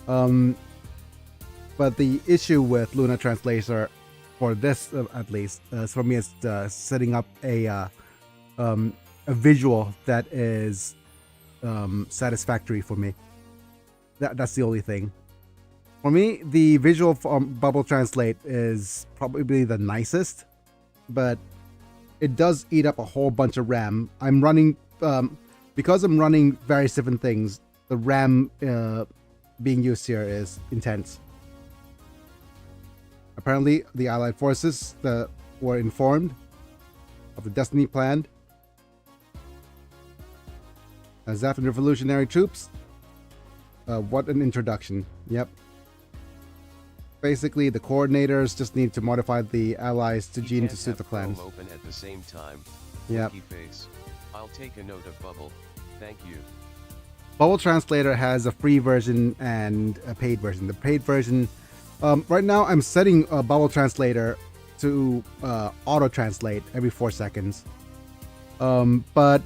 S1: But the issue with Luna Translator, for this at least, for me, is setting up a visual that is satisfactory for me. That's the only thing. For me, the visual from Bubble Translate is probably the nicest, but it does eat up a whole bunch of RAM. I'm running, because I'm running various different things, the RAM being used here is intense. Apparently, the Allied forces, the were informed of the destiny planned. Zaf and revolutionary troops. What an introduction. Yep. Basically, the coordinators just need to modify the allies to gene to suit the clans.
S2: Open at the same time.
S1: Yep.
S2: Face. I'll take a note of Bubble. Thank you.
S1: Bubble Translator has a free version and a paid version. The paid version, right now I'm setting Bubble Translator to auto-translate every 4 seconds. But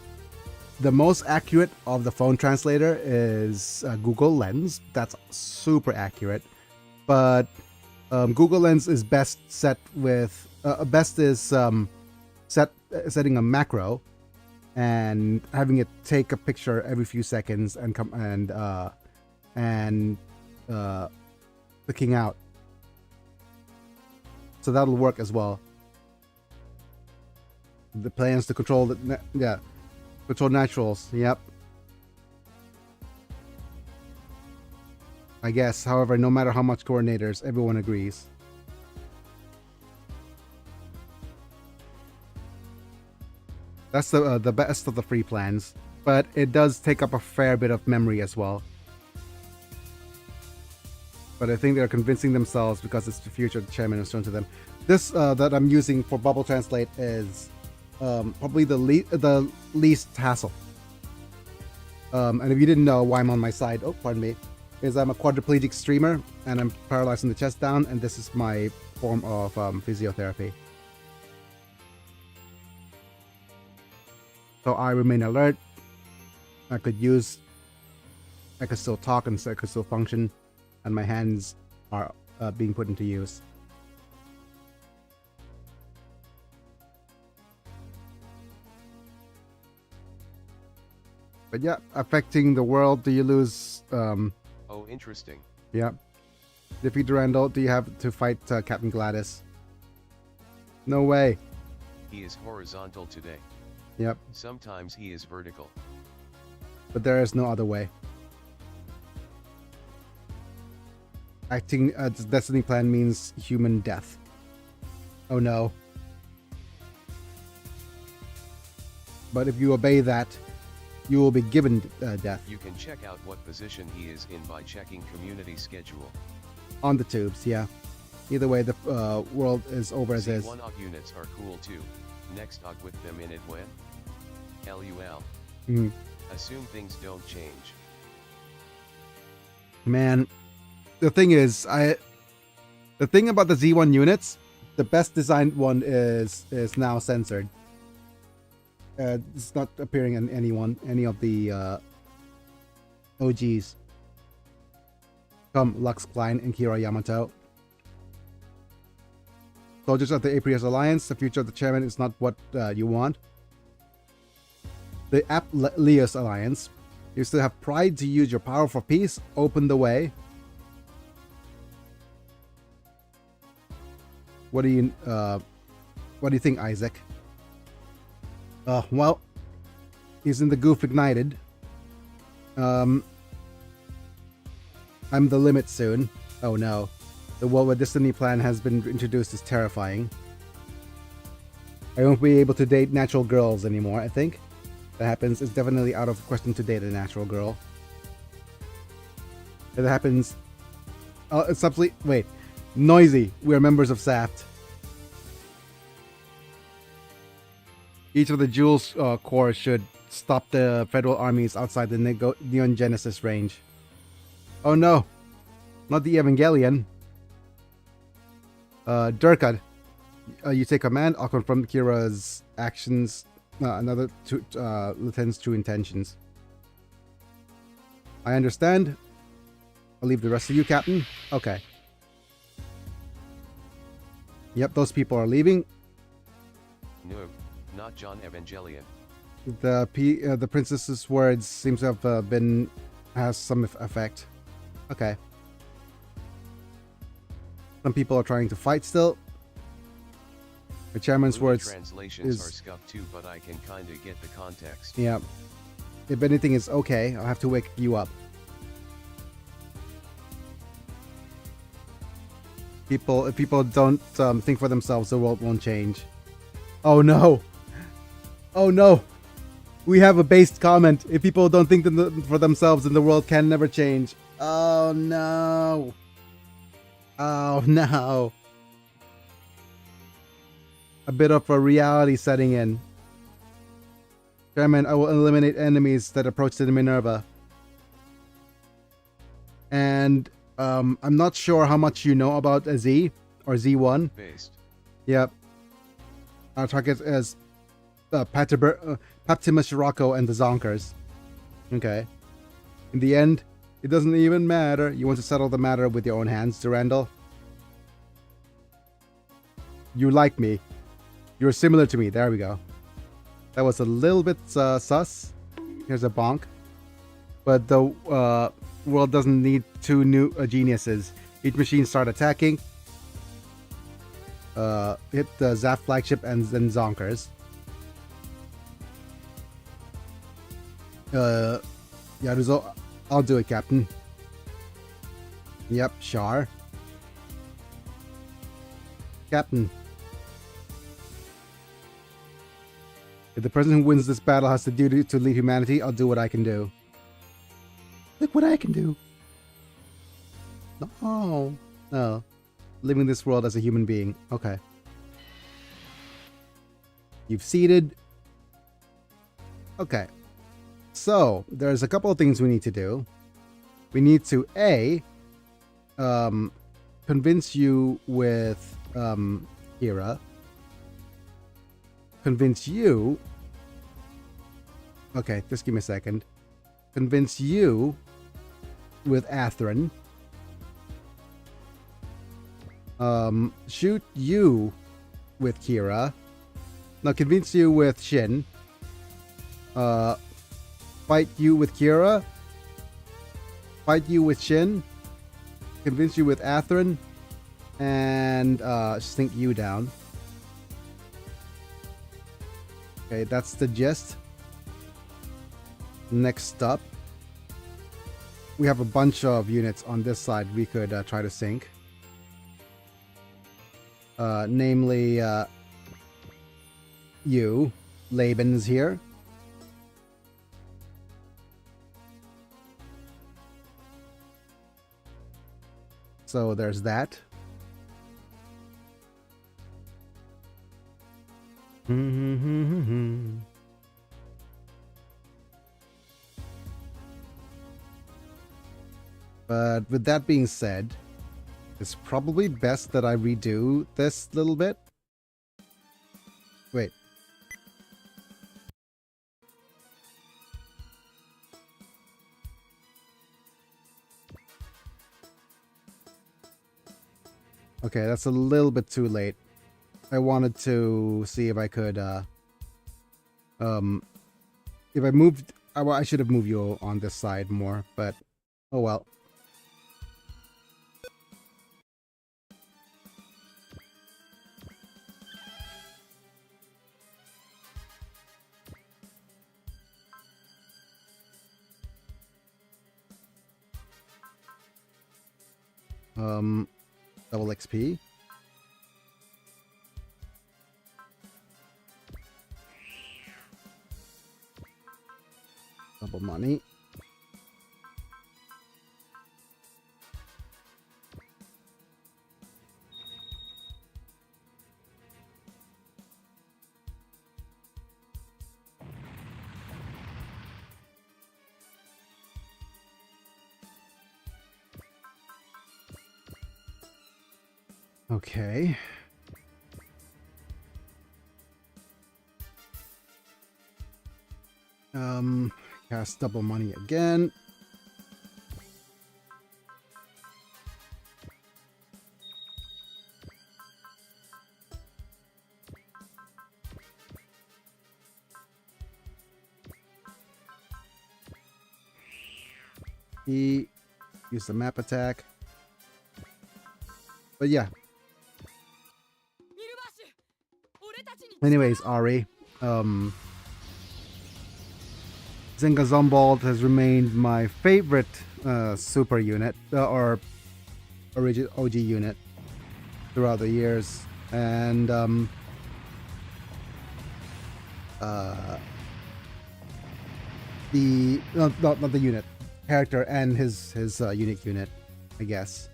S1: the most accurate of the phone translator is Google Lens. That's super accurate. But Google Lens is best set with, setting a macro and having it take a picture every few seconds and clicking out. So that'll work as well. The plans to control control naturals. Yep. I guess. However, no matter how much coordinators, everyone agrees. That's the best of the free plans, but it does take up a fair bit of memory as well. But I think they're convincing themselves because it's the future the chairman has shown to them. This that I'm using for Bubble Translate is probably the least hassle. And if you didn't know why I'm on my side, oh, pardon me, is I'm a quadriplegic streamer and I'm paralyzed from the chest down, and this is my form of physiotherapy. So I remain alert. I could still talk and I could still function, and my hands are being put into use. But yeah, affecting the world. Do you lose?
S2: Oh, interesting.
S1: Yeah. Defeat Durandal. Do you have to fight Captain Gladys? No way.
S2: He is horizontal today.
S1: Yep.
S2: Sometimes he is vertical.
S1: But there is no other way. Acting Destiny Plan means human death. Oh no. But if you obey that, you will be given death.
S2: You can check out what position he is in by checking community schedule.
S1: On the tubes, yeah. Either way, the world is over as is.
S2: C1 AUG units are cool too. Next AUG with them in it when? LUL.
S1: Mm.
S2: Assume things don't change.
S1: Man, the thing is, the thing about the Z1 units, the best designed one is now censored. It's not appearing in any of the OGs. Come, Lux Klein and Kira Yamato. Soldiers of the Aprius Alliance, the future of the chairman is not what you want. The Leos Alliance, you still have pride to use your power for peace. Open the way. What do you think, Isaac? Well, he's in the Goof Ignited. I'm the limit soon. Oh no. The world where Destiny Plan has been introduced is terrifying. I won't be able to date natural girls anymore, I think. That happens, it's definitely out of question to date a natural girl. If that happens... it's absolutely... Wait. Noisy. We are members of SAFT. Each of the Jules Corps should stop the Federal armies outside the Neon Genesis range. Oh no. Not the Evangelion. Durkad, you take command. I'll confirm Kira's actions. Another lieutenant's true intentions. I understand. I'll leave the rest of you, Captain. Okay. Yep, those people are leaving.
S2: No, not John Evangelion.
S1: The princess's words seems to have has some effect. Okay. Some people are trying to fight still. The chairman's words
S2: translations are scuffed too, but I can kinda get the context.
S1: Yeah. If anything is okay, I'll have to wake you up. If people don't think for themselves, the world won't change. Oh no! Oh no! We have a based comment. If people don't think for themselves, then the world can never change. Oh no! Oh no! A bit of a reality setting in. Chairman, I will eliminate enemies that approach the Minerva. And I'm not sure how much you know about a Z or Z1.
S2: Based.
S1: Yep. Our target is Paptimus Rocco and the Zonkers. Okay. In the end, it doesn't even matter. You want to settle the matter with your own hands, Durandal? You like me. You're similar to me. There we go. That was a little bit sus. Here's a bonk. But the world doesn't need two new geniuses. Each machine start attacking. Hit the Zap flagship and then Zonkers. Yeah, I'll do it, Captain. Yep, Char. Captain. If the person who wins this battle has the duty to lead humanity, I'll do what I can do. Look what I can do. No. No. Living this world as a human being. Okay. You've seeded. Okay. So, there's a couple of things we need to do. We need to, A, convince you with Hera. Convince you. Okay, just give me a second. Convince you with Atherin. Shoot you with Kira. Now convince you with Shin. Fight you with Kira. Fight you with Shin. Convince you with Atherin. And sink you down. Okay, that's the gist. Next up, we have a bunch of units on this side we could try to sink. Namely, you. Laban's here. So there's that. But with that being said, it's probably best that I redo this little bit. Wait. Okay, that's a little bit too late. I wanted to see if I could, if I moved, I should have moved you on this side more, but oh well. Double XP. Double money. Okay. Cast double money again. He used the map attack. But yeah. Anyways, Ari, Zenga Zombold has remained my favorite super unit, or original OG unit. throughout the years, and uh, the not the unit character and his unique unit, I guess.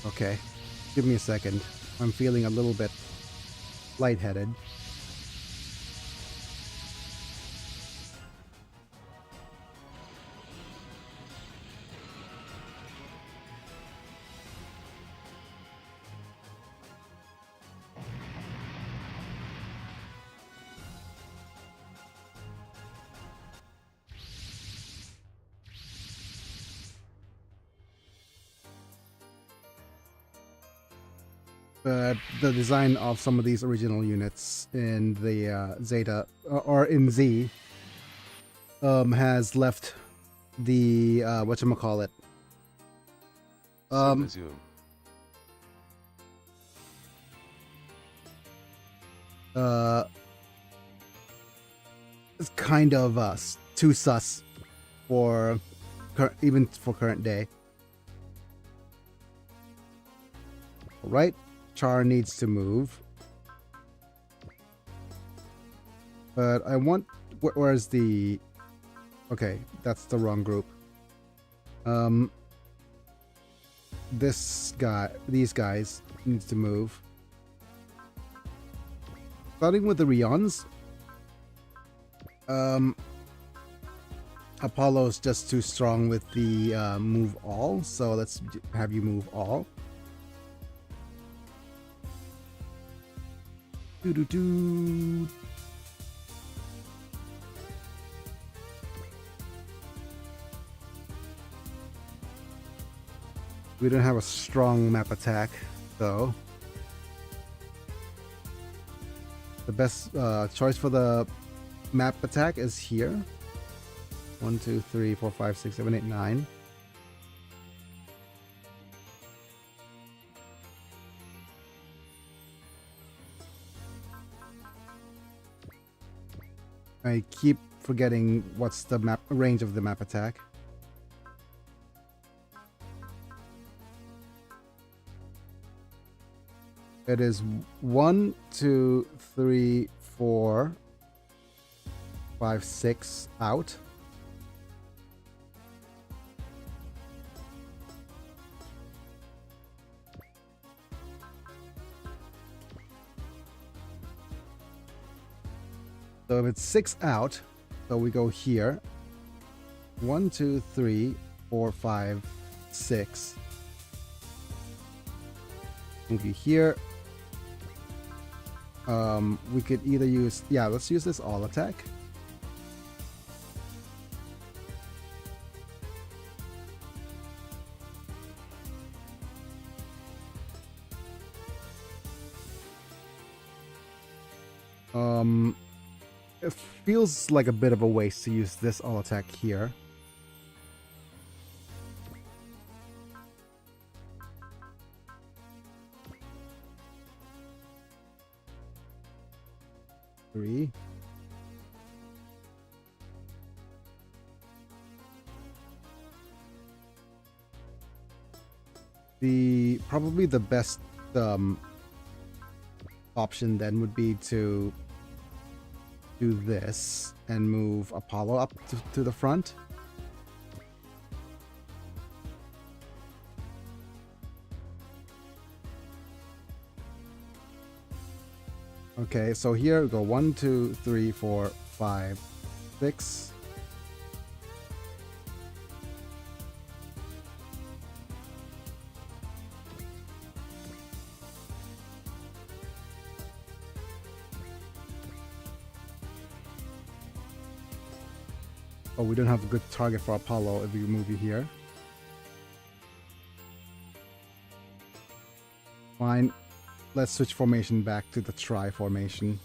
S1: Okay, give me a second. I'm feeling a little bit lightheaded. But the design of some of these original units in the Zeta or in Z has left the whatchamacallit.
S2: Zoom.
S1: It's kind of too sus for even for current day. All right. Char needs to move. But I want... Where's the... Okay, that's the wrong group. This guy... These guys needs to move. Starting with the Rions. Apollo's just too strong with the move all, so let's have you move all. Doo-doo-doo. We don't have a strong map attack, though. The best choice for the map attack is here. 1, 2, 3, 4, 5, 6, 7, 8, 9. I keep forgetting what's the map range of the map attack. It is 1, 2, 3, 4, 5, 6 out. So if it's 6 out, so we go here. 1, 2, 3, 4, 5, 6. Move you here. We could either use... Yeah, let's use this all attack. It feels like a bit of a waste to use this all attack here. Three. Probably the best option then would be to do this and move Apollo up to the front. Okay, so here we go 1, 2, 3, 4, 5, 6. Oh, we don't have a good target for Apollo if we move you here. Fine. Let's switch formation back to the tri formation.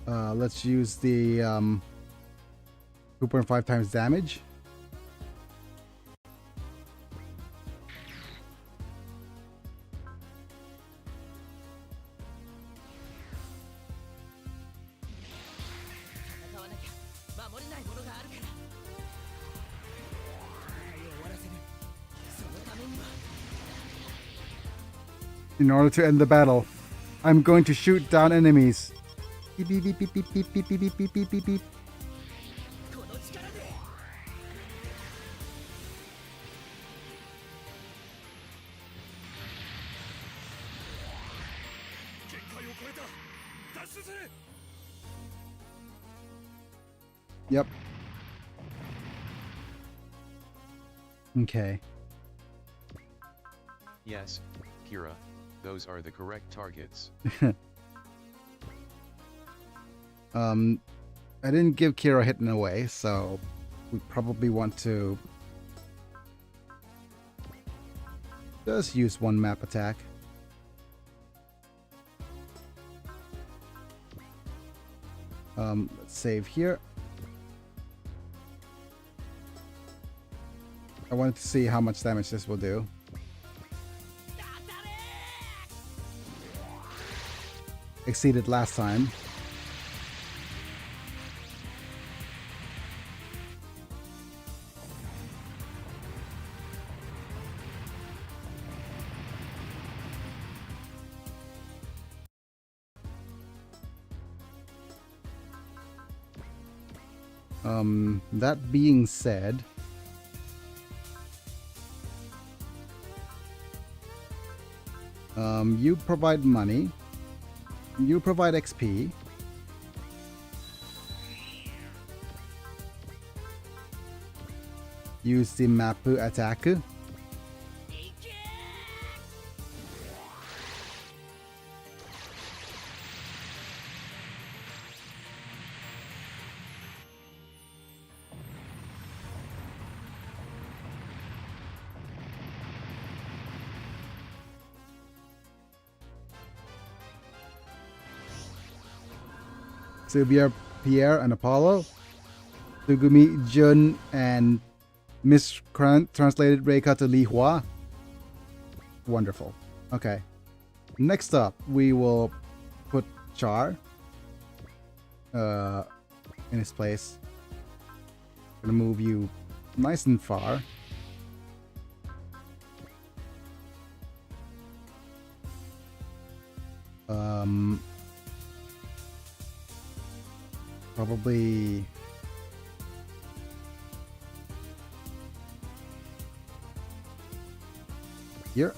S1: Let's use the 2.5 times damage. In order to end the battle, I'm going to shoot down enemies. Beep, beep, beep, beep, beep, beep, beep, beep, beep, beep, beep, beep. Yep. Okay.
S2: Yes, Kira, those are the correct targets.
S1: I didn't give Kira hidden away, so we probably want to just use one map attack. Let's save here. I wanted to see how much damage this will do. Exceeded last time. That being said, you provide money, you provide XP, use the Mapu attack. Sylvia, Pierre, and Apollo. Sugumi, Jun, and mistranslated Reika to Li Hua. Wonderful. Okay. Next up, we will put Char in his place. Gonna move you nice and far. Probably here.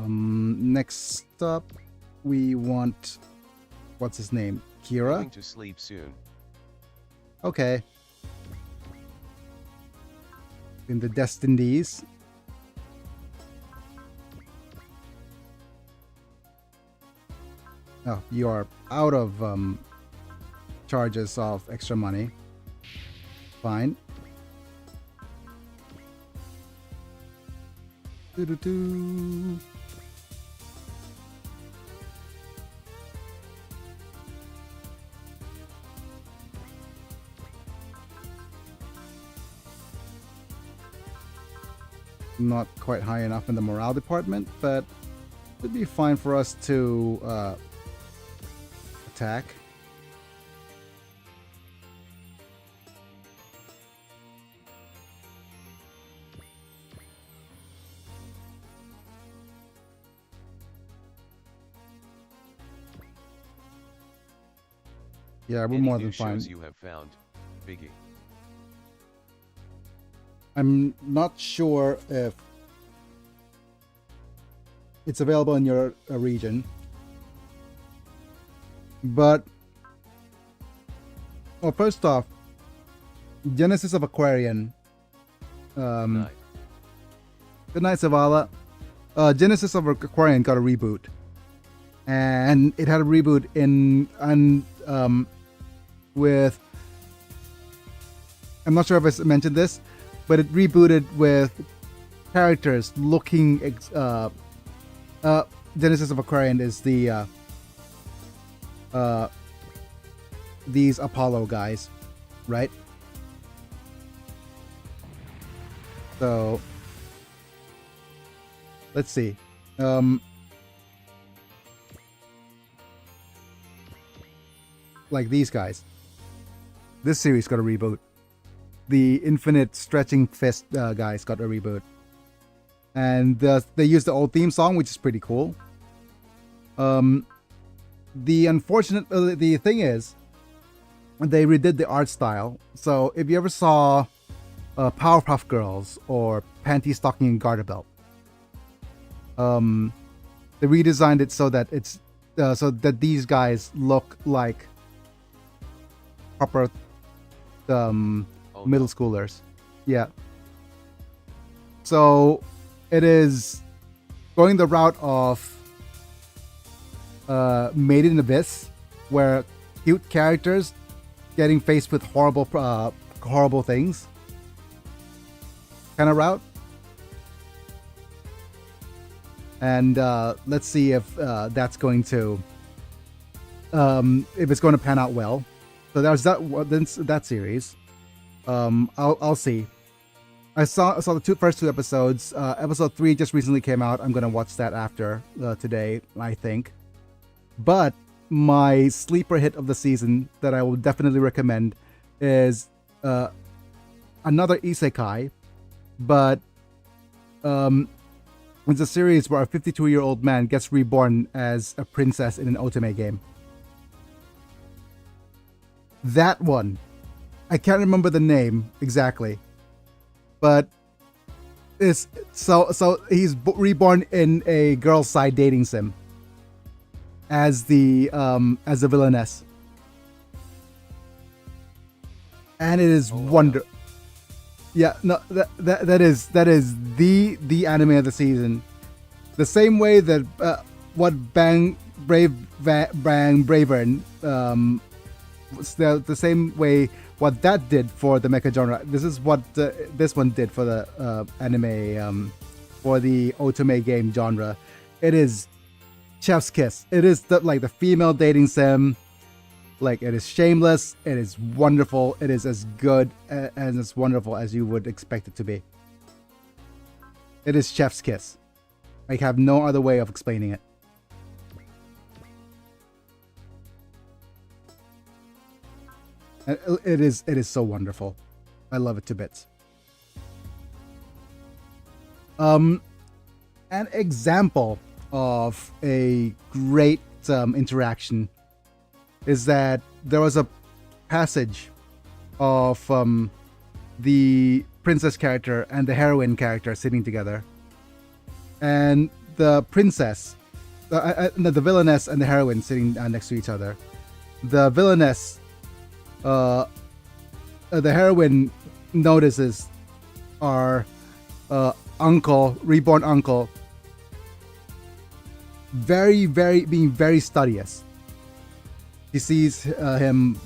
S1: Next up, we want, what's his name? Kira?
S2: Going to sleep soon.
S1: Okay. In the Destinies. Oh, you are out of charges of extra money. Fine. Doo-doo-doo. Not quite high enough in the morale department, but it'd be fine for us to attack. Yeah, we're
S2: Any
S1: more
S2: new
S1: than fine.
S2: shows you have found, Biggie?
S1: I'm not sure if it's available in your region, but well, first off, Genesis of Aquarian. Good
S2: Night.
S1: night, Zavala. Genesis of Aquarian got a reboot, and it had a reboot with. I'm not sure if I mentioned this, but it rebooted with characters looking. Genesis of Aquarian is these Apollo guys, right? So let's see. Like these guys. This series got a reboot. The Infinite Stretching Fist guys got a reboot. And they used the old theme song, which is pretty cool. The thing is, they redid the art style. So if you ever saw Powerpuff Girls or Panty Stocking and Garter Belt, they redesigned it so that it's so that these guys look like proper middle schoolers. Yeah. So it is going the route of Made in Abyss, where cute characters getting faced with horrible things kind of route. And let's see if that's going to if it's going to pan out well. So there's that series. I'll see. I saw the first two episodes. Episode 3 just recently came out. I'm gonna watch that after today, I think. But my sleeper hit of the season that I will definitely recommend is another isekai, but it's a series where a 52-year-old man gets reborn as a princess in an otome game. That one, I can't remember the name exactly, but it's so he's reborn in a girl's side dating sim as the villainess, and it is Yeah, no, that is the anime of the season. The same way that what Bang Bravern the same way what that did for the mecha genre. This is what this one did for the anime for the otome game genre. It is chef's kiss. It is the female dating sim. Like, it is shameless, it is wonderful, it is as good and as wonderful as you would expect it to be. It is chef's kiss. I have no other way of explaining it. And it is so wonderful. I love it to bits. An example of a great interaction is that there was a passage of the princess character and the heroine character sitting together, and the princess, the villainess and the heroine sitting next to each other. The villainess, the heroine notices our reborn uncle, being very studious. He sees him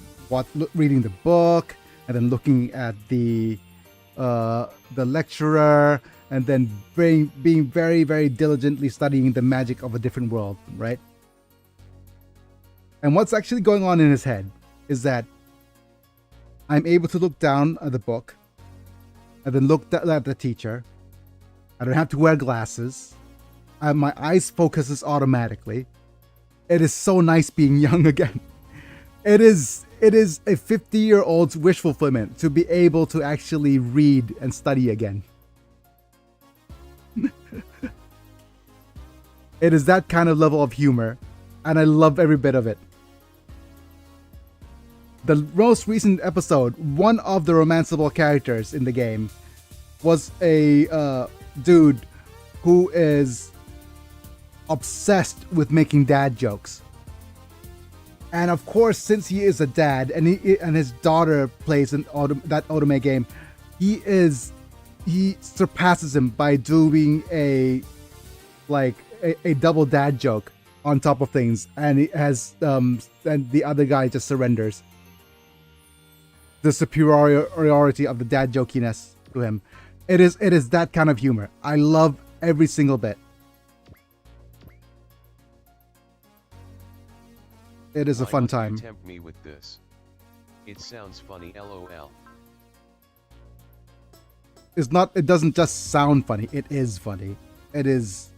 S1: reading the book, and then looking at the lecturer, and then being very diligently studying the magic of a different world, right? And what's actually going on in his head is that I'm able to look down at the book, and then look at the teacher. I don't have to wear glasses. My eyes focuses automatically. It is so nice being young again. It is a 50-year-old's wish fulfillment to be able to actually read and study again. It is that kind of level of humor, and I love every bit of it. The most recent episode, one of the romanceable characters in the game was a dude who is obsessed with making dad jokes. And of course, since he is a dad and and his daughter plays that Otome game, he surpasses him by doing a double dad joke on top of things, and he has and the other guy just surrenders. The superiority of the dad jokiness to him. It is that kind of humor. I love every single bit. It is a fun time.
S2: Tempt me with this. It sounds funny, lol.
S1: It's not. It doesn't just sound funny. It is funny. It is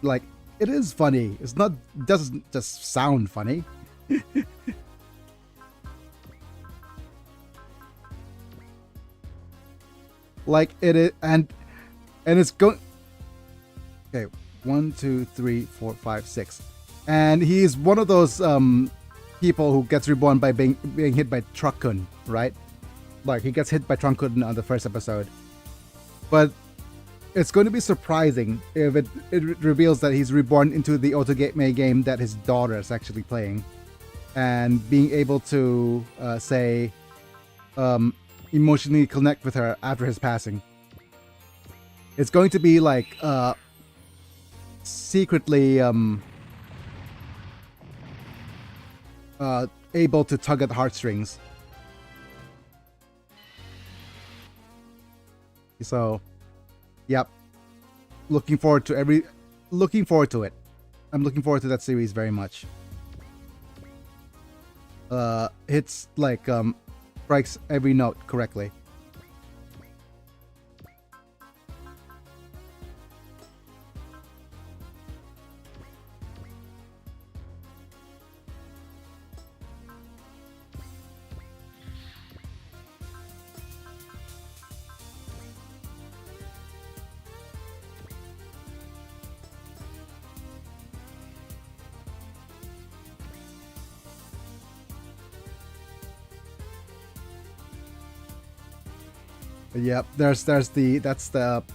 S1: like it is funny. It's not. It doesn't just sound funny. Like it is, and it's going. Okay, 1, 2, 3, 4, 5, 6, and he's one of those people who gets reborn by being hit by Truck-kun, right? Like he gets hit by Truck-kun on the first episode, but it's going to be surprising if it reveals that he's reborn into the Otome game that his daughter is actually playing, and being able to say. Emotionally connect with her after his passing. It's going to be like secretly able to tug at the heartstrings. So, yep. Looking forward to it. I'm looking forward to that series very much. It's like strikes every note correctly. Yep, that's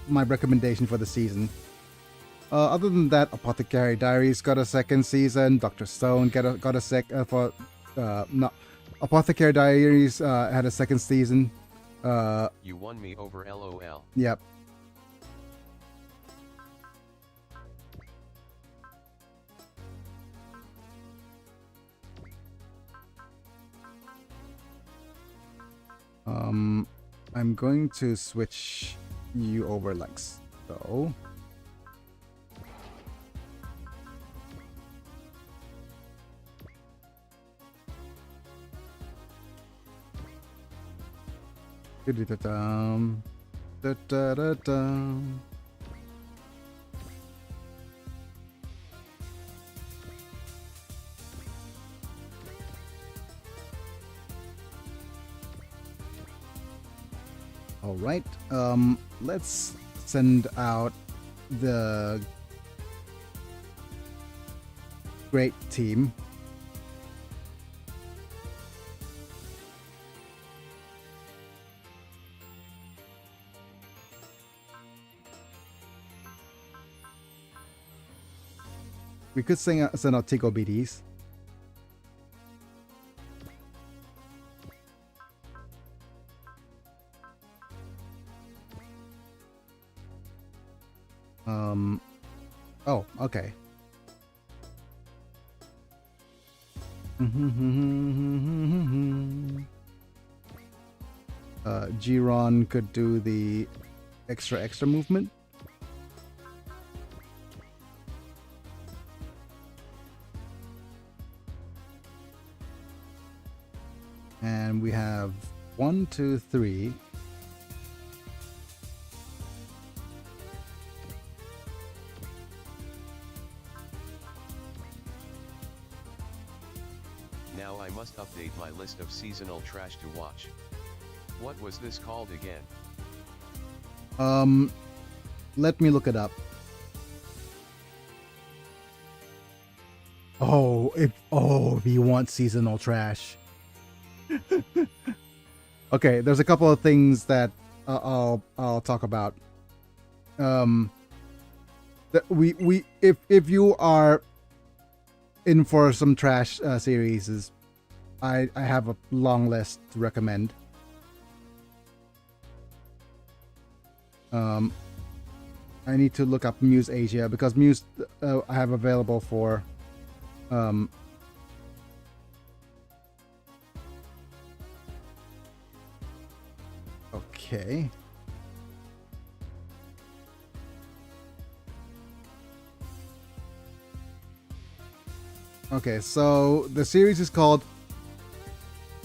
S1: my recommendation for the season. Other than that, Apothecary Diaries got a second season. Dr. Stone got a Apothecary Diaries had a second season.
S2: You won me over, lol.
S1: Yep. I'm going to switch you over like so. Da-da-da-dum. Da-da-da-dum. All right, let's send out the great team. We could send out Tico BDs. Oh, okay. Giron could do the extra movement. And we have 1, 2, 3.
S2: Now I must update my list of seasonal trash to watch. What was this called again?
S1: Let me look it up. Oh, if you want seasonal trash. Okay, there's a couple of things that I'll talk about. That if you are in for some trash series, I have a long list to recommend. I need to look up Muse Asia because Muse I have available for okay. Okay, so the series is called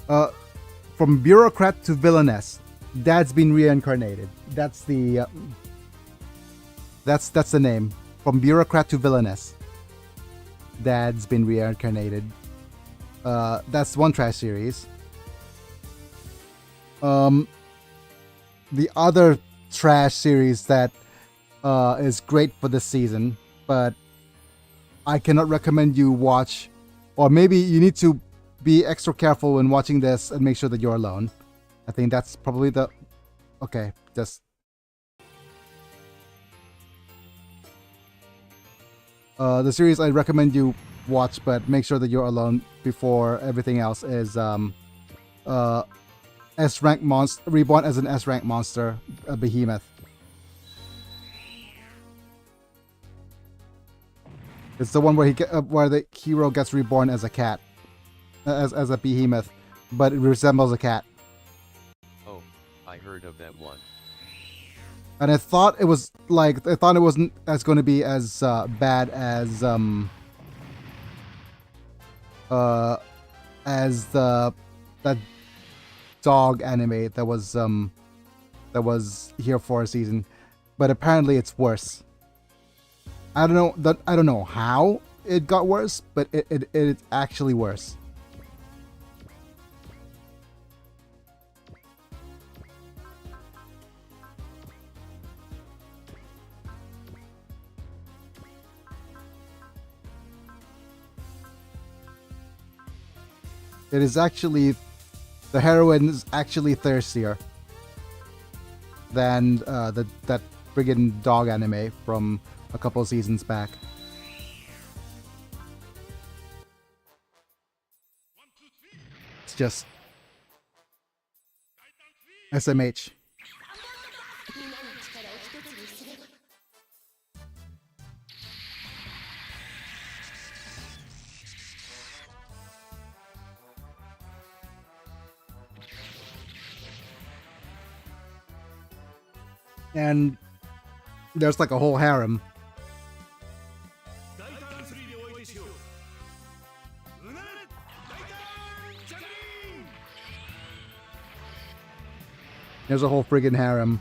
S1: From Bureaucrat to Villainess. Dad's been reincarnated. That's the that's the name. From Bureaucrat to Villainess. Dad's been reincarnated. That's one trash series. The other trash series that is great for this season, but I cannot recommend you watch, or maybe you need to be extra careful when watching this and make sure that you're alone. I think that's probably the... Okay, just... the series I recommend you watch, but make sure that you're alone before everything else is S-rank monster, reborn as an S-rank monster, a behemoth. It's the one where where the hero gets reborn as a cat, as a behemoth, but it resembles a cat.
S2: Oh, I heard of that one.
S1: And I thought it was like I thought it wasn't as going to be as bad as that dog anime that was here for a season, but apparently it's worse. I don't know how it got worse, but it's actually worse. It is actually, the heroine is actually thirstier than that friggin' dog anime from a couple seasons back. It's just SMH. And there's like a whole harem. There's a whole friggin' harem.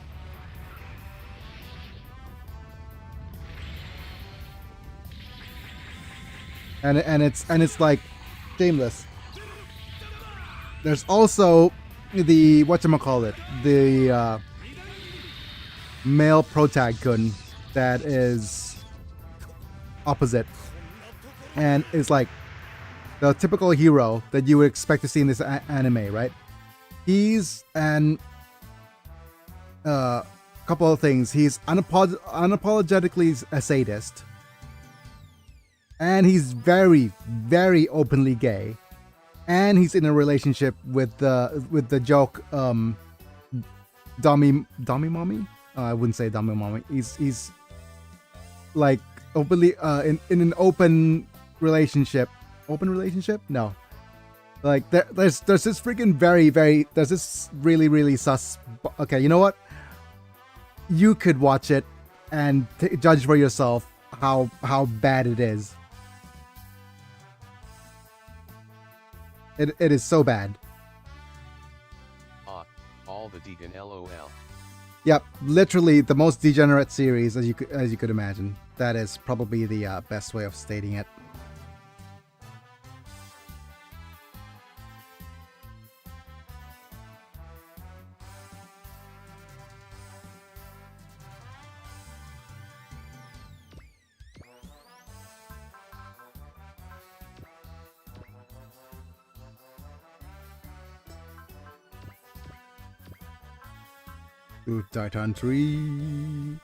S1: And it's like shameless. There's also the whatchamacallit, the male protag-kun that is opposite and is like the typical hero that you would expect to see in this anime, right? He's an couple of things. He's unapologetically a sadist, and he's very, very openly gay, and he's in a relationship with the joke dummy mommy. I wouldn't say dummy mommy. He's like openly in an open relationship. Open relationship? No. Like there's this freaking there's this really sus. Okay, you know what? You could watch it and judge for yourself how bad it is. It is so bad.
S2: All the Deacon LOL.
S1: Yep, literally the most degenerate series as you could imagine. That is probably the best way of stating it. To Titan 3.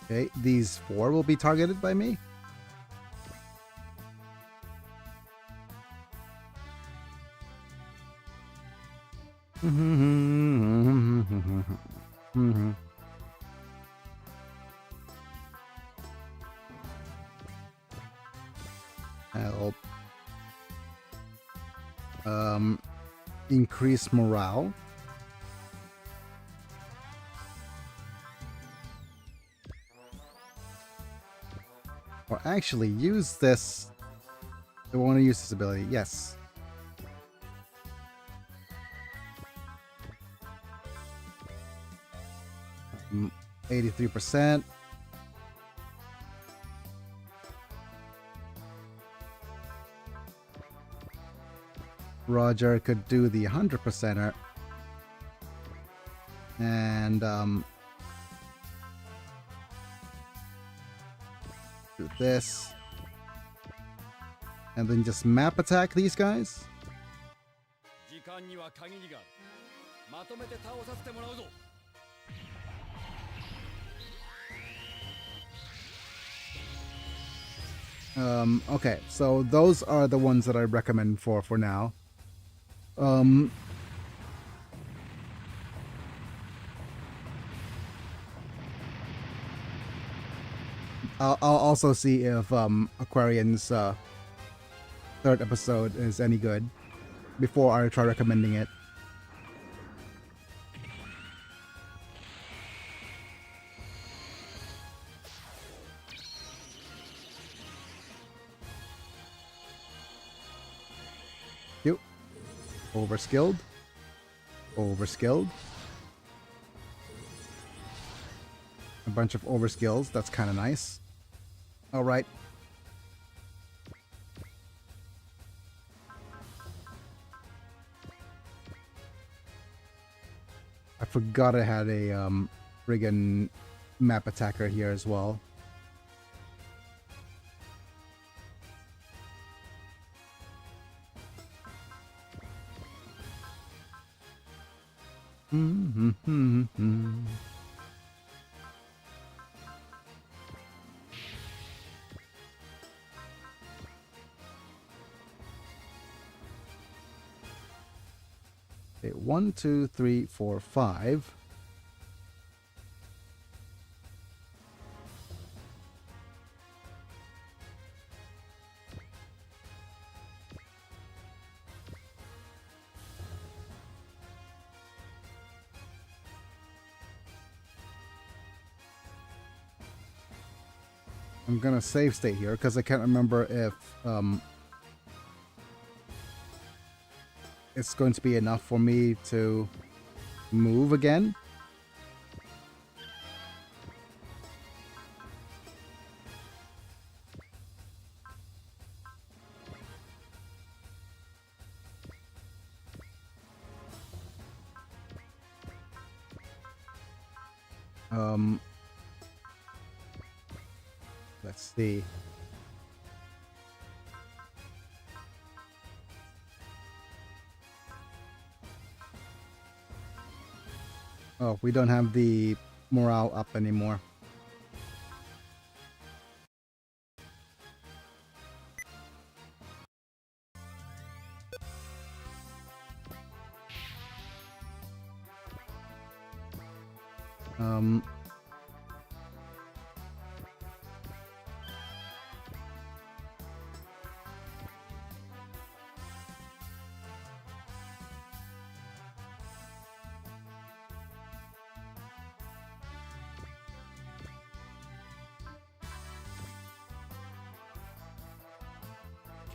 S1: Okay, these 4 will be targeted by me. Help. Increase morale. Or actually use this. I want to use this ability. Yes. Mm, 83%. Roger could do the 100%er. And do this. And then just map attack these guys.
S4: 時間には限りがある。まとめて倒させてもらうぞ。
S1: Okay, so those are the ones that I recommend for now. I'll also see if Aquarian's third episode is any good before I try recommending it. Cute. Overskilled. Overskilled. A bunch of overskills. That's kind of nice. All right. I forgot I had a friggin' map attacker here as well. Okay, 1, 2, 3, 4, 5. I'm gonna save state here because I can't remember if it's going to be enough for me to move again. Let's see. Oh, we don't have the morale up anymore.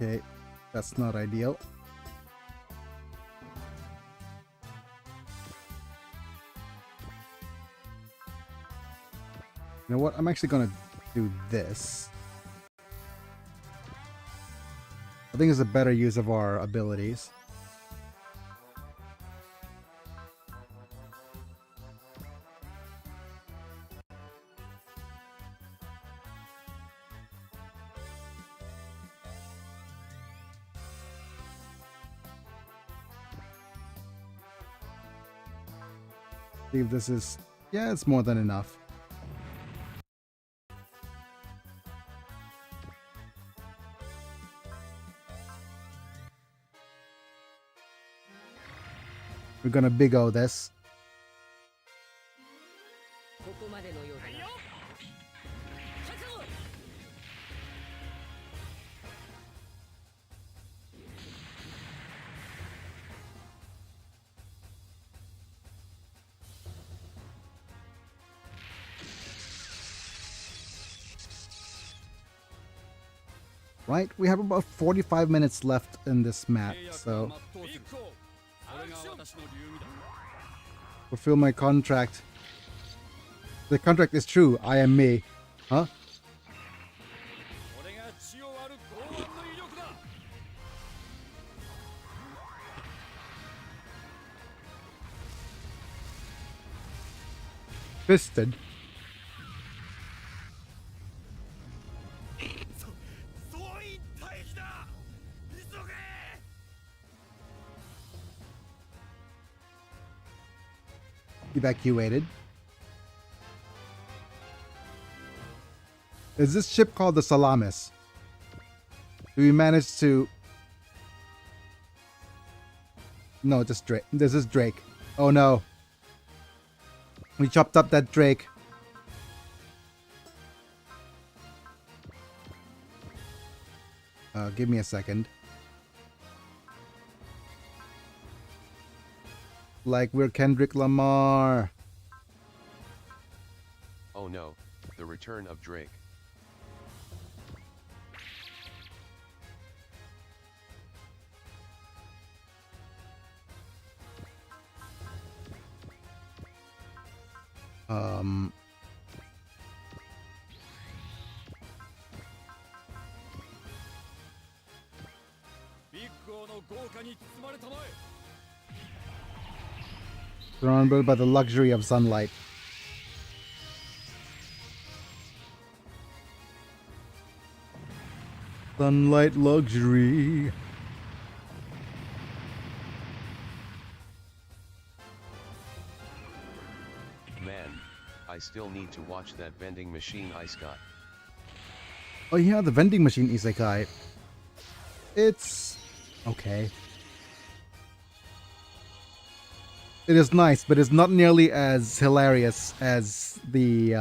S1: Okay, that's not ideal. You know what? I'm actually gonna do this. I think it's a better use of our abilities. See if this is... yeah, it's more than enough. We're gonna big O this.
S5: ここまでのようだな。
S1: Right? We have about 45 minutes left in this map,
S4: 契約
S1: so
S4: は全うするそれが私の流儀だ
S1: fulfill my contract. The contract is true. I am me. Huh?
S4: これが血を割る剛腕の威力だ
S1: Fisted.
S4: 総員退避だ急げ
S1: Evacuated. Is this ship called the Salamis? Do we manage to... No, just Drake. This is Drake. Oh no. We chopped up that Drake. Give me a second. Like we're Kendrick Lamar.
S2: Oh no, the return of Drake.
S1: Um...
S4: ビッグ王の豪華に包まれたまえ
S1: Surrounded by the luxury of sunlight. Sunlight luxury.
S2: Man, I still need to watch that vending machine ice got.
S1: Oh yeah, the vending machine isekai. It's okay. It is nice, but it's not nearly as hilarious as the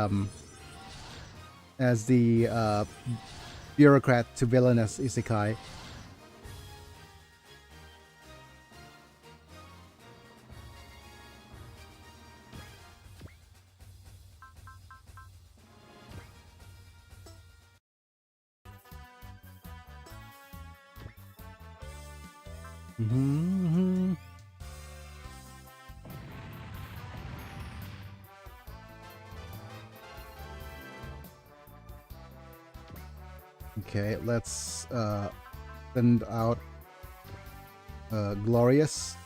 S1: bureaucrat to villainous isekai. Mm-hmm. Okay, let's send out Glorious.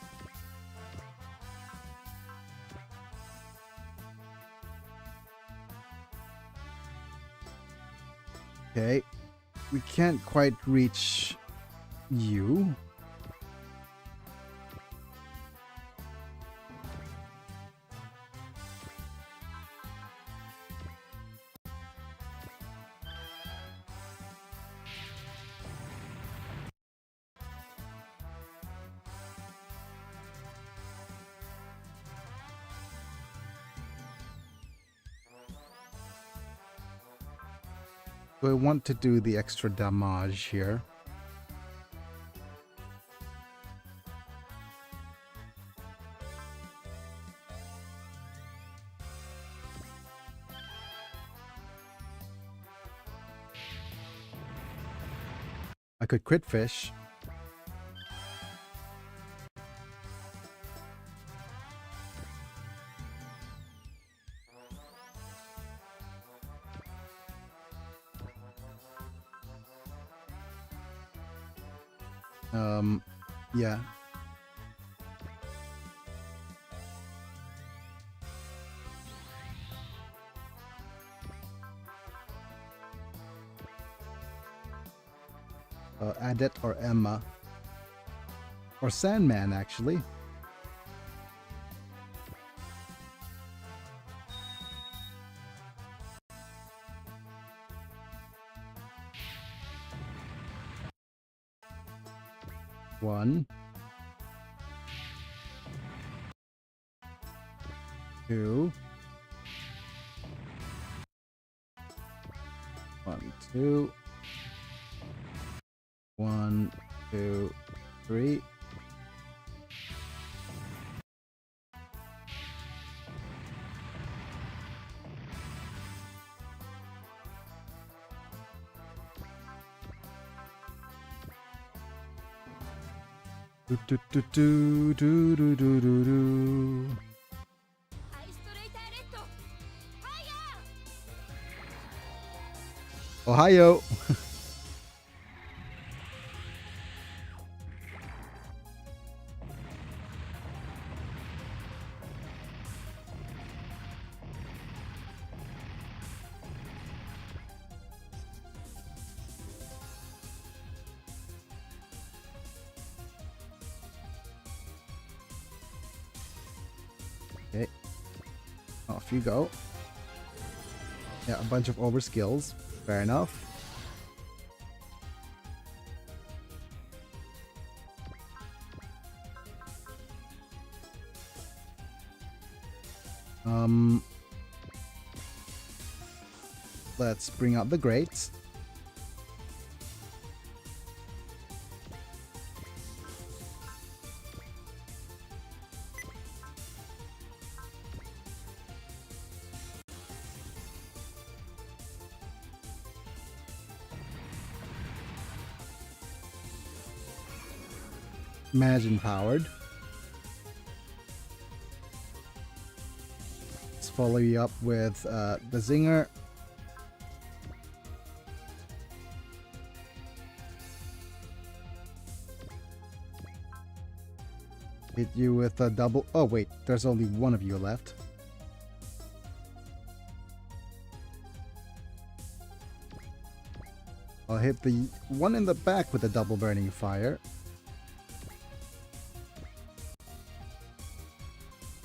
S1: Okay, we can't quite reach you. So I want to do the extra damage here. I could crit fish. Yeah. Adet or Emma. Or Sandman, actually. One. 2. 1, 2. 1, 2, 3. Do, do, do, do, do, do, do, do, do.
S5: ハイストレイターレッドファイヤー
S1: Ohio! Okay. Off you go. Yeah, a bunch of overskills. Fair enough. Let's bring out the grates. Imagine powered. Let's follow you up with the Zinger. Hit you with a double. Oh, wait, there's only one of you left. I'll hit the one in the back with a double burning fire.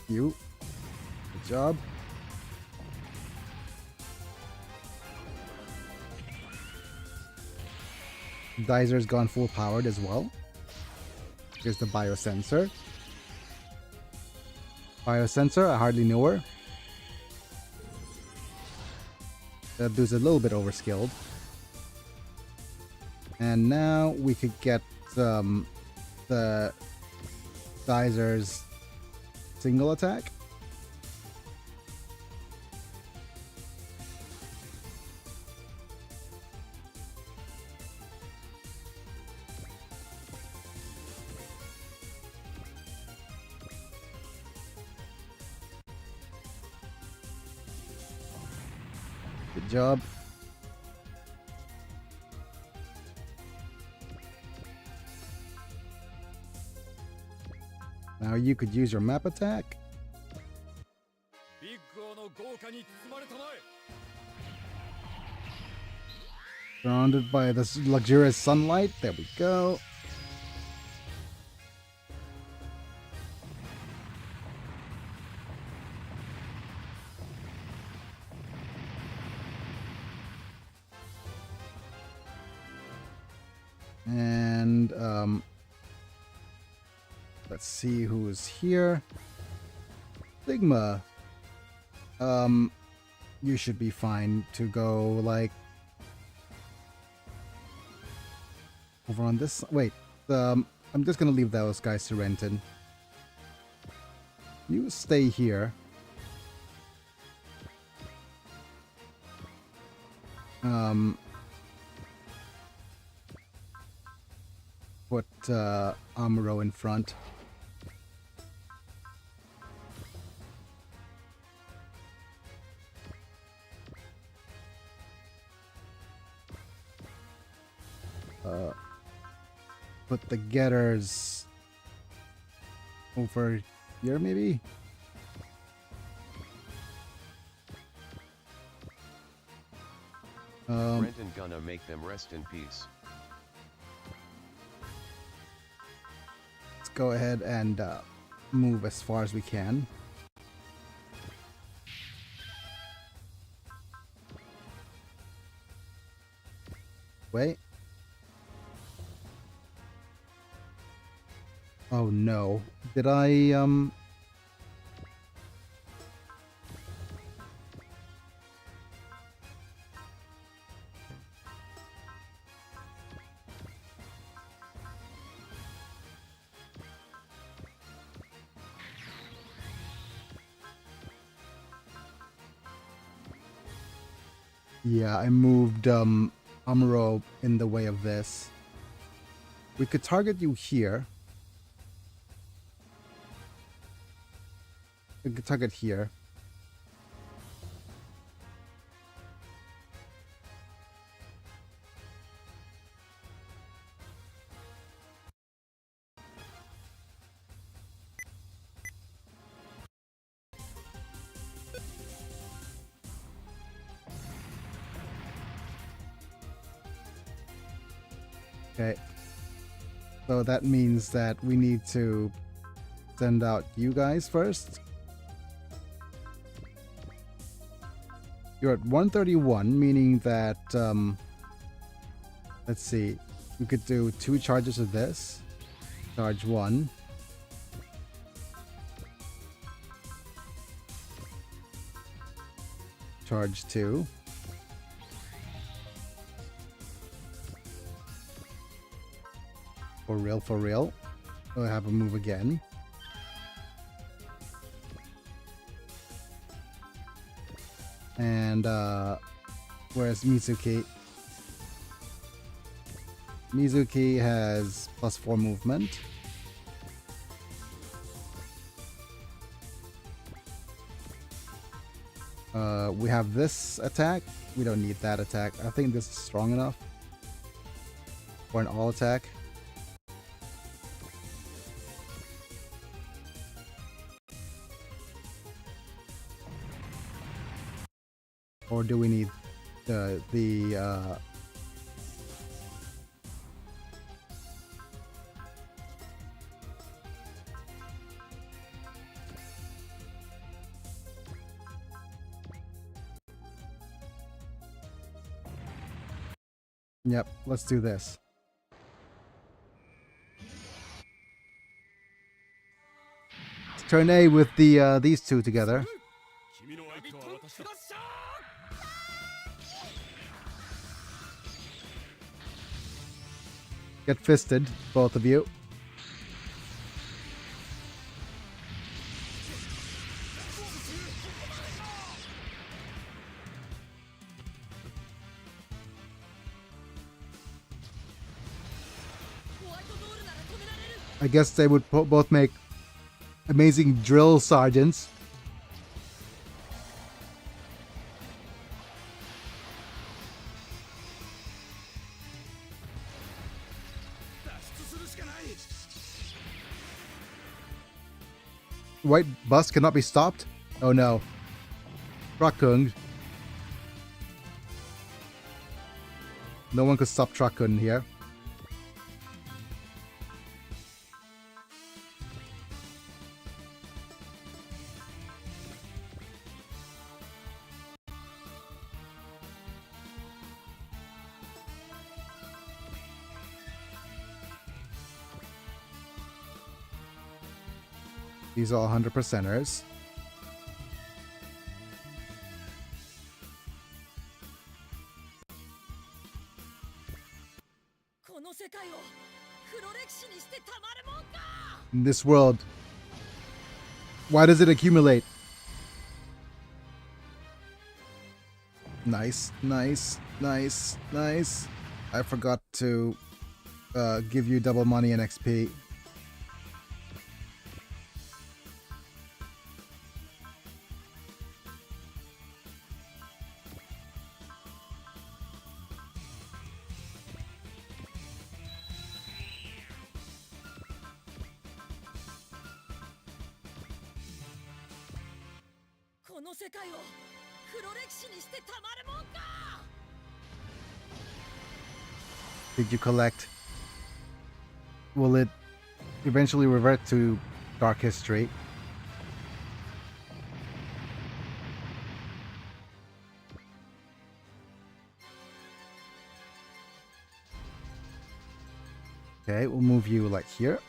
S1: You. Good job. Geyser's gone full powered as well. Here's the biosensor. Biosensor, I hardly know her. That dude's a little bit overskilled. And now we could get the Geyser's single attack. Good job. Now you could use your map attack.
S4: ビッグ王の豪華に包まれたまえ
S1: Surrounded by this luxurious sunlight. There we go. And let's see who's here. Sigma. You should be fine to go like over on this. Wait, I'm just gonna leave those guys to Renton. You stay here. Put Amuro in front. Put the getters over here, maybe?
S2: Brenton gonna make them rest in peace.
S1: Let's go ahead and move as far as we can. Wait. Oh no. Did I Yeah, I moved Amuro in the way of this. We could target you here. We could target here. Okay. So that means that we need to send out you guys first. You're at 131, meaning that, let's see, we could do 2 charges of this. Charge 1. Charge 2. For real, for real. We'll have a move again. And, where's Mizuki? Mizuki has +4 movement. We have this attack. We don't need that attack. I think this is strong enough for an all attack. Or do we need the Yep, let's do this. Let's turn A with the these two together.
S4: 君の相手は私だ。
S1: Get fisted, both of you. I guess they would both make amazing drill sergeants. White bus cannot be stopped? Oh no. Truckung. No one could stop Truckung here. These are all 100%ers. In this world, why does it accumulate? Nice, nice, nice, nice. I forgot to give you double money and XP. Did you collect? Will it eventually revert to dark history? Okay, we'll move you like here.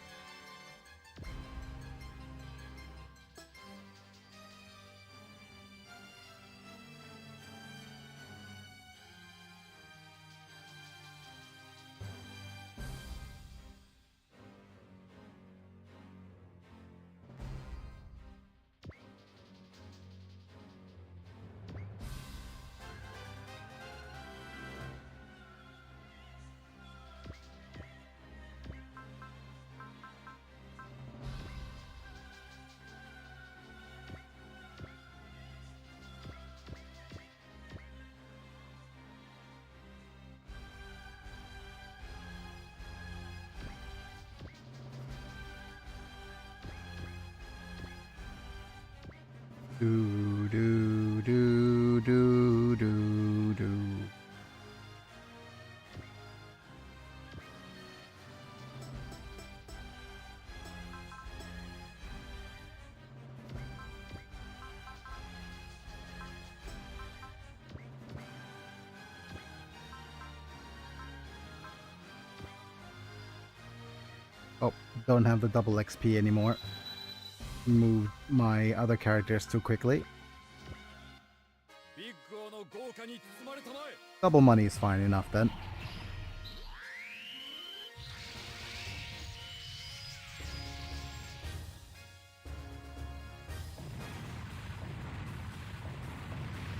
S1: Do do do do do do. Oh, don't have the double XP anymore. Moved my other characters too quickly.
S4: ビッグ王の豪華に包まれたまえ。
S1: Double money is fine enough then.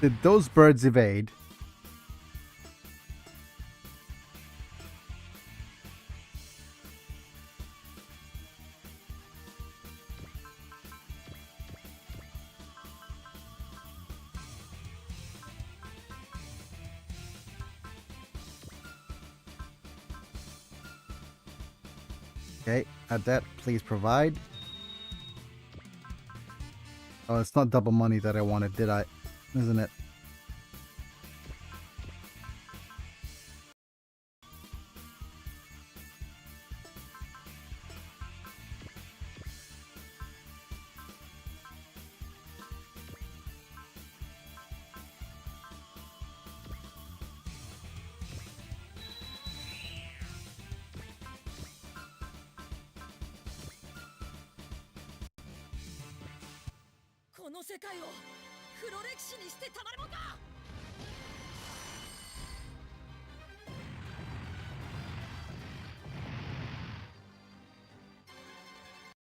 S1: Did those birds evade? Okay, add that. Please provide. Oh, it's not double money that I wanted, did I? Isn't it?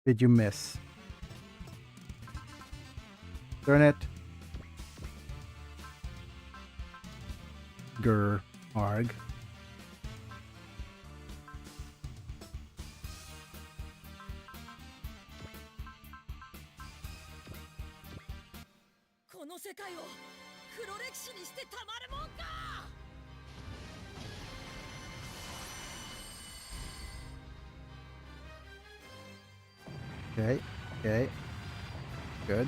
S1: Did you miss? Turn it. Grr. Arg.
S5: この世界を黒歴史にしてたまるもんか。
S1: Okay, okay. Good.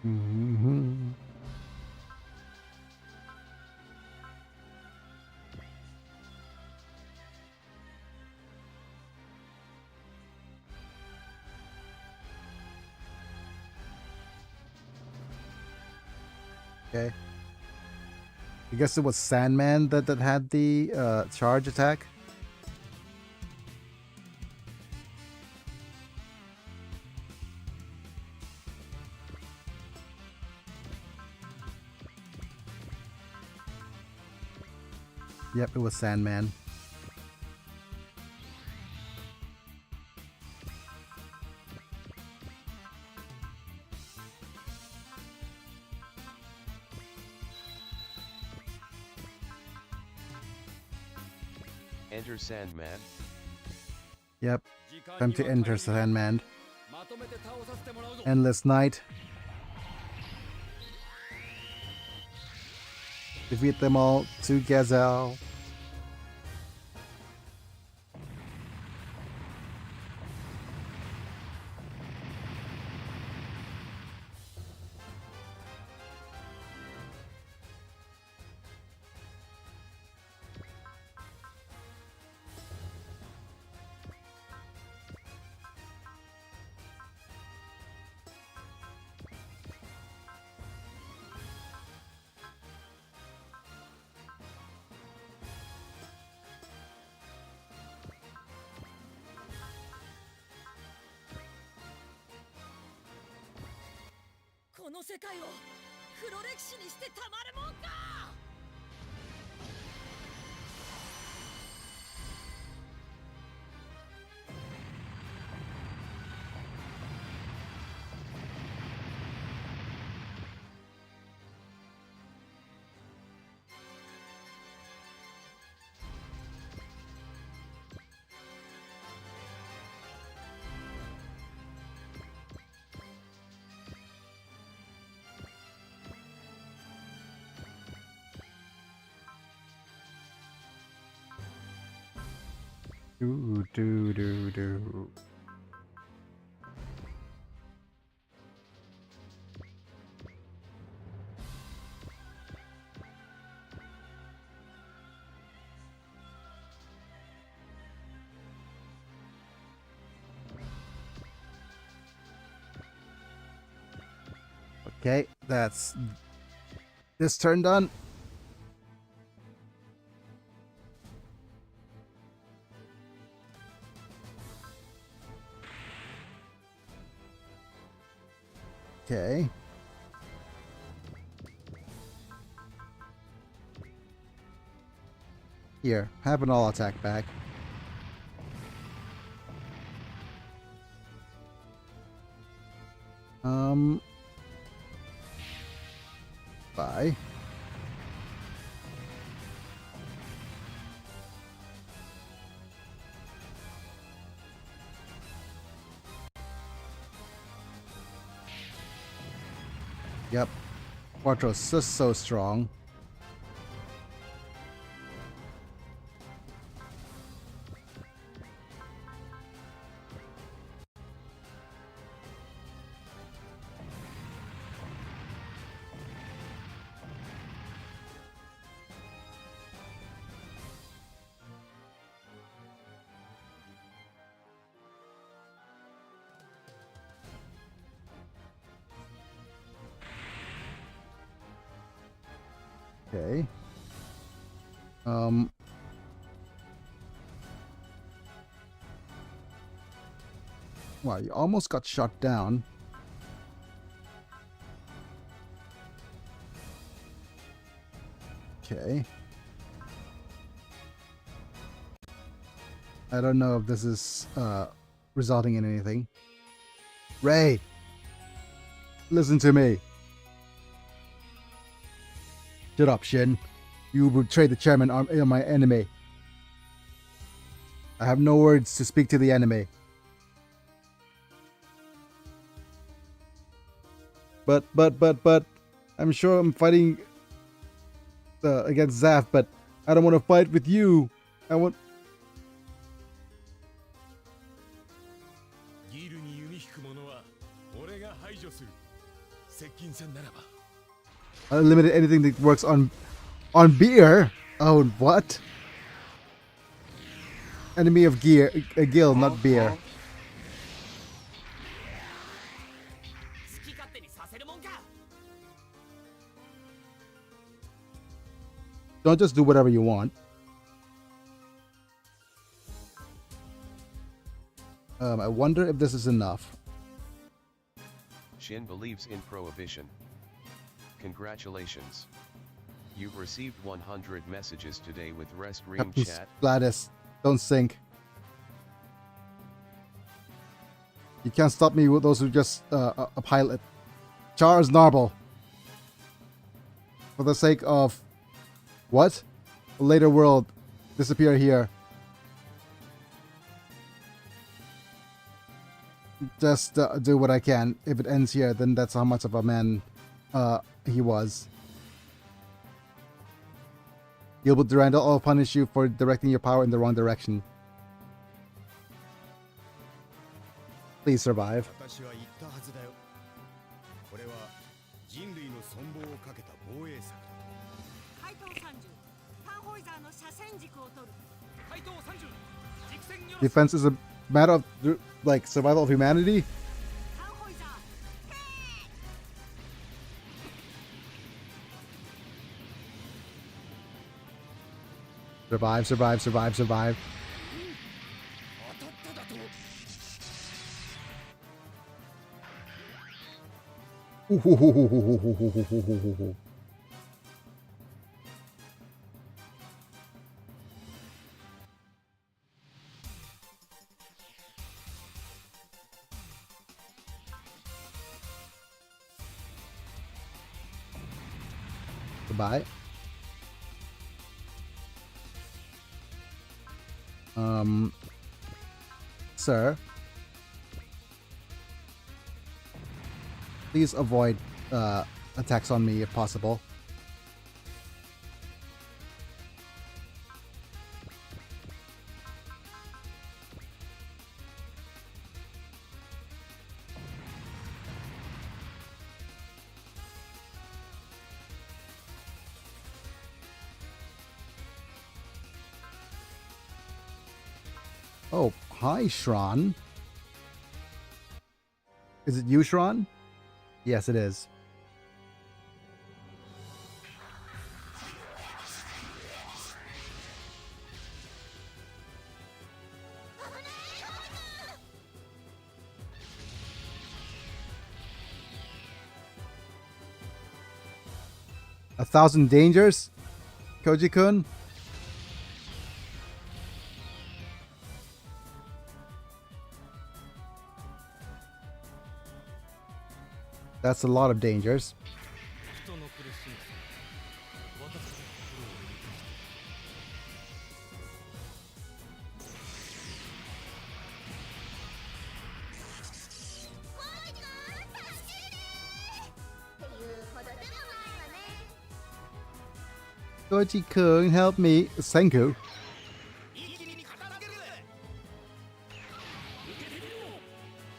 S1: Mm-hmm. Okay. I guess it was Sandman that had the charge attack. Yep, it was Sandman.
S2: Enter Sandman.
S1: Yep, time to enter Sandman.
S4: まとめて倒させてもらうぞ。
S1: Endless Night. Defeat them all together. Do do do do. Okay, that's this turn done. Okay. Here, have an all attack back. Bye. Yep. Quattro's just so strong. Okay. Wow, you almost got shot down. Okay. I don't know if this is resulting in anything. Ray! Listen to me. Shut up, Shin. You betrayed the chairman, my enemy. I have no words to speak to the enemy. But, I'm sure I'm fighting against Zaf, but I don't want to fight with you. I want... Unlimited anything that works on beer? Oh, what? Enemy of gear, Gil, not beer. Don't just do whatever you want. I wonder if this is enough.
S2: Shin believes in prohibition. Congratulations. You've received 100 messages today with rest room
S1: Captain
S2: chat.
S1: Gladys, don't sink. You can't stop me with those who just a pilot. Charles Narble. For the sake of what? A later world. Disappear here. Just do what I can. If it ends here, then that's how much of a man he was. Gilbert Durandal, I'll punish you for directing your power in the wrong direction. Please survive. Defense is a matter of like survival of humanity. Survive, survive, survive, survive. Goodbye. Sir, please avoid attacks on me if possible. Oh, hi, Shran. Is it you, Shran? Yes, it is. A thousand dangers? Koji-kun? That's a lot of dangers.
S4: 人の苦しみ私の心を満たして
S5: っていうほどでもないわね。
S1: Koji-kun, help me. Senku.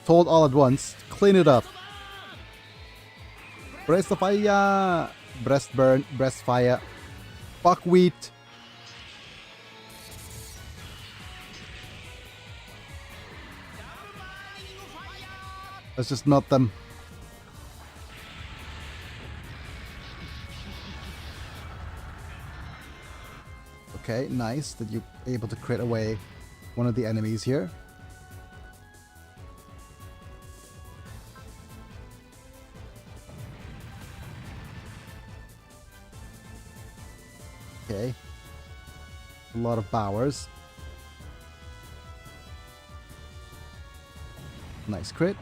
S1: Told all at once. Clean it up. Breast fire. Breast burn. Breast fire. Buckwheat. Let's just melt them. Okay, nice that you're able to crit away one of the enemies here. Okay. A lot of bowers. Nice crit.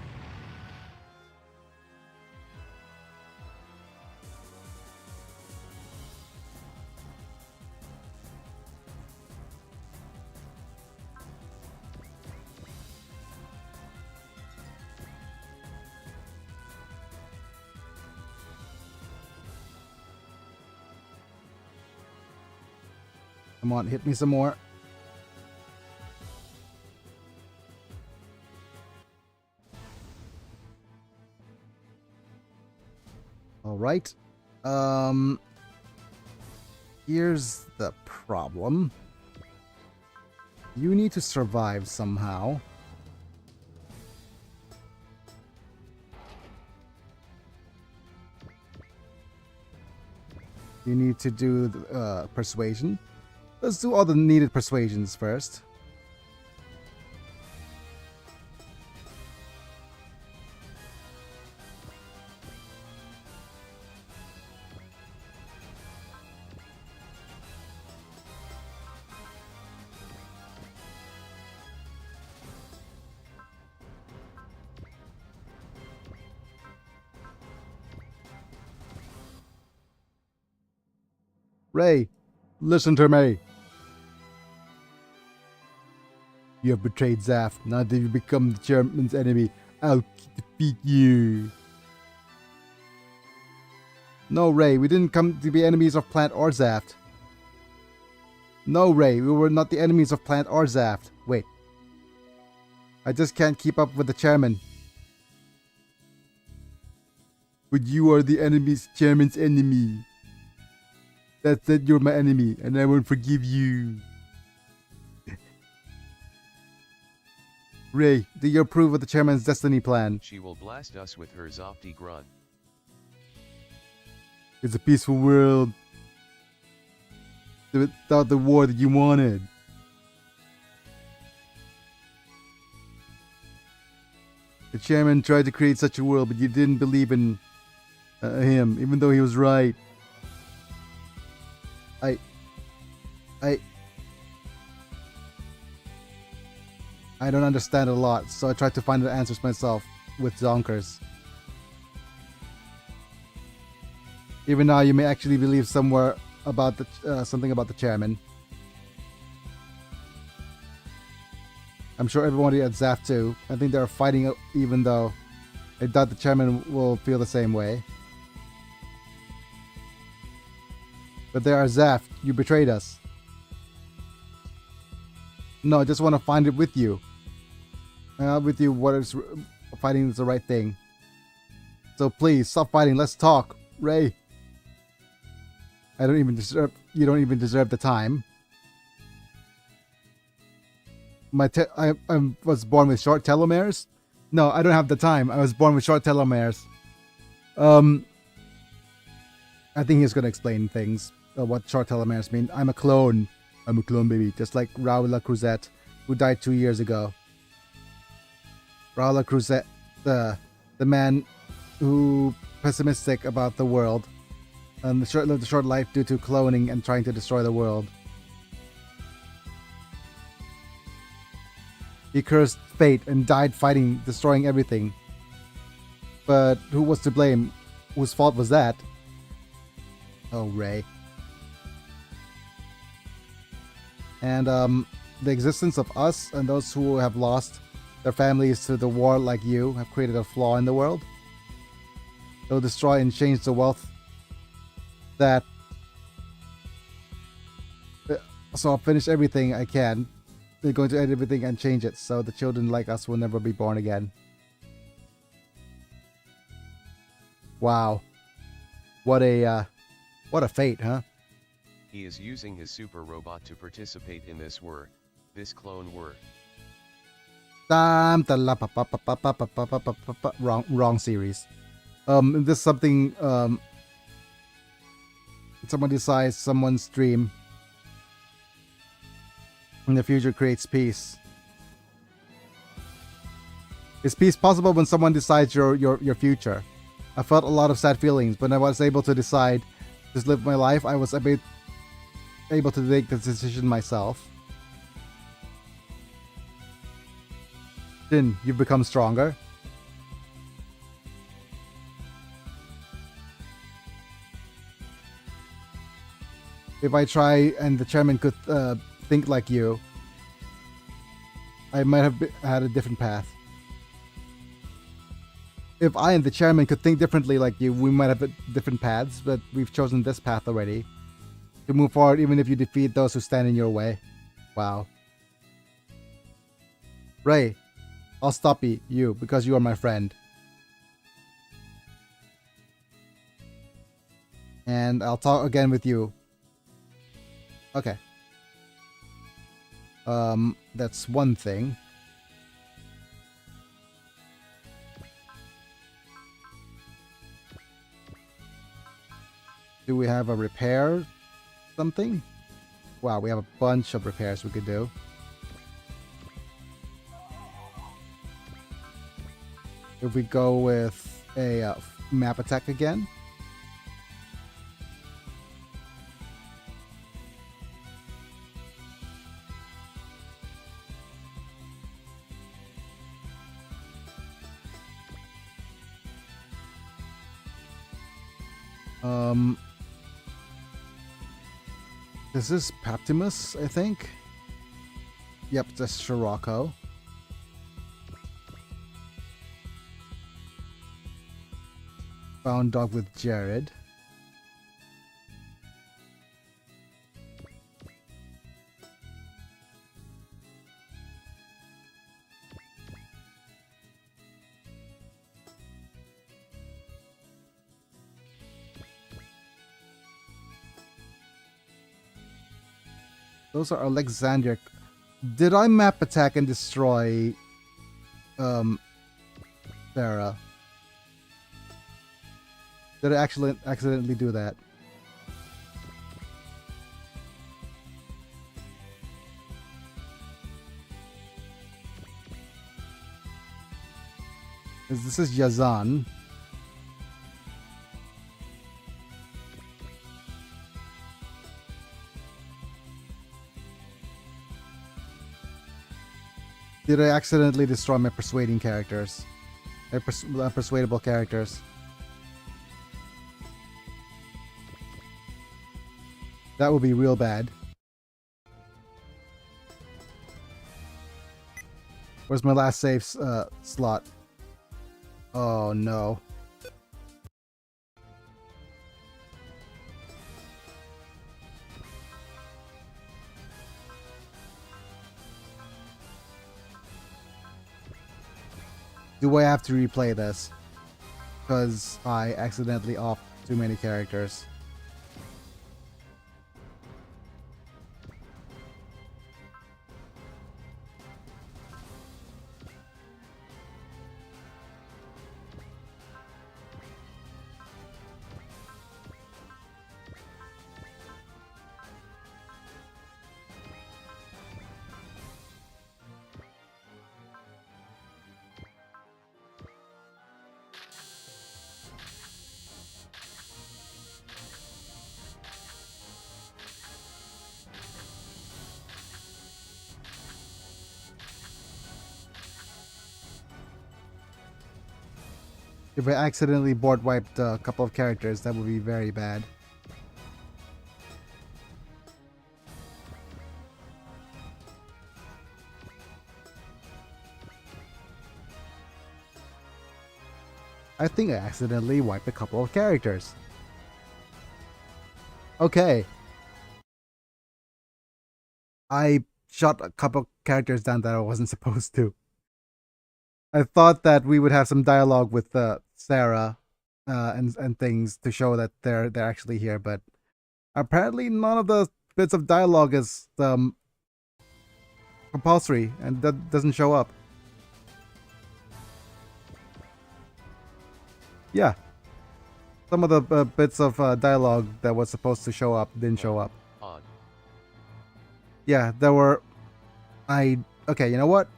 S1: Come on, hit me some more. All right. Here's the problem. You need to survive somehow. You need to do persuasion. Let's do all the needed persuasions first. Ray, listen to me. You have betrayed Zaf. Now that you've become the chairman's enemy, I'll defeat you. No, Ray, we didn't come to be enemies of Plant or Zaft. No, Ray, we were not the enemies of Plant or Zaft. Wait. I just can't keep up with the chairman. But you are the chairman's enemy. That said, you're my enemy, and I won't forgive you. Ray, do you approve of the chairman's destiny plan?
S2: She will blast us with her Zofty Grun.
S1: It's a peaceful world. Without the war that you wanted. The chairman tried to create such a world, but you didn't believe in him, even though he was right. I don't understand a lot, so I tried to find the answers myself with Zonkers. Even now, you may actually believe somewhere about the something about the chairman. I'm sure everybody at Zaf too. I think they're fighting, even though I doubt the chairman will feel the same way. But there are Zaf. You betrayed us. No, I just want to find it with you. With you, what is fighting is the right thing. So please stop fighting. Let's talk, Ray. I don't even deserve. You don't even deserve the time. I was born with short telomeres. No, I don't have the time. I was born with short telomeres. I think he's gonna explain things. What short telomeres mean. I'm a clone. I'm a clone, baby. Just like Raul Cruzet, who died 2 years ago. Raul Cruzet, the man who pessimistic about the world and lived a short life due to cloning and trying to destroy the world. He cursed fate and died fighting, destroying everything. But who was to blame? Whose fault was that? Oh, Ray. And the existence of us and those who have lost their families to the war like you have created a flaw in the world. They'll destroy and change the wealth that... So I'll finish everything I can. They're going to edit everything and change it so the children like us will never be born again. Wow. What a fate, huh?
S2: He is using his super robot to participate in this war. This clone war.
S1: Wrong series. This is something someone decides someone's dream in the future creates peace. Is peace possible when someone decides your future? I felt a lot of sad feelings when I was able to decide to live my life. I was able to make the decision myself. Jin, you've become stronger. If I try and the chairman could think like you, I might have had a different path. If I and the chairman could think differently like you, we might have different paths, but we've chosen this path already. To move forward even if you defeat those who stand in your way. Wow. Ray, I'll stop you because you are my friend. And I'll talk again with you. Okay. That's one thing. Do we have a repair something? Wow, we have a bunch of repairs we could do. If we go with a map attack again. This is Paptimus, I think. Yep, that's Scirocco. Found dog with Jared. Those are Alexandria. Did I map attack and destroy Sarah? Did I actually accidentally do that? This is Yazan. Did I accidentally destroy my persuading characters? My persuadable characters? That would be real bad. Where's my last save slot? Oh no. Do I have to replay this? Because I accidentally offed too many characters. If I accidentally board wiped a couple of characters, that would be very bad. I think I accidentally wiped a couple of characters. Okay. I shot a couple of characters down that I wasn't supposed to. I thought that we would have some dialogue with Sarah and things to show that they're actually here, but apparently none of the bits of dialogue is compulsory, and that doesn't show up. Yeah. Some of the bits of dialogue that was supposed to show up didn't show up.
S2: Odd.
S1: Yeah, there were... Okay, you know what?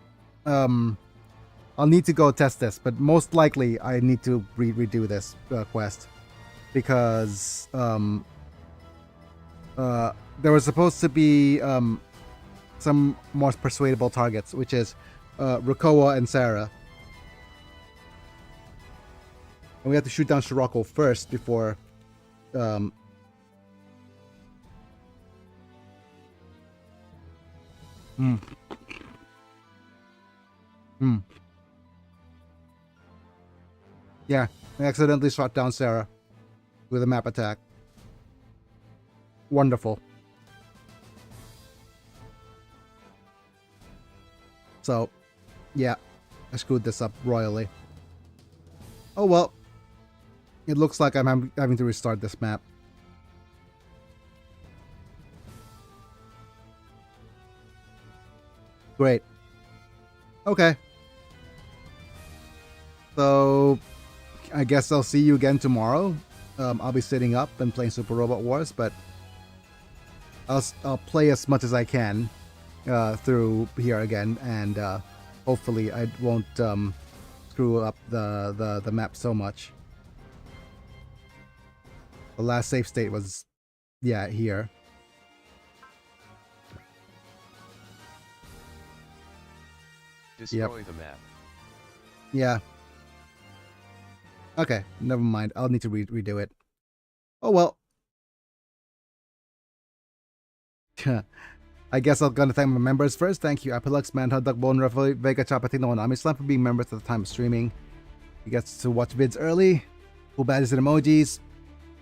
S1: I'll need to go test this, but most likely I need to redo this quest. Because there was supposed to be some more persuadable targets, which is Rakoa and Sarah. And we have to shoot down Scirocco first before... Yeah, I accidentally shot down Sarah with a map attack. Wonderful. So, yeah, I screwed this up royally. Oh well. It looks like I'm having to restart this map. Great. Okay. So, I guess I'll see you again tomorrow. I'll be sitting up and playing Super Robot Wars, but I'll play as much as I can through here again, and hopefully I won't screw up the map so much. The last save state was, yeah, here.
S2: Destroy the map.
S1: Yeah. Okay, never mind. I'll need to redo it. Oh well. I guess I'm gonna thank my members first. Thank you, Apelux, Manhunt, Duckbone, Ruffle, Vega, Chapatino, and Amislam for being members at the time of streaming. You get to watch vids early, cool badges and emojis,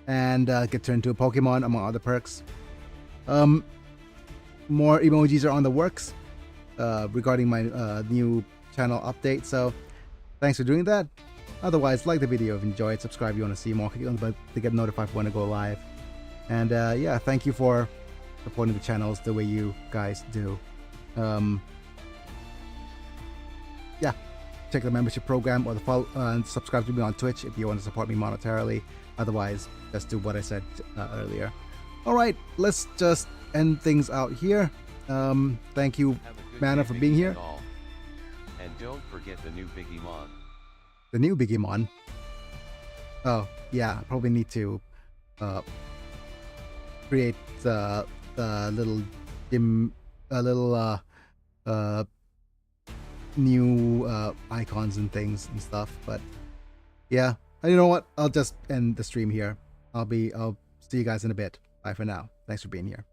S1: and get turned into a Pokemon, among other perks. More emojis are on the works regarding my new channel update, so thanks for doing that. Otherwise, like the video if you enjoyed, subscribe if you want to see more, click on the bell to get notified when I go live. And yeah, thank you for supporting the channels the way you guys do. Yeah, check the membership program or the follow and subscribe to me on Twitch if you want to support me monetarily. Otherwise, just do what I said earlier. Alright, let's just end things out here. Thank you,
S2: Have a good
S1: Mana,
S2: day,
S1: for being here.
S2: all. And don't forget the new Bigimon.
S1: The new Bigimon. Oh, yeah, I probably need to create the little new icons and things and stuff. But yeah, you know what? I'll just end the stream here. I'll see you guys in a bit. Bye for now. Thanks for being here.